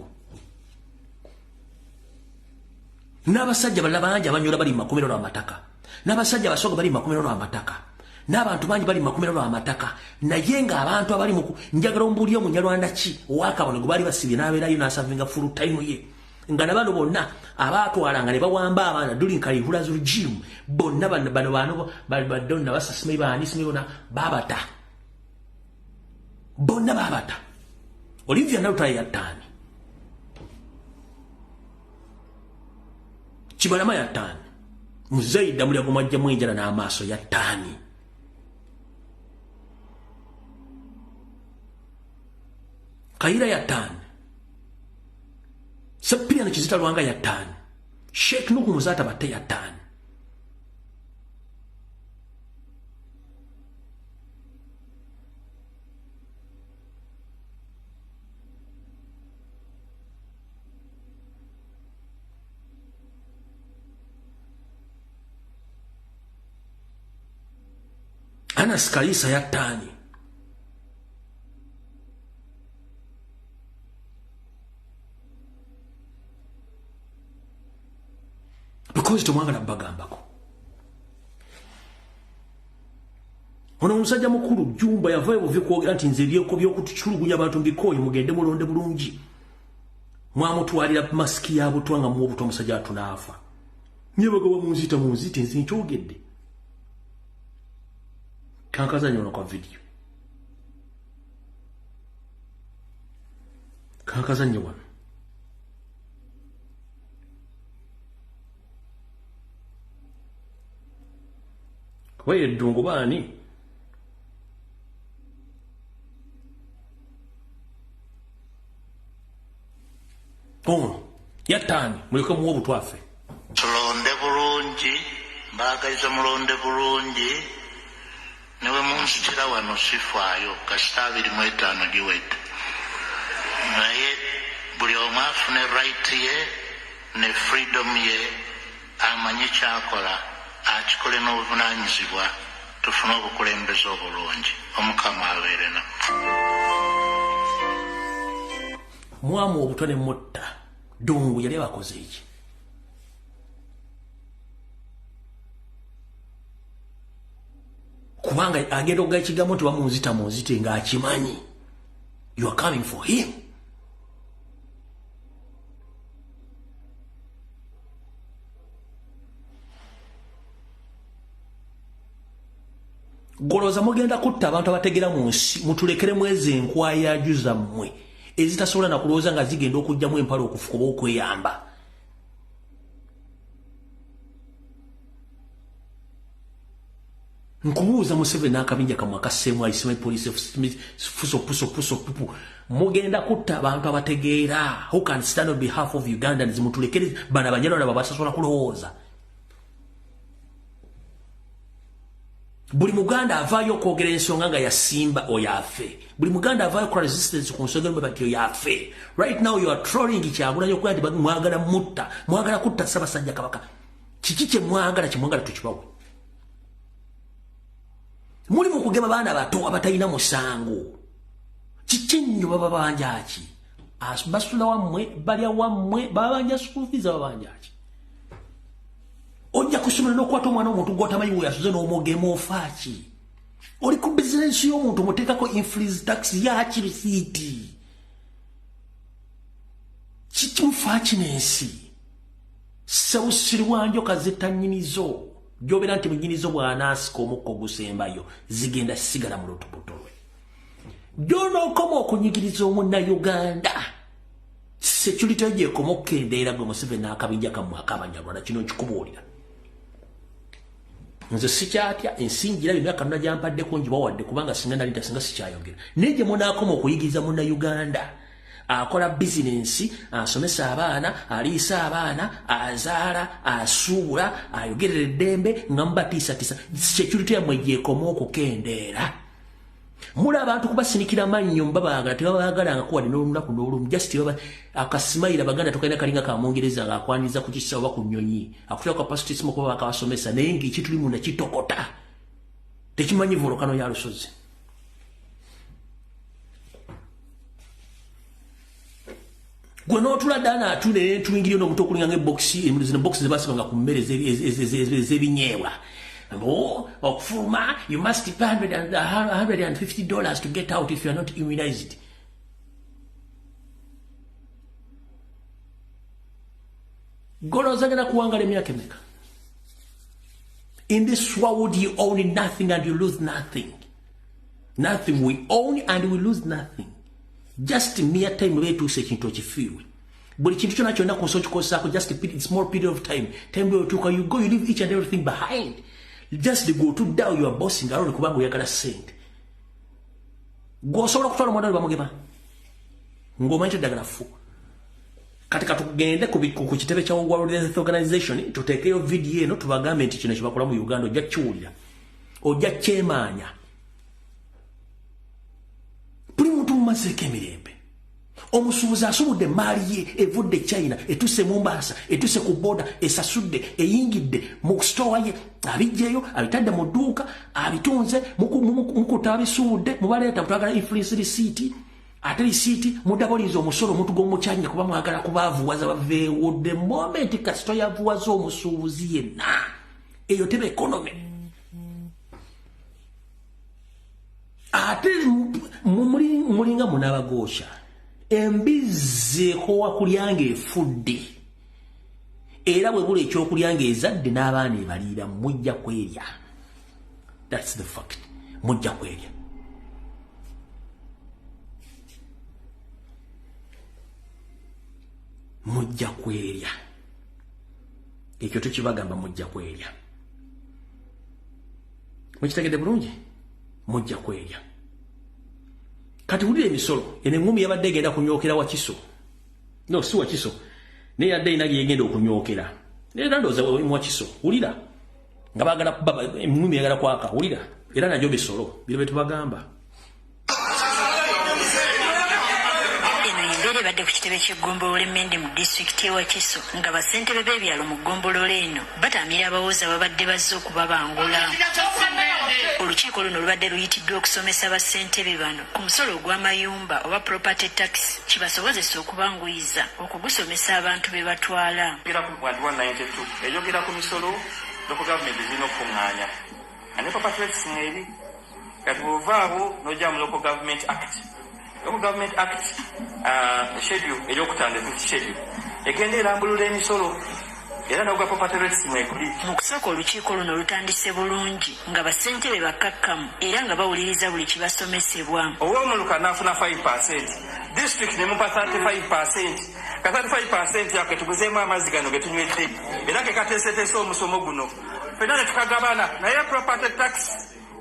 n'abasajja balabanja abanyola bali makomero amataka n'abasajja basoga bali makomero amataka n'abantu bangi bali makomero amataka naye nga abantu abali mu njagala ombulyo munyarwanda ki owakabone gubali basibye n'abeerayo n'asavinga full time ye nga nabano bonna abaatwalanga ne bawamba abaana during Kayihura's regime bonna bano badonna basasime bani simibona babata bonna babata Olivia Nautari yatani Chibalama yatani Muzaida muli agomajja mwenjala n'amaaso yatani Kaira yatani Sapira na Kizita Lwanga yatani Sheikh Nuhu Muzata bate yatani Anas Kalisa yatani because tumwagala bagambako ono omusajja mukulu Jumba yavayo buvi kwogera nti nze byeko byokutuchulugunya abantu mbikoyi mugende mulonde bulungi mwamutwalira maski yabo twanga mu obuto omusajja atunafa nyebaga wa munzita nze nkyogedde kankaza nyono kwa video kankaza nyono kwa edungu bani yatani muleke muwo butwafe tulonde bulungi mbagaliza mulonde bulungi newe munsikira wano sifaayo kasita 25 giwedde naye buli omu afune right ye ne freedom ye amanyi kyakola akikole n'obuvunaanyizibwa tufune obukulembeze obulungi omukama abeere na mwamu obutone mutta dungu yali bakoze iki kubanga agenda okuga ekigambo nti bamunzita munzite nga akimanyi you are coming for him goloza mugenda kutta abantu abategera mu nsi mutulekere mweze enkwaya ajuza mmwe ezitasobola na kulooza nga zigenda okujjamu empalo okufukuba okweyamba nkubuuza Museveni n'akabinja kamwe akaseemu ayisima police fuso pupu mugenda kutta abantu abategeera who can stand on behalf of Ugandans mutulekere bana banyalwana babasasobola kulowooza buli muganda avaayo okwogera ensonga nga yasimba oyafe buli muganda avaayo ku resistance ku nsonga bati oyafe right now you are trolling Kyagulanyi okugira nti mwagala mutta mwagala kutta Ssaabasajja Kabaka kiki kye mwagala tukibawe muli mu kugema baana bato abatalina musango kiki nnyo babanja ki basula wammwe balya wammwe babanja school fees babanja ki ojja kusomera n'okwata omwana omuntu gw'otamanyi we yasuze n'omugema ofaaki oli ku business y'omuntu muteekako influence tax yaki risiiti kikimufa kinensi sewusirwa njoka zetanyinizo gyobera nti munyinizo bw'anaasika omukka ogusembayo zigenda sigala mu lutoboto lwe gy'onookoma okunyigiriza omunnayuganda security gyekoma okukendeera gwe Museveni n'akabinja kammwe ak'Abanyarwanda kino nkikubuulira nze sikyatya ensingira emyaka nna gyampaddeko ngibawadde kubanga singa nali ntasinga sikyayogera naye gye munaakoma okuyigiriza munnayuganda akola bizinensi asomesa abaana aliisa abaana azaala asuubula ayogerera eddembe nga mubatiisatiisa security yammwe gyekoma okukendeera muli abantu kubasinikira mannyo mubabaagala tebabaagala kuwadde n'olunaku n'olumu just akasimayira baganda tokalina kalinga kamungereza ng'akwaniriza ku kisa oba ku nnyonyi akutera kwa pasitisimu okuba bakabasomesa naye ng'ekituli munda kitokota tekimanyi volokano ya lusozi gwe n'otula ddaana atule tuyingiryo n'omuto okulinga ng'ebokisi zino bokisi zebasibanga ku mmere ez'ebinyeebwa okufuluma you must pay $150 to get out if you are not immunized golooza genda kuwangala emyaka emeka in this world you own nothing and you lose nothing we own and we lose nothing just mere time betuuse ekintu okifiirwe buli kintu kyonna kyonna ku nsi okikozesaako just a small period of time bwetuuka you go you leave each and everything behind just go to down your boss nga alole kubanga oyagala ssente gwosobola okutwala omwana we bamugema ng'omanyi teddagala fu kati katugende ku kitebe kya World Health Organization tuteekeyo vidiyo eno tubagambe nti kino kyebakola mu Uganda ojja kiwulira ojja kyemaanya buli muntu mumazeeko emirembe omusuubuzi asubudde maali ye evudde China etuse Mombasa etuse ku boda esasudde eyingidde mu store ye abijjeyo abitadde mu dduuka abitunze mukuta abisuudde mubaleeta mutwagala influence receipt ate receipt mudaboliza omusolo omuntu gw'omukyanya kuba mwagala kubaavuwaza baveewo the moment kasito yavuwaza omusuubuzi yenna eyo teba economy ate mulinga munabagoosha embizi ekowa kulyanga efudde era bwe buli ekyokulyanga ezadde n'abaana ebaliira mujja kwerya that's the fact mujja kwerya mujja kwerya ekyo tekibagamba mujja kwerya mukitegedde bulungi mujja kwerya kati wulira emisolo eno eŋŋumi yabadde egenda kunyookera Wakiso no si Wakiso naye yadde ina yegenda okunyookera era ndowooza mu Wakiso wulira nga baagala eŋŋumi yagala kwaka wulira era nagyo bisolo biro bye tubagamba badde ku kitebe ky'eggombolola emmende mu disitulikiti y'e Wakiso nga bassentebe b'ebyalo mu ggombolola eno bataamira abawooza babadde bazze okubabangula olukiiko luno lubadde luyitiddwa okusomesa bassentebe bano ku musolo ogw'amayumba oba property tax kibasobozesa okubanguyiza okugusomesa abantu be batwala eyogera ku misolo loko gavumenti zirina okukuŋŋaanya ane property tax ng'eri kati bw'ovaawo n'ojja mu local government act Local Government Act schedule eyokutandika schedule egenda erambulula emisolo era n'ogwa property rates mwekuli mu kusooka olukiiko luno lutandise bulungi nga bassentebe bakkakkamu era nga bawuliriza buli kibasomesebwa ow'omuluka n'afuna 5% district nemupa 35% ka 35% yako tuguzeemu amazzi gano ge tunywedde era ke kateeseteese omusomo guno fenna ne tukagabana naye property tax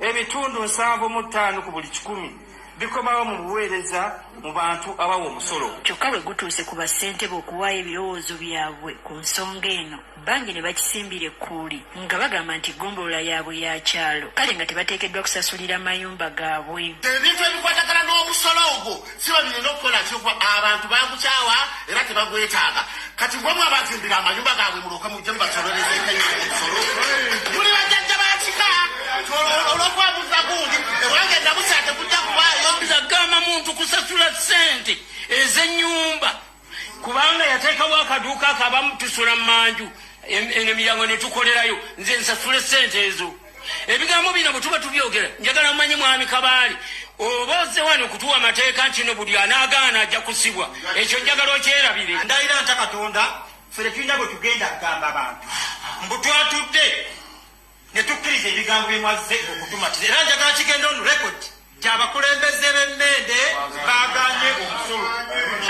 ebitundu 75 ku buli 100 bikomawo mu buweereza mu bantu abawa omusolo kyokka bwe gutuuse ku bassentebe okuwaayo ebirowoozo byabwe ku nsonga eno bangi ne bakisimbira ekkuuli nga bagamba nti ggombolola yaabwe ya kyalo kale nga tebateekeddwa kusasulira mayumba gaabwe ebintu ebikwatagana n'omusolo ogwo siba birina okukola kyokuba abantu bagukyawa era tebagwetaaga kati gwomu abazimbira amayumba gaabwe mulooka mujje mubasololeza emusolo muli bajjajja bakika olwokwabuza gundi ewange ndabusaate kujja kubaayo gama muntu kusasula ssente ez'ennyumba kubanga yateekawo akaduuka akabamu tusula mu manju eno emiryango ne tukolerayo nze nsasula ssente ezo ebigambo bino bwe tuba tubyogera njagala mmanyi mwami Kabaali oba ozze wano okutuwa amateeka nti no buli anaagaana ajja kusibwa ekyo njagala okyerabire ndayira nta Katonda ffe tulina bwe tugenda kugamba abantu mbu twatudde ne tukkiriza ebigambo bimwazze okutumatiza era njagala kigenda on record abakulembeze b'emmende baaganye omusolo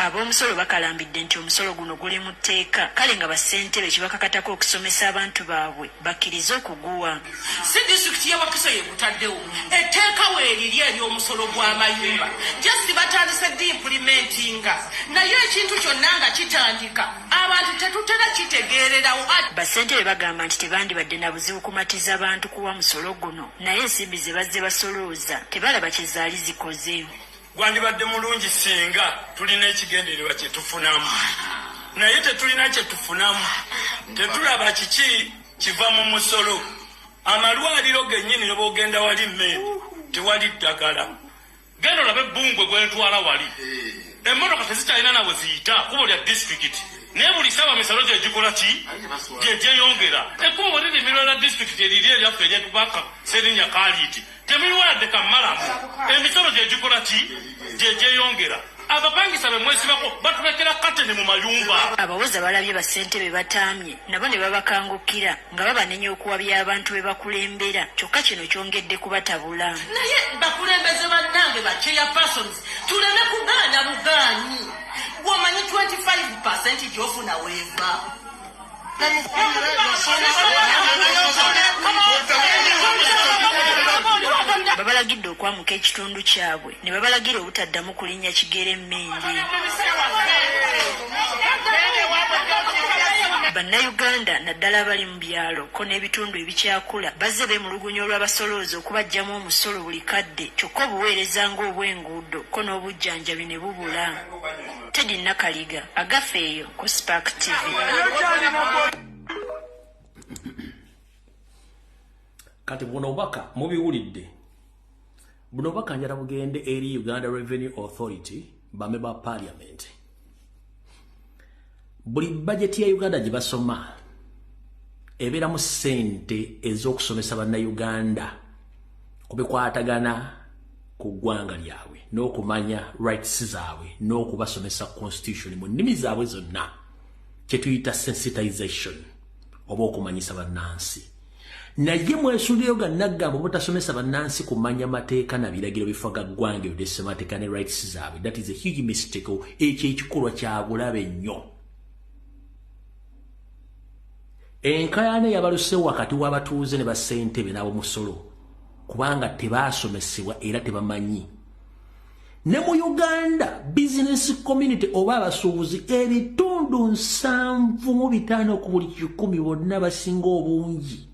ab'omusolo bakalambidde nti omusolo guno guli mu tteeka kale nga bassentebe kibakakatako okusomesa abantu baabwe bakkirize okuguwa si disitulikiti ya Wakiso yegutaddewo etteeka weeriri ery'omusolo gw'amayumba just batandise diimpurimentinga naye ekintu kyonna nga kitandika abantu tetutera kitegeererawo bassentebe bagamba nti tebandibadde na buzibu kumatiza abantu kuwa musolo guno naye ensimbi ze bazze basolooza tebalaba kizaali zikoze gwandibadde mulungi singa tulina ekigendererwa kye tufunamu naye tetulina kye tufunamu tetulaba kiki kiva mu musolo amalwaliro gennyini ne boogenda wali mmere tewali ddagala genda olabe ebbungwe gwentwala wali emmotoka tezikyalina nawe ziyita kubo lya disitulikiti naye buli saawa misalo gyegikola ki gyegyeyongera ekkubo bwe lirimirwa lya disitulikiti eriri eryaffe eryekubaka Serinnya Kaliiti temiwadde kamalamu emisolo gyegikola ki gyegyeyongera abapangisa be mwesibako batulekera kateni mu mayumba abawoza balabye bassentebe bataamye nabo ne babakangukira nga babanenya okuwabya abantu be bakulembera kyokka kino kyongedde kubatabula naye bakulembeze bannange bakyeya persons tuleme kugaana bugaanyi gwomanyi 25% gyofuna weeva babalagidde okwamuka ekitundu kyabwe ne babalagira obutaddamu kulinnya kigere mmende bannayuganda naddala abali mu byalo ko n'ebitundu ebikyakula bazze beemulugunya olw'abasolooza okubaggyamu omusolo buli kadde kyokka obuweereza ng'obw'enguudo ko n'obujjanjabi ne bubula Teddy Nakaliga agafeeyo ku Spark TV. Kati buno baka mubiwulidde buno baka njala bugende eri Uganda Revenue Authority bame ba parliament buli budget ya Uganda gibasoma ebera mu sente ez'okusomesa bannayuganda kubikwatagana ku ggwanga lyabwe n'okumanya rights zaabwe n'okubasomesa constitution mu nnimi zaabwe zonna kye tuyita sensitization oba okumanyisa bannansi naye mwesuuliro ga naggamba obutasomesa bannansi kumanya mateeka na biragiro bifaga ggwanga odesse mateeka ne rights zaabwe that is a huge mistake ekyo ekikolwa kya bulabe nnyo enkayaana yabaluse wakati w'abatuuze ne bassentebe n'ab'omusolo kubanga tebaasomesebwa era tebamanyi ne mu Uganda business community oba abasuubuzi ebitundu 7.5 ku buli 100 bonna basinga obungi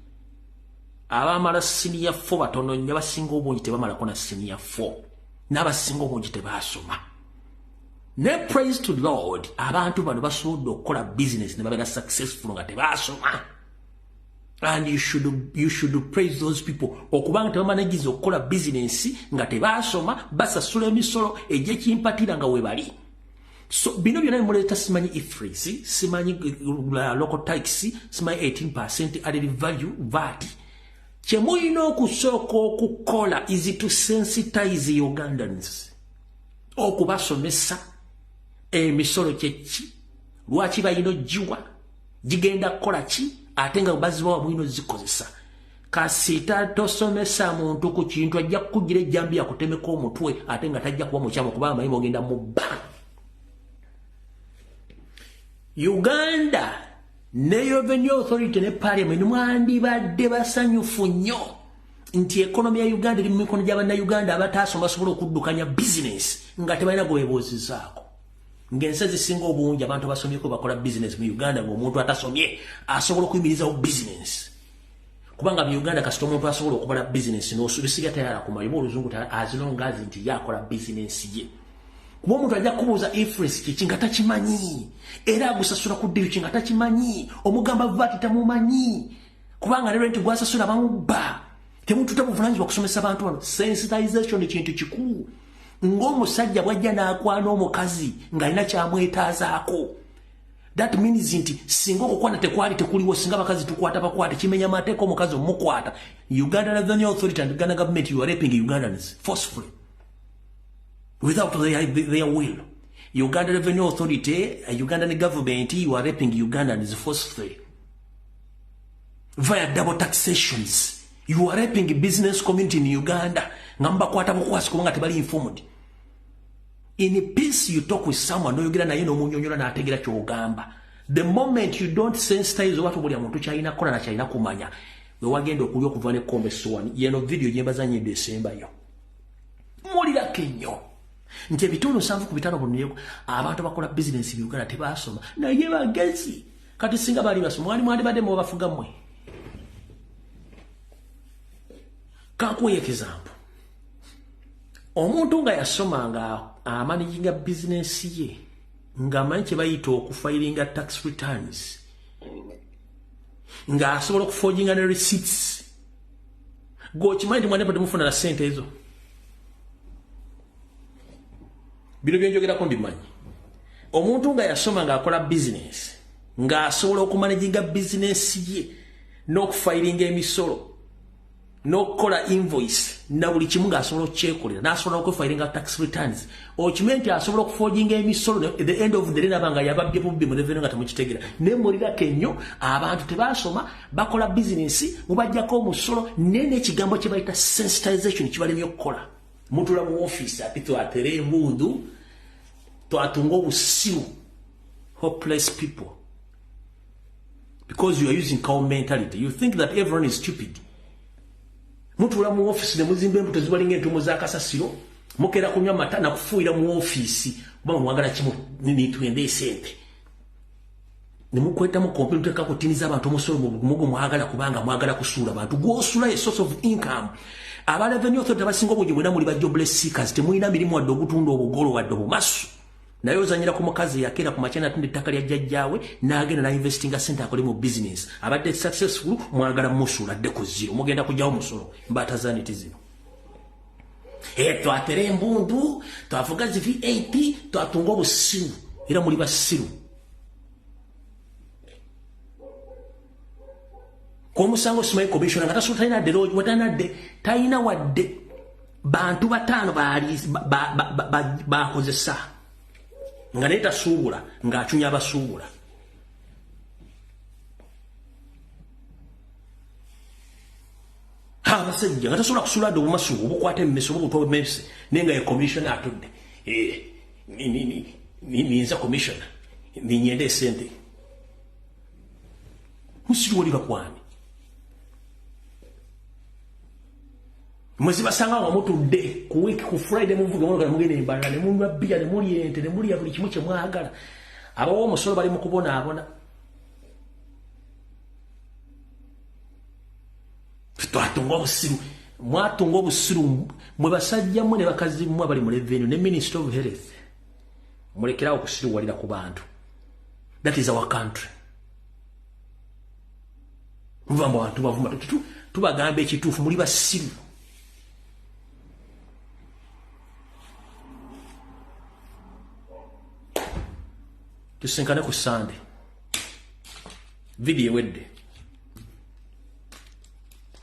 abamala senior 4 batono nnyo basinga obungi tebamalako na senior 4 n'abasinga obungi tebaasoma ne praise to Lord abantu bano basobodde okukola business ne babeera successful nga tebaasoma and you should praise those people okubanga tebamanagiza okukola business nga tebaasoma basasula emisolo egy'ekimpatira nga webali so bino byonna bimuleeta simanyi ifrisi simanyi local tax simanyi 18% added value VAT kyemulina okusooka okukola is to sensitize Ugandans okubasomesa emisolo kyeki lwaki balina ogiwa gigenda kukola ki ate nga bazibawa mwino zikozesa kasita tosomesa muntu ku kintu ajja kukugira ejjambi yakutemeka omutwe ate nga tajja kuba mukyamu kuba amanyi ogenda mu bba Uganda ne Revenue Authority ne Parliament mwandibadde basanyufu nnyo nti ekonomi ya Uganda eri mu mikono gy'abannayuganda abataasoma basobola okuddukanya business nga tebalina gwebuuzizaako ng'ensi zisinga obungi abantu basomyeko bakola business mu Uganda ng'omuntu atasomye asobola okuyimirizawo business kubanga mu Uganda kasita omuntu asobola okukola business n'osubisiga tayala kumanya oluzungu as long as nti yakola business ye kuba omuntu ajja kubuuza influence kiki nga takimanyi era agusasula ku ddiru ki nga takimanyi omugamba VAT tamumanyi kubanga ne rent gwasasula bamubba temututa buvunaanyizibwa kusomesa abantu bano sensitization kintu kikulu ng'omusajja bwajja n'akwana omukazi ng'alina kyamwetaazaako That means nti singa okukwana tekwali tekuliwo singa bakazi tukwata bakwate kimenya mateeka omukazi omukwata. Uganda Revenue Authority and Uganda government, you are raping Ugandans forcefully without their will. Uganda Revenue Authority, Ugandan government, you are raping Ugandans forcefully via double taxations. You are raping business community in Uganda. Ngamba kwata bukwasi kubanga tebali informed. In peace, you talk with someone, no yogera naye n'omunyonyola n'ategera ky'ogamba. The moment you don't sensitize watu buli muntu kyalina kola na kyalina kumanya, we wagenda okulya okuva ne kombe sowani. Yeno video gye mbazanye December yo. Mulira kenyo. Nti ebitundu 7 bonneko abantu bakola business mu Uganda tebasoma. Naye bagezi. Kati singa bali basoma, mwali badde mu bafuga mmwe. Kakuwa example. Omuntu nga yasoma nga amanaginga business ye nga manche bayita okufilinga tax returns nga asobola okuforginga ne receipts go chimanyi mwana bado mufuna na sente ezo bino byenjogera ko ndimanyi omuntu nga yasoma nga akola business nga asobola okumanaginga business ye n'okufilinga emisolo n'okukola invoice na buli kimu nga asobola okukyekolera n'asobola okufilinga tax returns okimenti asobola okuforginga emisolo at the end of the day nabanga yababye bubbi mu revenue nga temukitegera nemulira kenyo abantu tebasoma bakola business mubajjako omusolo nene ekigambo kye bayita sensitization kibalemye okukola mutula mu office apito atere embundu twatunga obusiru hopeless people because you are using cow mentality. You think that everyone is stupid. Mutula mu office ne muzimbe mbuto zibalinga entumo za kasasiro mukera kunywa mata na kufuira mu office bwa mwagala kimu nini tuende sente ne mukweta mu computer ka kutiniza abantu musoro mugo mwagala kubanga mwagala kusula abantu gwosula a source of income aba revenue authority basinga obujje bwena muli ba jobless seekers temuyina mirimu wadde ogutunda obugolo wadde obumasu nayo zanyira ku mukazi yakera ku machana tunde ttaka lya jjajjawe n'agenda na investing center akole mu business abadde successful mwagala musula adde ku zero mugenda kujjawo musolo mbata zaniti zino twatere embundu twavuga zi VAT twatunga obusiru era muli basiru k'omusango Smile Commission nga tasula talina de lodge watanadde talina wadde bantu bataano bakozesa nga neta suubula nga achunya abasuubula abasajja nga tasobola kusula dde obumasuubu obukwata emmese oba obutwa emmese naye nga ye commissioner atudde ninza commissioner ninyenda esente musiriwolika kwani mwezi basanga wa mutudde ku week ku Friday muvuga mwoga mugende embala ne munywa bia ne muli ente ne muli buli kimu kye mwagala abawo omusolo bali mu kubona abona twatunga obusiru mwatunga obusiru mwe basajja mwe ne bakazi mwe abali mu revenue ne Minister of Health mulekera okusiru walira ku bantu. That is our country. Muvamba bantu bavuma tubagambe ekituufu muli basiru. Tusinkane ku Sunday. Video wedde.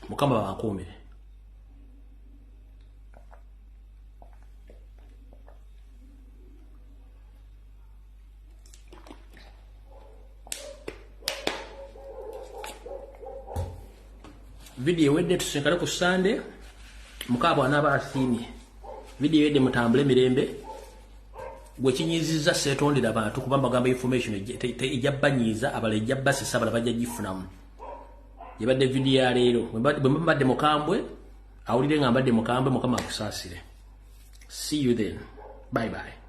Mukama bakumire. Video wedde tusinkane ku Sunday. Mukaba wanaba asimye. Video wedde mutambule mirembe. Gwekinyiziza setondera abantu kuba magamba information ejabbanyiza abale ejabase sabala bajja gifunamu. Yabadde video ya leero bwe mbadde mukambwe awulire ngambadde mukambwe mukama akusasire. See you then. Bye bye.